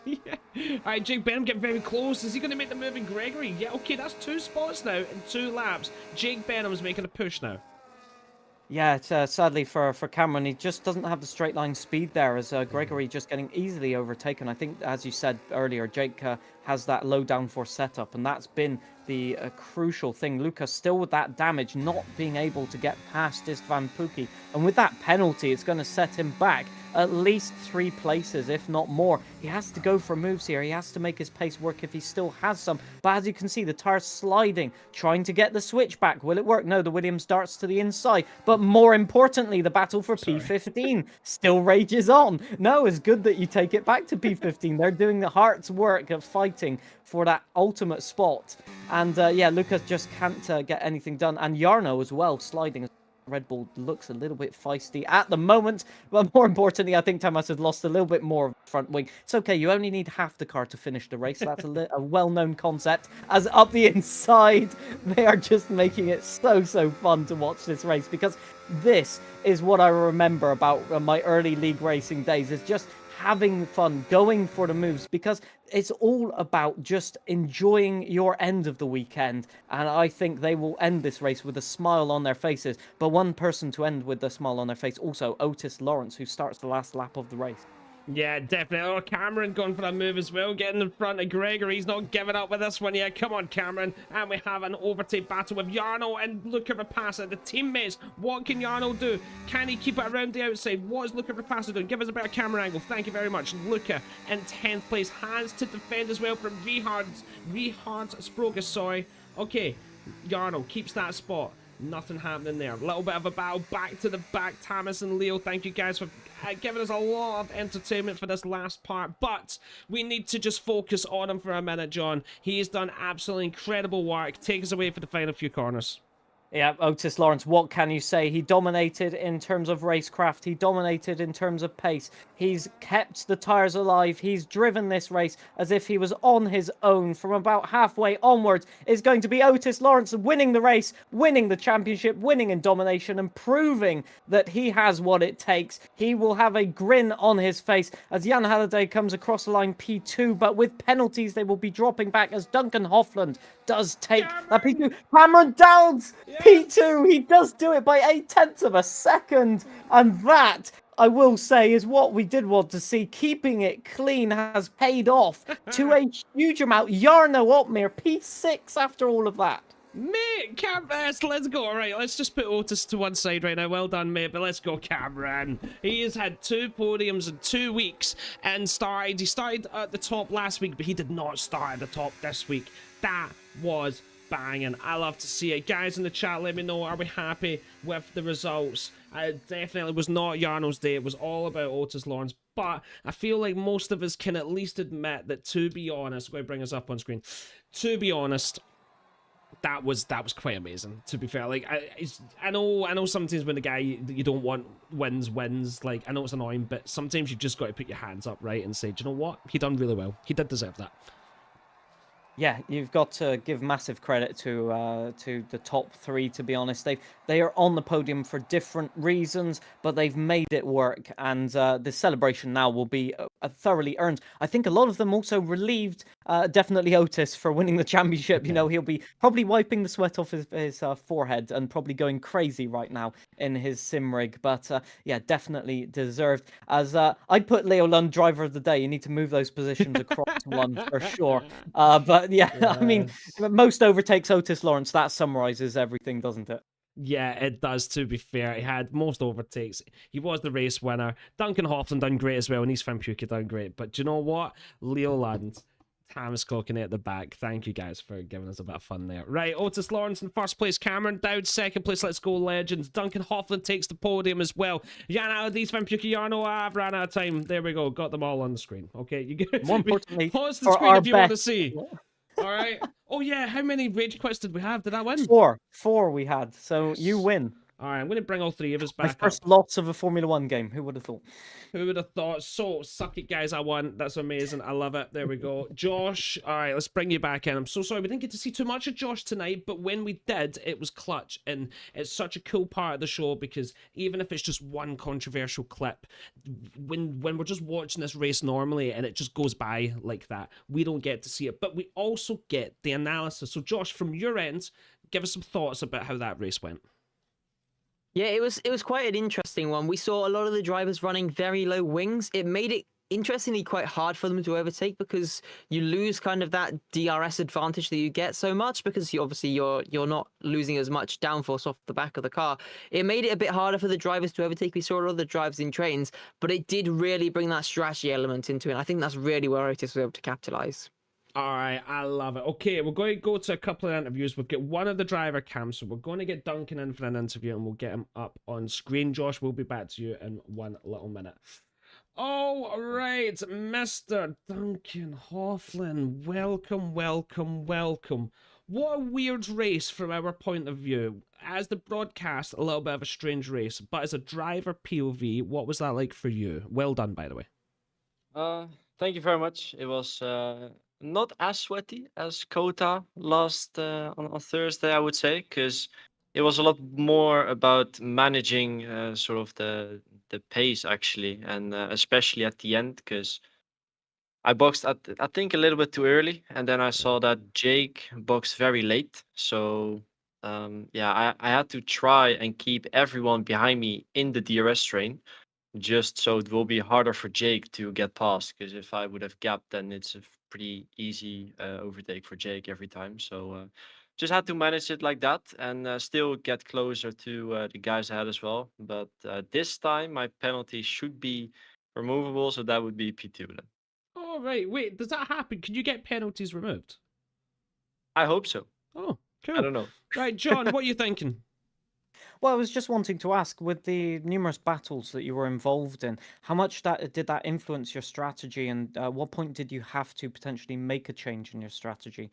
Yeah. All right, Jake Benham getting very close. Is he going to make the move in Gregory? Yeah, okay, that's 2 spots now in 2 laps. Jake Benham's making a push now. Yeah, it's, sadly for Cameron, he just doesn't have the straight line speed there, as Gregory just getting easily overtaken. I think, as you said earlier, Jake has that low downforce setup, and that's been the crucial thing. Lucas still with that damage, not being able to get past Istvan Pukki, and with that penalty, it's going to set him back at least 3 places, if not more. He has to go for moves here. He has to make his pace work if he still has some. But as you can see, the tire's sliding, trying to get the switch back. Will it work? No, the Williams darts to the inside. But more importantly, the battle for P15 still rages on. No, it's good that you take it back to P15. They're doing the heart's work of fighting for that ultimate spot. And yeah, Lucas just can't get anything done. And Jarno as well, sliding. Red Bull looks a little bit feisty at the moment, but more importantly, I think Tamas has lost a little bit more of the front wing. It's okay, you only need half the car to finish the race. That's a well-known concept. As up the inside, they are just making it so fun to watch this race, because this is what I remember about my early league racing days, is just having fun, going for the moves, because it's all about just enjoying your end of the weekend. And I think they will end this race with a smile on their faces. But one person to end with a smile on their face, also Otis Lawrence, who starts the last lap of the race. Yeah, definitely. Oh, Cameron going for a move as well, getting in front of Gregory. He's not giving up with this one yet. Come on, Cameron. And we have an overtake battle with Jarno and Luca Rapassa. The teammates, what can Jarno do? Can he keep it around the outside? What is Luca Rapassa doing? Give us a better camera angle. Thank you very much. Luca in 10th place. Has to defend as well from Richard Sprogus, sorry. Okay, Jarno keeps that spot. Nothing happening there. A little bit of a battle back to the back. Tamas and Leo, thank you guys for giving us a lot of entertainment for this last part, but we need to just focus on him for a minute, John. He has done absolutely incredible work. Take us away for the final few corners. Yeah, Otis Lawrence, what can you say? He dominated in terms of racecraft. He dominated in terms of pace. He's kept the tyres alive. He's driven this race as if he was on his own. From about halfway onwards is going to be Otis Lawrence winning the race, winning the championship, winning in domination, and proving that he has what it takes. He will have a grin on his face as Jan Halliday comes across the line P2, but with penalties they will be dropping back as Duncan Hoffland does take that P2. Cameron Downs, P2, he does do it by 0.8 of a second. And that, I will say, is what we did want to see. Keeping it clean has paid off to a huge amount. Jarno Opmeer, P6 after all of that. Mate, let's go. All right, let's just put Otis to one side right now. Well done, mate, but let's go, Cameron. He has had 2 podiums in 2 weeks and he started at the top last week, but he did not start at the top this week. That was banging. I love to see it. Guys in the chat, let me know, are we happy with the results? It definitely was not Jarno's day. It was all about Otis Lawrence. But I feel like most of us can at least admit that, to be honest, going to bring us up on screen. To be honest, that was quite amazing, to be fair. Like, I know sometimes when the guy you don't want wins, like, I know it's annoying, but sometimes you just got to put your hands up, right, and say, do you know what? He done really well. He did deserve that. Yeah, you've got to give massive credit to the top 3. To be honest, they are on the podium for different reasons, but they've made it work, and the celebration now will be thoroughly earned. I think a lot of them also relieved, definitely Otis, for winning the championship. You know, he'll be probably wiping the sweat off his forehead and probably going crazy right now in his sim rig. But yeah, definitely deserved. As I'd put Leo Lund driver of the day. You need to move those positions across one for sure. But yeah, yes. I mean, most overtakes Otis Lawrence. That summarizes everything, doesn't it? Yeah, it does, to be fair. He had most overtakes. He was the race winner. Duncan Hoffman done great as well, and East Van Puke done great. But do you know what? Leo Lund, Thomas Cockney at the back. Thank you guys for giving us a bit of fun there. Right, Otis Lawrence in first place. Cameron Dowd second place. Let's go, legends. Duncan Hoffman takes the podium as well. Jan Alad, East Van Puke, Jarno, I've ran out of time. There we go. Got them all on the screen. Okay, you get more importantly, pause the screen if you want to see. All right. Oh, yeah. How many rage quits did we have? Did I win? 4 we had. So you win. All right. I'm going to bring all 3 of us back. My first lots of a Formula 1 game. Who would have thought? Who would have thought? So, suck it, guys. I won. That's amazing. I love it. There we go. Josh. All right. Let's bring you back in. I'm so sorry we didn't get to see too much of Josh tonight, but when we did, it was clutch. And it's such a cool part of the show because even if it's just one controversial clip, when we're just watching this race normally and it just goes by like that, we don't get to see it. But we also get the analysis. So, Josh, from your end, give us some thoughts about how that race went. Yeah, it was quite an interesting one. We saw a lot of the drivers running very low wings. It made it interestingly quite hard for them to overtake because you lose kind of that DRS advantage that you get so much because obviously you're not losing as much downforce off the back of the car. It made it a bit harder for the drivers to overtake. We saw a lot of the drives in trains, but it did really bring that strategy element into it. And I think that's really where Otis was able to capitalize. All right, I love it. Okay, we're going to go to a couple of interviews. We'll get one of the driver cams, so we're going to get Duncan in for an interview, and we'll get him up on screen. Josh, we'll be back to you in one little minute. All right, Mr. Duncan Hoffman, welcome, welcome, welcome. What a weird race from our point of view. As the broadcast, a little bit of a strange race, but as a driver POV, what was that like for you? Well done, by the way. Thank you very much. It was not as sweaty as Kota last on Thursday, I would say, because it was a lot more about managing sort of the pace actually, and especially at the end, because I boxed I think a little bit too early, and then I saw that Jake boxed very late. So yeah, I had to try and keep everyone behind me in the DRS train, just so it will be harder for Jake to get past. Because if I would have gapped, then it's a pretty easy overtake for Jake every time. So just had to manage it like that and still get closer to the guys ahead as well. But this time my penalty should be removable, so that would be P2 then. Oh, right. Wait, does that happen? Can you get penalties removed? I hope so. Oh, cool. I don't know. Right, John, what are you thinking? Well, I was just wanting to ask, with the numerous battles that you were involved in, how much did that influence your strategy, and at what point did you have to potentially make a change in your strategy?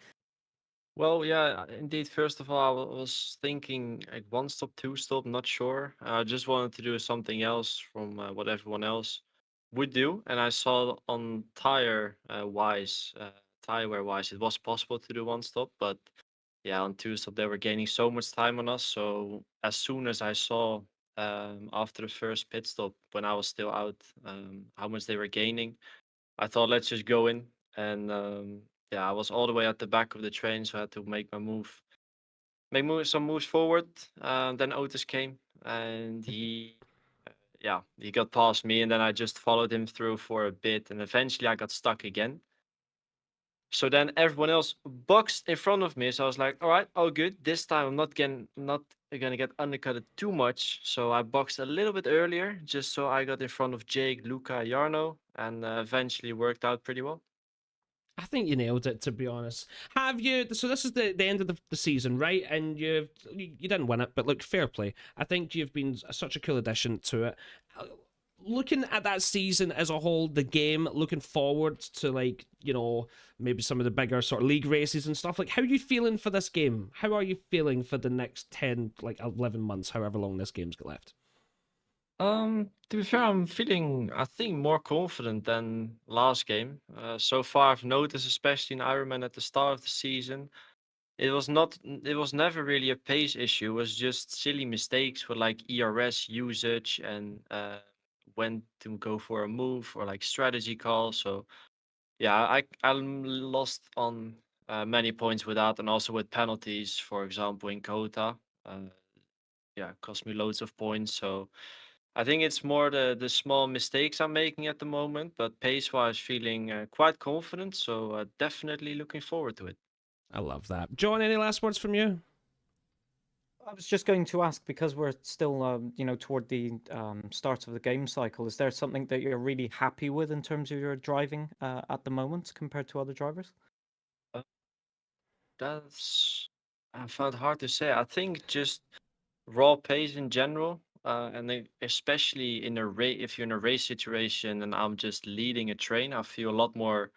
Well, yeah, indeed. First of all, I was thinking like one stop, two stop, not sure. I just wanted to do something else from what everyone else would do, and I saw on tire wear wise, it was possible to do one stop, but yeah, on two stop they were gaining so much time on us. So as soon as I saw after the first pit stop, when I was still out, how much they were gaining, I thought let's just go in and yeah, I was all the way at the back of the train, so I had to make some moves forward. Then Otis came and he got past me, and then I just followed him through for a bit, and eventually I got stuck again. So then everyone else boxed in front of me, so I was like, all right, all good. This time I'm not gonna get undercutted too much. So I boxed a little bit earlier, just so I got in front of Jake, Luca, Jarno, and eventually worked out pretty well. I think you nailed it, to be honest. Have you? So this is the end of the season, right? And you didn't win it, but look, fair play. I think you've been such a cool addition to it. Looking at that season as a whole, the game, looking forward to, like, maybe some of the bigger sort of league races and stuff. Like, how are you feeling for this game? How are you feeling for the next 10, like 11 months, however long this game's got left? To be fair, I'm feeling, I think, more confident than last game. So far, I've noticed, especially in Ironman at the start of the season, it was never really a pace issue. It was just silly mistakes with like ERS usage and when to go for a move or like strategy call. So yeah, I'm lost on many points with that, and also with penalties. For example, in Kota, uh, yeah, it cost me loads of points. So I think it's more the small mistakes I'm making at the moment, but pace-wise, feeling quite confident. So definitely looking forward to it. I love that. John, any last words from you? I was just going to ask, because we're still, toward the start of the game cycle. Is there something that you're really happy with in terms of your driving at the moment compared to other drivers? Uh, That's I found hard to say. I think just raw pace in general, and then especially in a race, if you're in a race situation and I'm just leading a train, I feel a lot more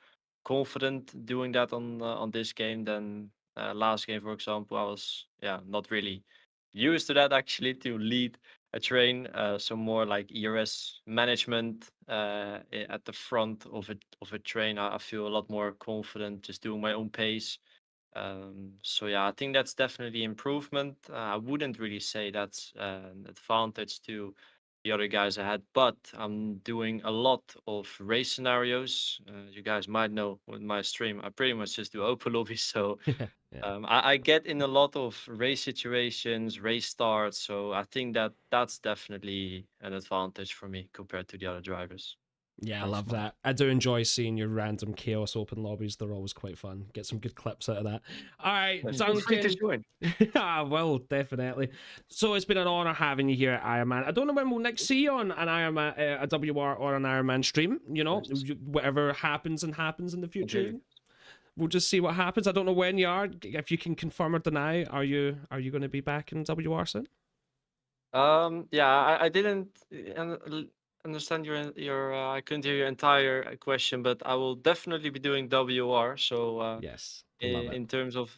confident doing that on this game than last game, for example. I was not really used to that actually to lead a train, so more like ERS management at the front of a train. I feel a lot more confident just doing my own pace. So yeah, I think that's definitely improvement. I wouldn't really say that's an advantage to the other guys I had, but I'm doing a lot of race scenarios. You guys might know with my stream, I pretty much just do open lobbies. So Yeah. I get in a lot of race situations, race starts. So I think that's definitely an advantage for me compared to the other drivers. Yeah, I Nice love one. that. I do enjoy seeing your random chaos open lobbies. They're always quite fun. Get some good clips out of that. All right, Feel free to Duncan. join. I will, definitely. So it's been an honor having you here at Ironman. I don't know when we'll next see you on an Ironman, a WR or an Ironman stream. Yes, Whatever happens and happens in the future. indeed. We'll just see what happens. I don't know when you are. If you can confirm or deny, are you going to be back in WR soon? Yeah, I didn't understand your I couldn't hear your entire question, but I will definitely be doing WR. So Yes, love it. in terms of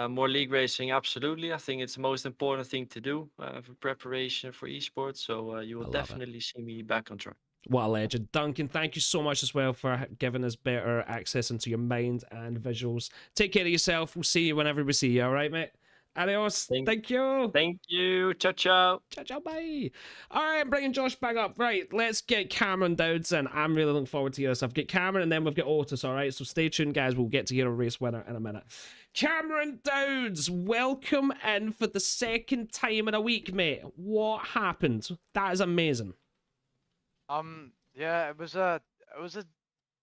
more league racing, absolutely. I think it's the most important thing to do for preparation for esports. So you I will love it. definitely see me back on track. What a legend. Duncan, thank you so much as well for giving us better access into your mind and visuals. Take care of yourself. We'll see you whenever we see you, all right, mate? Adios. Thank, Thank you. thank you. Ciao, ciao. Ciao, ciao, bye. All right, bringing Josh back up. Right, let's get Cameron Dowds in. I'm really looking forward to this. I've got Cameron and then we've got Otis, all right? So stay tuned, guys. We'll get to hear a race winner in a minute. Cameron Dowds, welcome in for the second time in a week, mate. What happened? That is amazing. Yeah, it was a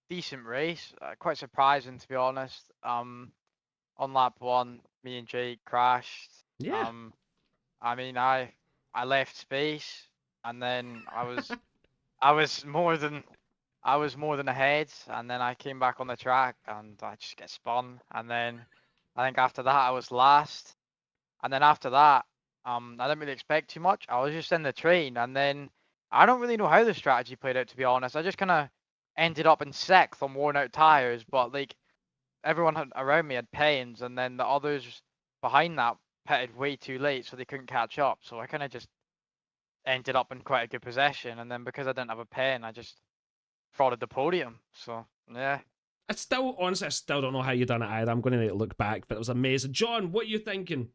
decent race. Quite surprising, to be honest. On lap one, me and Jake crashed. Yeah. I mean, I left space, and then I was more than ahead, and then I came back on the track, and I just get spun, and then I think after that I was last, and then after that I didn't really expect too much. I was just in the train, and then I don't really know how the strategy played out, to be honest. I just kind of ended up in sixth on worn out tires, but like around me had pains, and then the others behind that pitted way too late, so they couldn't catch up. So I kind of just ended up in quite a good position, and then because I didn't have a pen, I just frauded the podium. So yeah. Honestly, I still don't know how you done it either. I'm going to need to look back, but it was amazing. John, what are you thinking?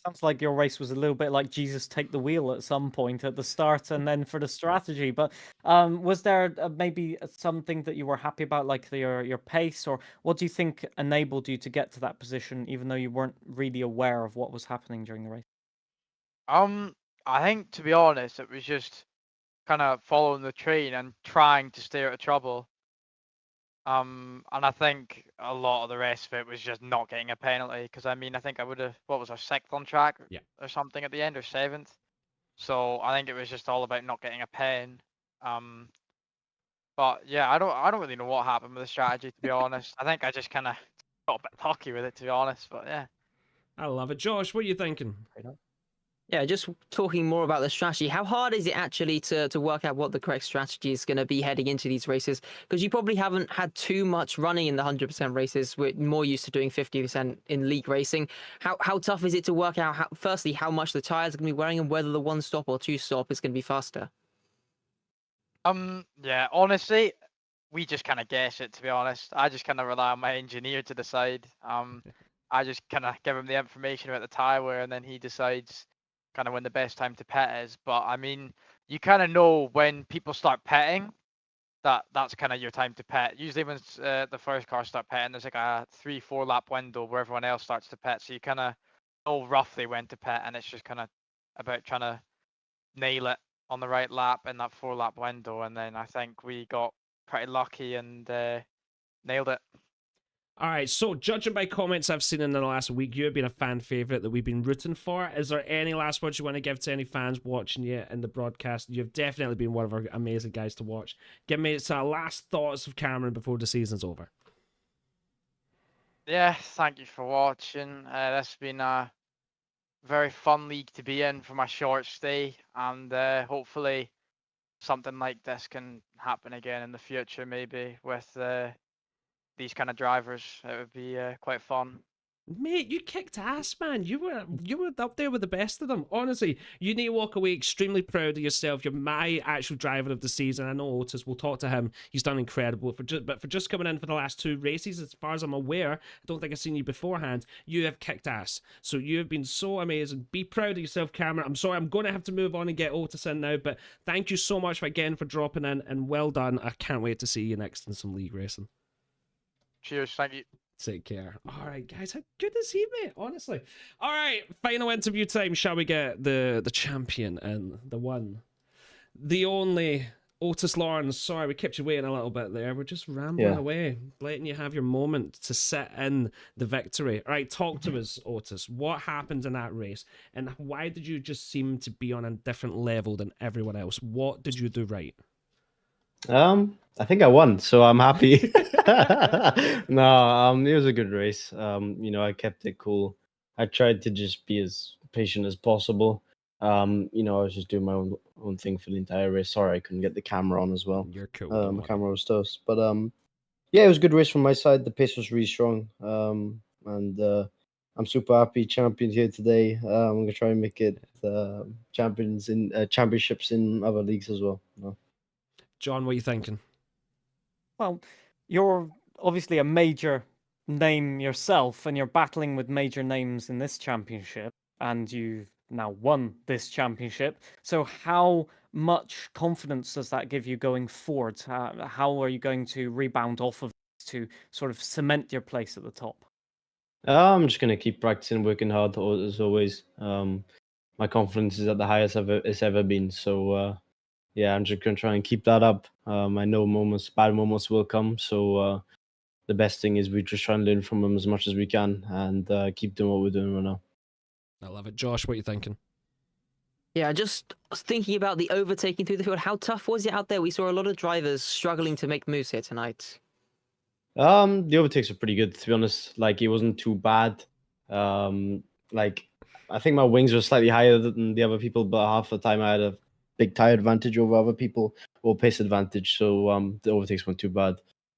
Sounds like your race was a little bit like Jesus take the wheel at some point at the start and then for the strategy. But was there maybe something that you were happy about, like your pace, or what do you think enabled you to get to that position, even though you weren't really aware of what was happening during the race? I think, to be honest, it was just kind of following the train and trying to stay out of trouble. And I think a lot of the rest of it was just not getting a penalty, because I mean, I think I would have, what was I, sixth on track Yeah. or something at the end, or seventh. So I think it was just all about not getting a pen. But yeah, I don't really know what happened with the strategy, to be honest. I think I just kind of got a bit cocky with it, to be honest. But yeah. I love it. Josh, what are you thinking? Yeah, just talking more about the strategy. How hard is it actually to work out what the correct strategy is going to be heading into these races? Because you probably haven't had too much running in the 100% races. We're more used to doing 50% in league racing. How tough is it to work out, firstly, how much the tires are going to be wearing and whether the one stop or two stop is going to be faster? Yeah, honestly, we just kind of guess it, to be honest. I just kind of rely on my engineer to decide. I just kind of give him the information about the tire wear, and then he decides kind of when the best time to pit is. But I mean, you kind of know when people start pitting, that's kind of your time to pit. Usually when the first car start pitting, there's like a 3-4 lap window where everyone else starts to pit, so you kind of know roughly when to pit, and it's just kind of about trying to nail it on the right lap in that 4 lap window. And then I think we got pretty lucky and nailed it. All right, so judging by comments I've seen in the last week, you have been a fan favorite that we've been rooting for. Is there any last words you want to give to any fans watching you in the broadcast? You've definitely been one of our amazing guys to watch. Give me some last thoughts of Cameron before the season's over. Yeah, thank you for watching. This has been a very fun league to be in for my short stay, and hopefully something like this can happen again in the future, maybe with these kind of drivers. It would be quite fun. Mate, you kicked ass, man. You were up there with the best of them. Honestly, you need to walk away extremely proud of yourself. You're my actual driver of the season. I know Otis. We'll talk to him. He's done incredible. But for just coming in for the last 2 races, as far as I'm aware, I don't think I've seen you beforehand. You have kicked ass. So you have been so amazing. Be proud of yourself, Cameron. I'm sorry, I'm going to have to move on and get Otis in now. But thank you so much again for dropping in, and well done. I can't wait to see you next in some league racing. Cheers, thank you. Take care. All right, guys. Good to see you, mate. Honestly. All right. Final interview time. Shall we get the champion and the one, the only Otis Lawrence? Sorry, we kept you waiting a little bit there. We're just rambling away, letting you have your moment to sit in the victory. All right, talk to us, Otis. What happened in that race, and why did you just seem to be on a different level than everyone else? What did you do right? I think I won, so I'm happy. No, it was a good race. I kept it cool. I tried to just be as patient as possible. I was just doing my own thing for the entire race. Sorry, I couldn't get the camera on as well. You're cool. My camera was toast, but yeah, it was a good race from my side. The pace was really strong. And I'm super happy champion here today. I'm gonna try and make it champions in championships in other leagues as well. John, what are you thinking? Well, you're obviously a major name yourself, and you're battling with major names in this championship, and you've now won this championship. So how much confidence does that give you going forward? How are you going to rebound off of this to sort of cement your place at the top? I'm just gonna keep practicing, working hard as always. My confidence is at the highest it's ever been. So yeah, I'm just gonna try and keep that up. I know bad moments will come. So the best thing is we just try and learn from them as much as we can and keep doing what we're doing right now. I love it. Josh, what are you thinking? Yeah, just thinking about the overtaking through the field. How tough was it out there? We saw a lot of drivers struggling to make moves here tonight. The overtakes are pretty good, to be honest. Like, it wasn't too bad. like I think my wings were slightly higher than the other people, but half the time I had a big tire advantage over other people or pace advantage. So the overtakes weren't too bad.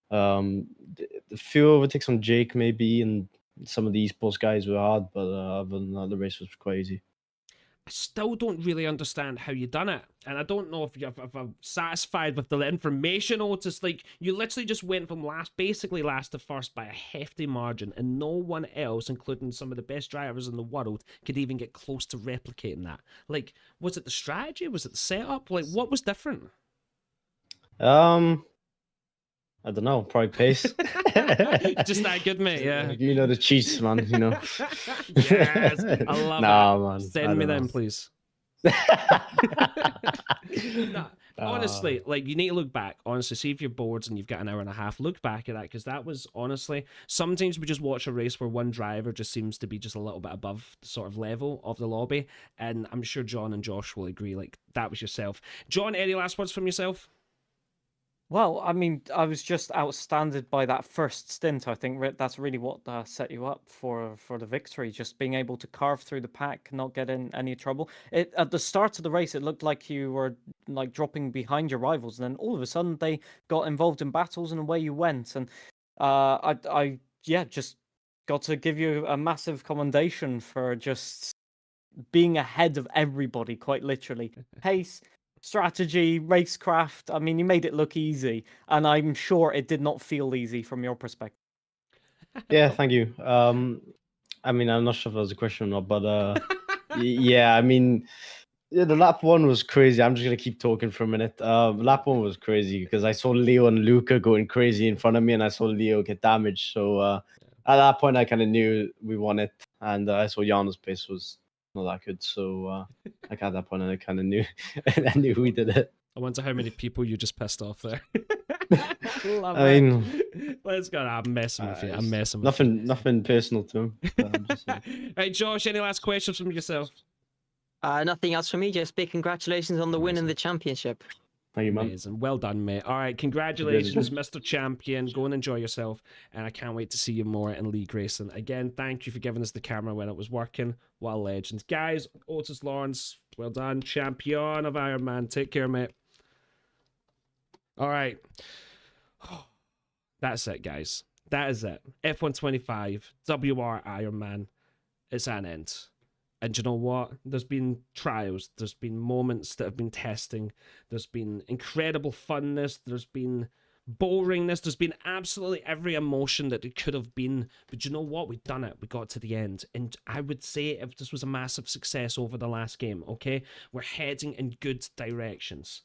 The few overtakes on Jake maybe, and some of the esports guys were hard, but other than that, the race was quite easy. I still don't really understand how you done it, and I don't know if I'm satisfied with the information. Otis, like you literally just went from basically last to first by a hefty margin, and no one else, including some of the best drivers in the world, could even get close to replicating that. Like, was it the strategy? Was it the setup? Like, what was different? I don't know, probably pace. Just that good, mate. Yeah. You know the cheats, man. You know. Yes, I love it. Man. Send me them, please. Nah, honestly, like you need to look back. Honestly, see if you're bored and you've got an hour and a half. Look back at that, because that was honestly. Sometimes we just watch a race where one driver just seems to be just a little bit above the sort of level of the lobby, and I'm sure John and Josh will agree. Like that was yourself. John, any last words from yourself? Well, I mean, I was just outstanded by that first stint. I think that's really what set you up for the victory. Just being able to carve through the pack, not get in any trouble. At the start of the race, it looked like you were like dropping behind your rivals, and then all of a sudden they got involved in battles, and away you went. And I just got to give you a massive commendation for just being ahead of everybody, quite literally. Pace, strategy, racecraft. I mean, you made it look easy, and I'm sure it did not feel easy from your perspective. Yeah, thank you. I mean, I'm not sure if that was a question or not, but yeah, I mean, yeah, the lap one was crazy. I'm just gonna keep talking for a minute. Lap one was crazy because I saw Leo and Luca going crazy in front of me, and I saw Leo get damaged. So at that point, I kind of knew we won it, and I saw Jano's pace was not that good. So like at that point, I kind of knew, I knew we did it. I wonder how many people you just pissed off there. Love I it. mean, Let's go. I'm messing with you. I'm messing with nothing personal to him. Right, Josh, any last questions from yourself? Nothing else from me. Just big congratulations on the win in the championship. Thank you, man. Amazing. Well done, mate. All right, congratulations, Mr. Champion. Go and enjoy yourself. And I can't wait to see you more in league racing. Again, thank you for giving us the camera when it was working. What a legend. Guys, Otis Lawrence, well done. Champion of Ironman. Take care, mate. All right. That's it, guys. That is it. F125, WR Ironman. It's at an end. And you know what? There's been trials. There's been moments that have been testing. There's been incredible funness. There's been boringness. There's been absolutely every emotion that it could have been. But you know what? We've done it. We got to the end. And I would say if this was a massive success over the last game, okay? We're heading in good directions.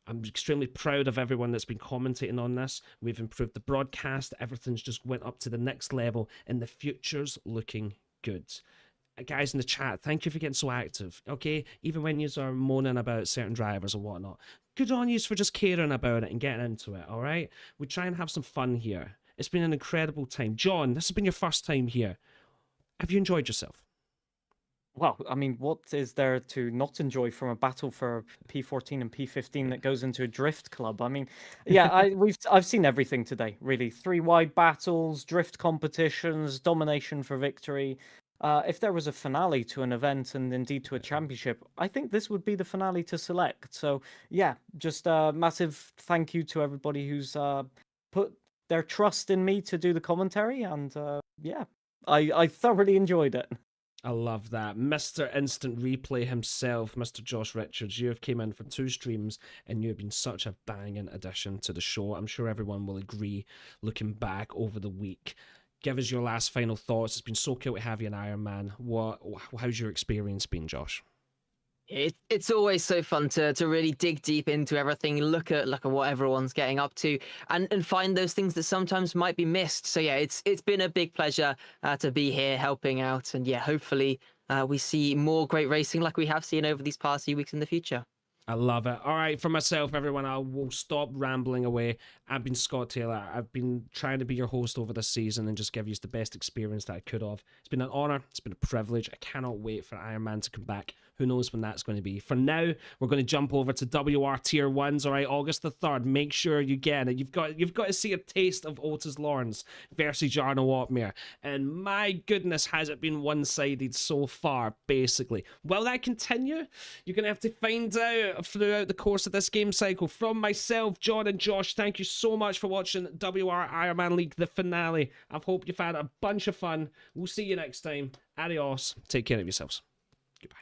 I'm extremely proud of everyone that's been commentating on this. We've improved the broadcast. Everything's just went up to the next level. And the future's looking good. Guys in the chat, thank you for getting so active, okay? Even when you are moaning about certain drivers or whatnot. Good on you for just caring about it and getting into it, all right? We try and have some fun here. It's been an incredible time. John, this has been your first time here. Have you enjoyed yourself? Well, I mean, what is there to not enjoy from a battle for P14 and P15 that goes into a drift club? I mean, yeah, I've seen everything today, really. 3 wide battles, drift competitions, domination for victory. If there was a finale to an event and indeed to a championship, I think this would be the finale to select. So yeah, just a massive thank you to everybody who's put their trust in me to do the commentary. And yeah, I thoroughly enjoyed it. I love that. Mr. Instant Replay himself, Mr. Josh Richards, you have came in for 2 streams and you have been such a banging addition to the show. I'm sure everyone will agree looking back over the week. Give us your last final thoughts. It's been so cool to have you in Ironman. How's your experience been, Josh? It's always so fun to really dig deep into everything, look at what everyone's getting up to, and find those things that sometimes might be missed. So yeah, it's been a big pleasure to be here helping out, and yeah, hopefully we see more great racing like we have seen over these past few weeks in the future. I love it. All right, for myself, everyone, I will stop rambling away. I've been Scott Taylor. I've been trying to be your host over this season and just give you the best experience that I could have. It's been an honor. It's been a privilege. I cannot wait for Ironman to come back. Who knows when that's going to be. For now, we're going to jump over to WR Tier 1s, all right, August the 3rd. Make sure you get it. You've got to see a taste of Otis Lawrence versus Jarno Opmeer. And my goodness, has it been one-sided so far, basically. Will that continue? You're going to have to find out throughout the course of this game cycle. From myself, John and Josh, thank you so much for watching WR Ironman League, the finale. I hope you've had a bunch of fun. We'll see you next time. Adios. Take care of yourselves. Goodbye.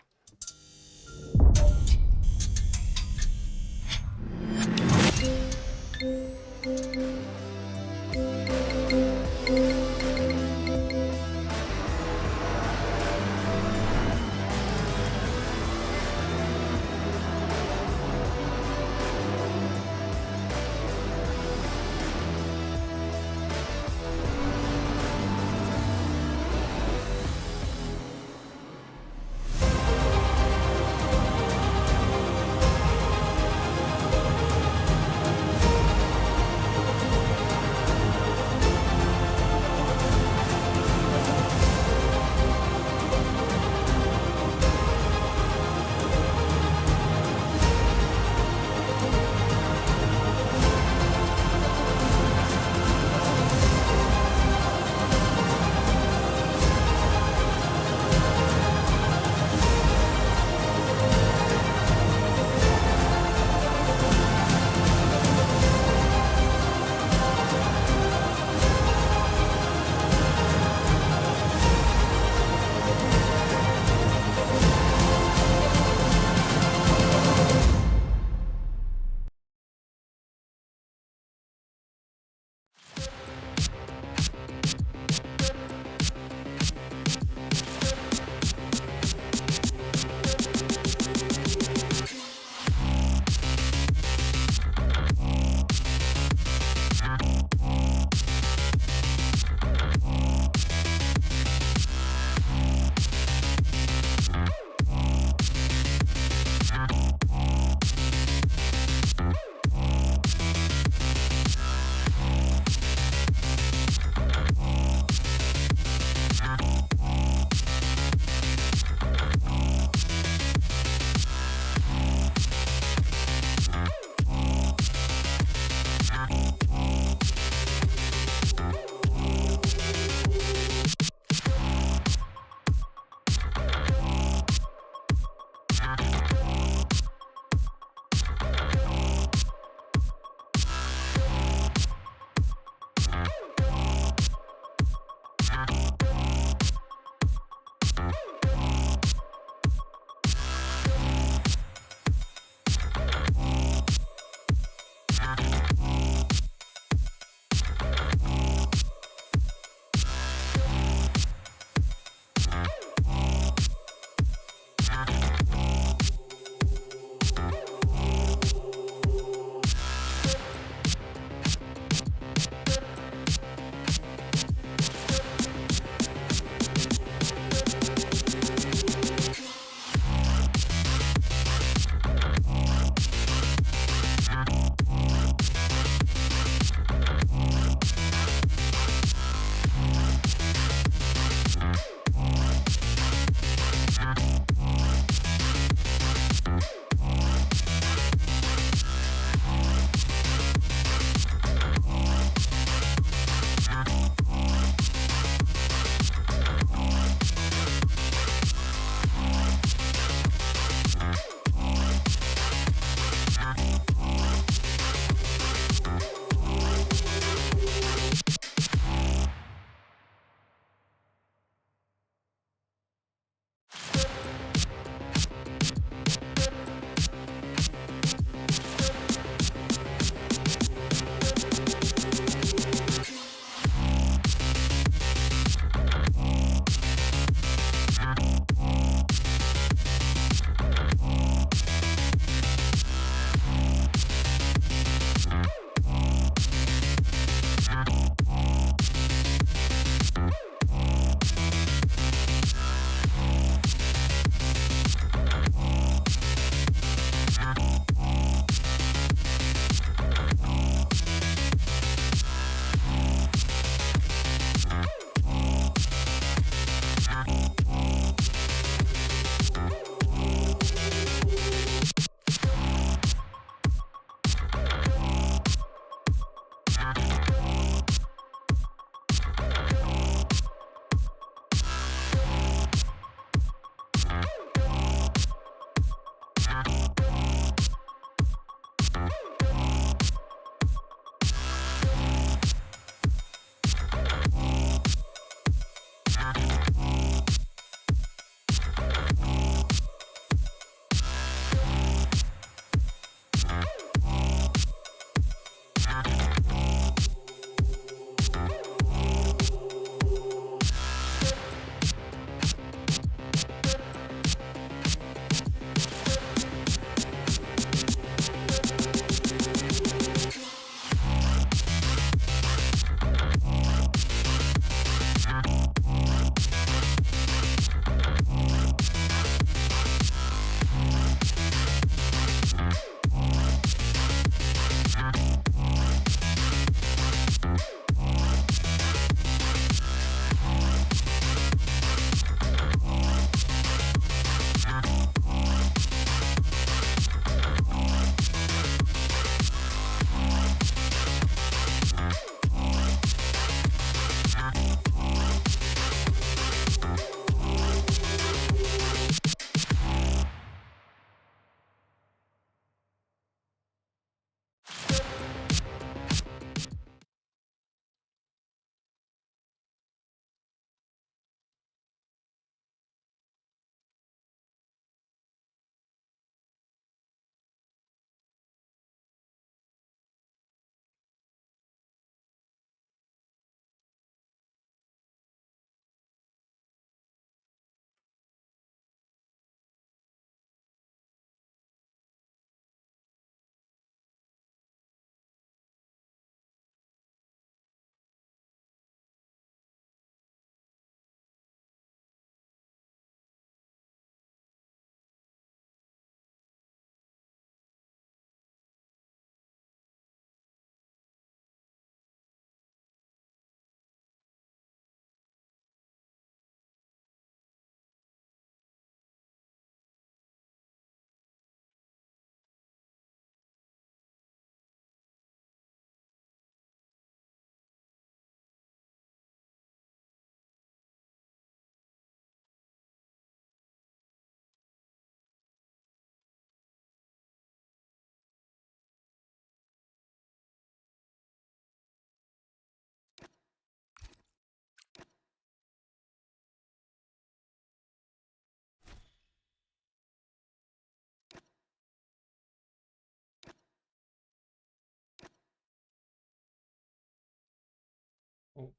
Oh.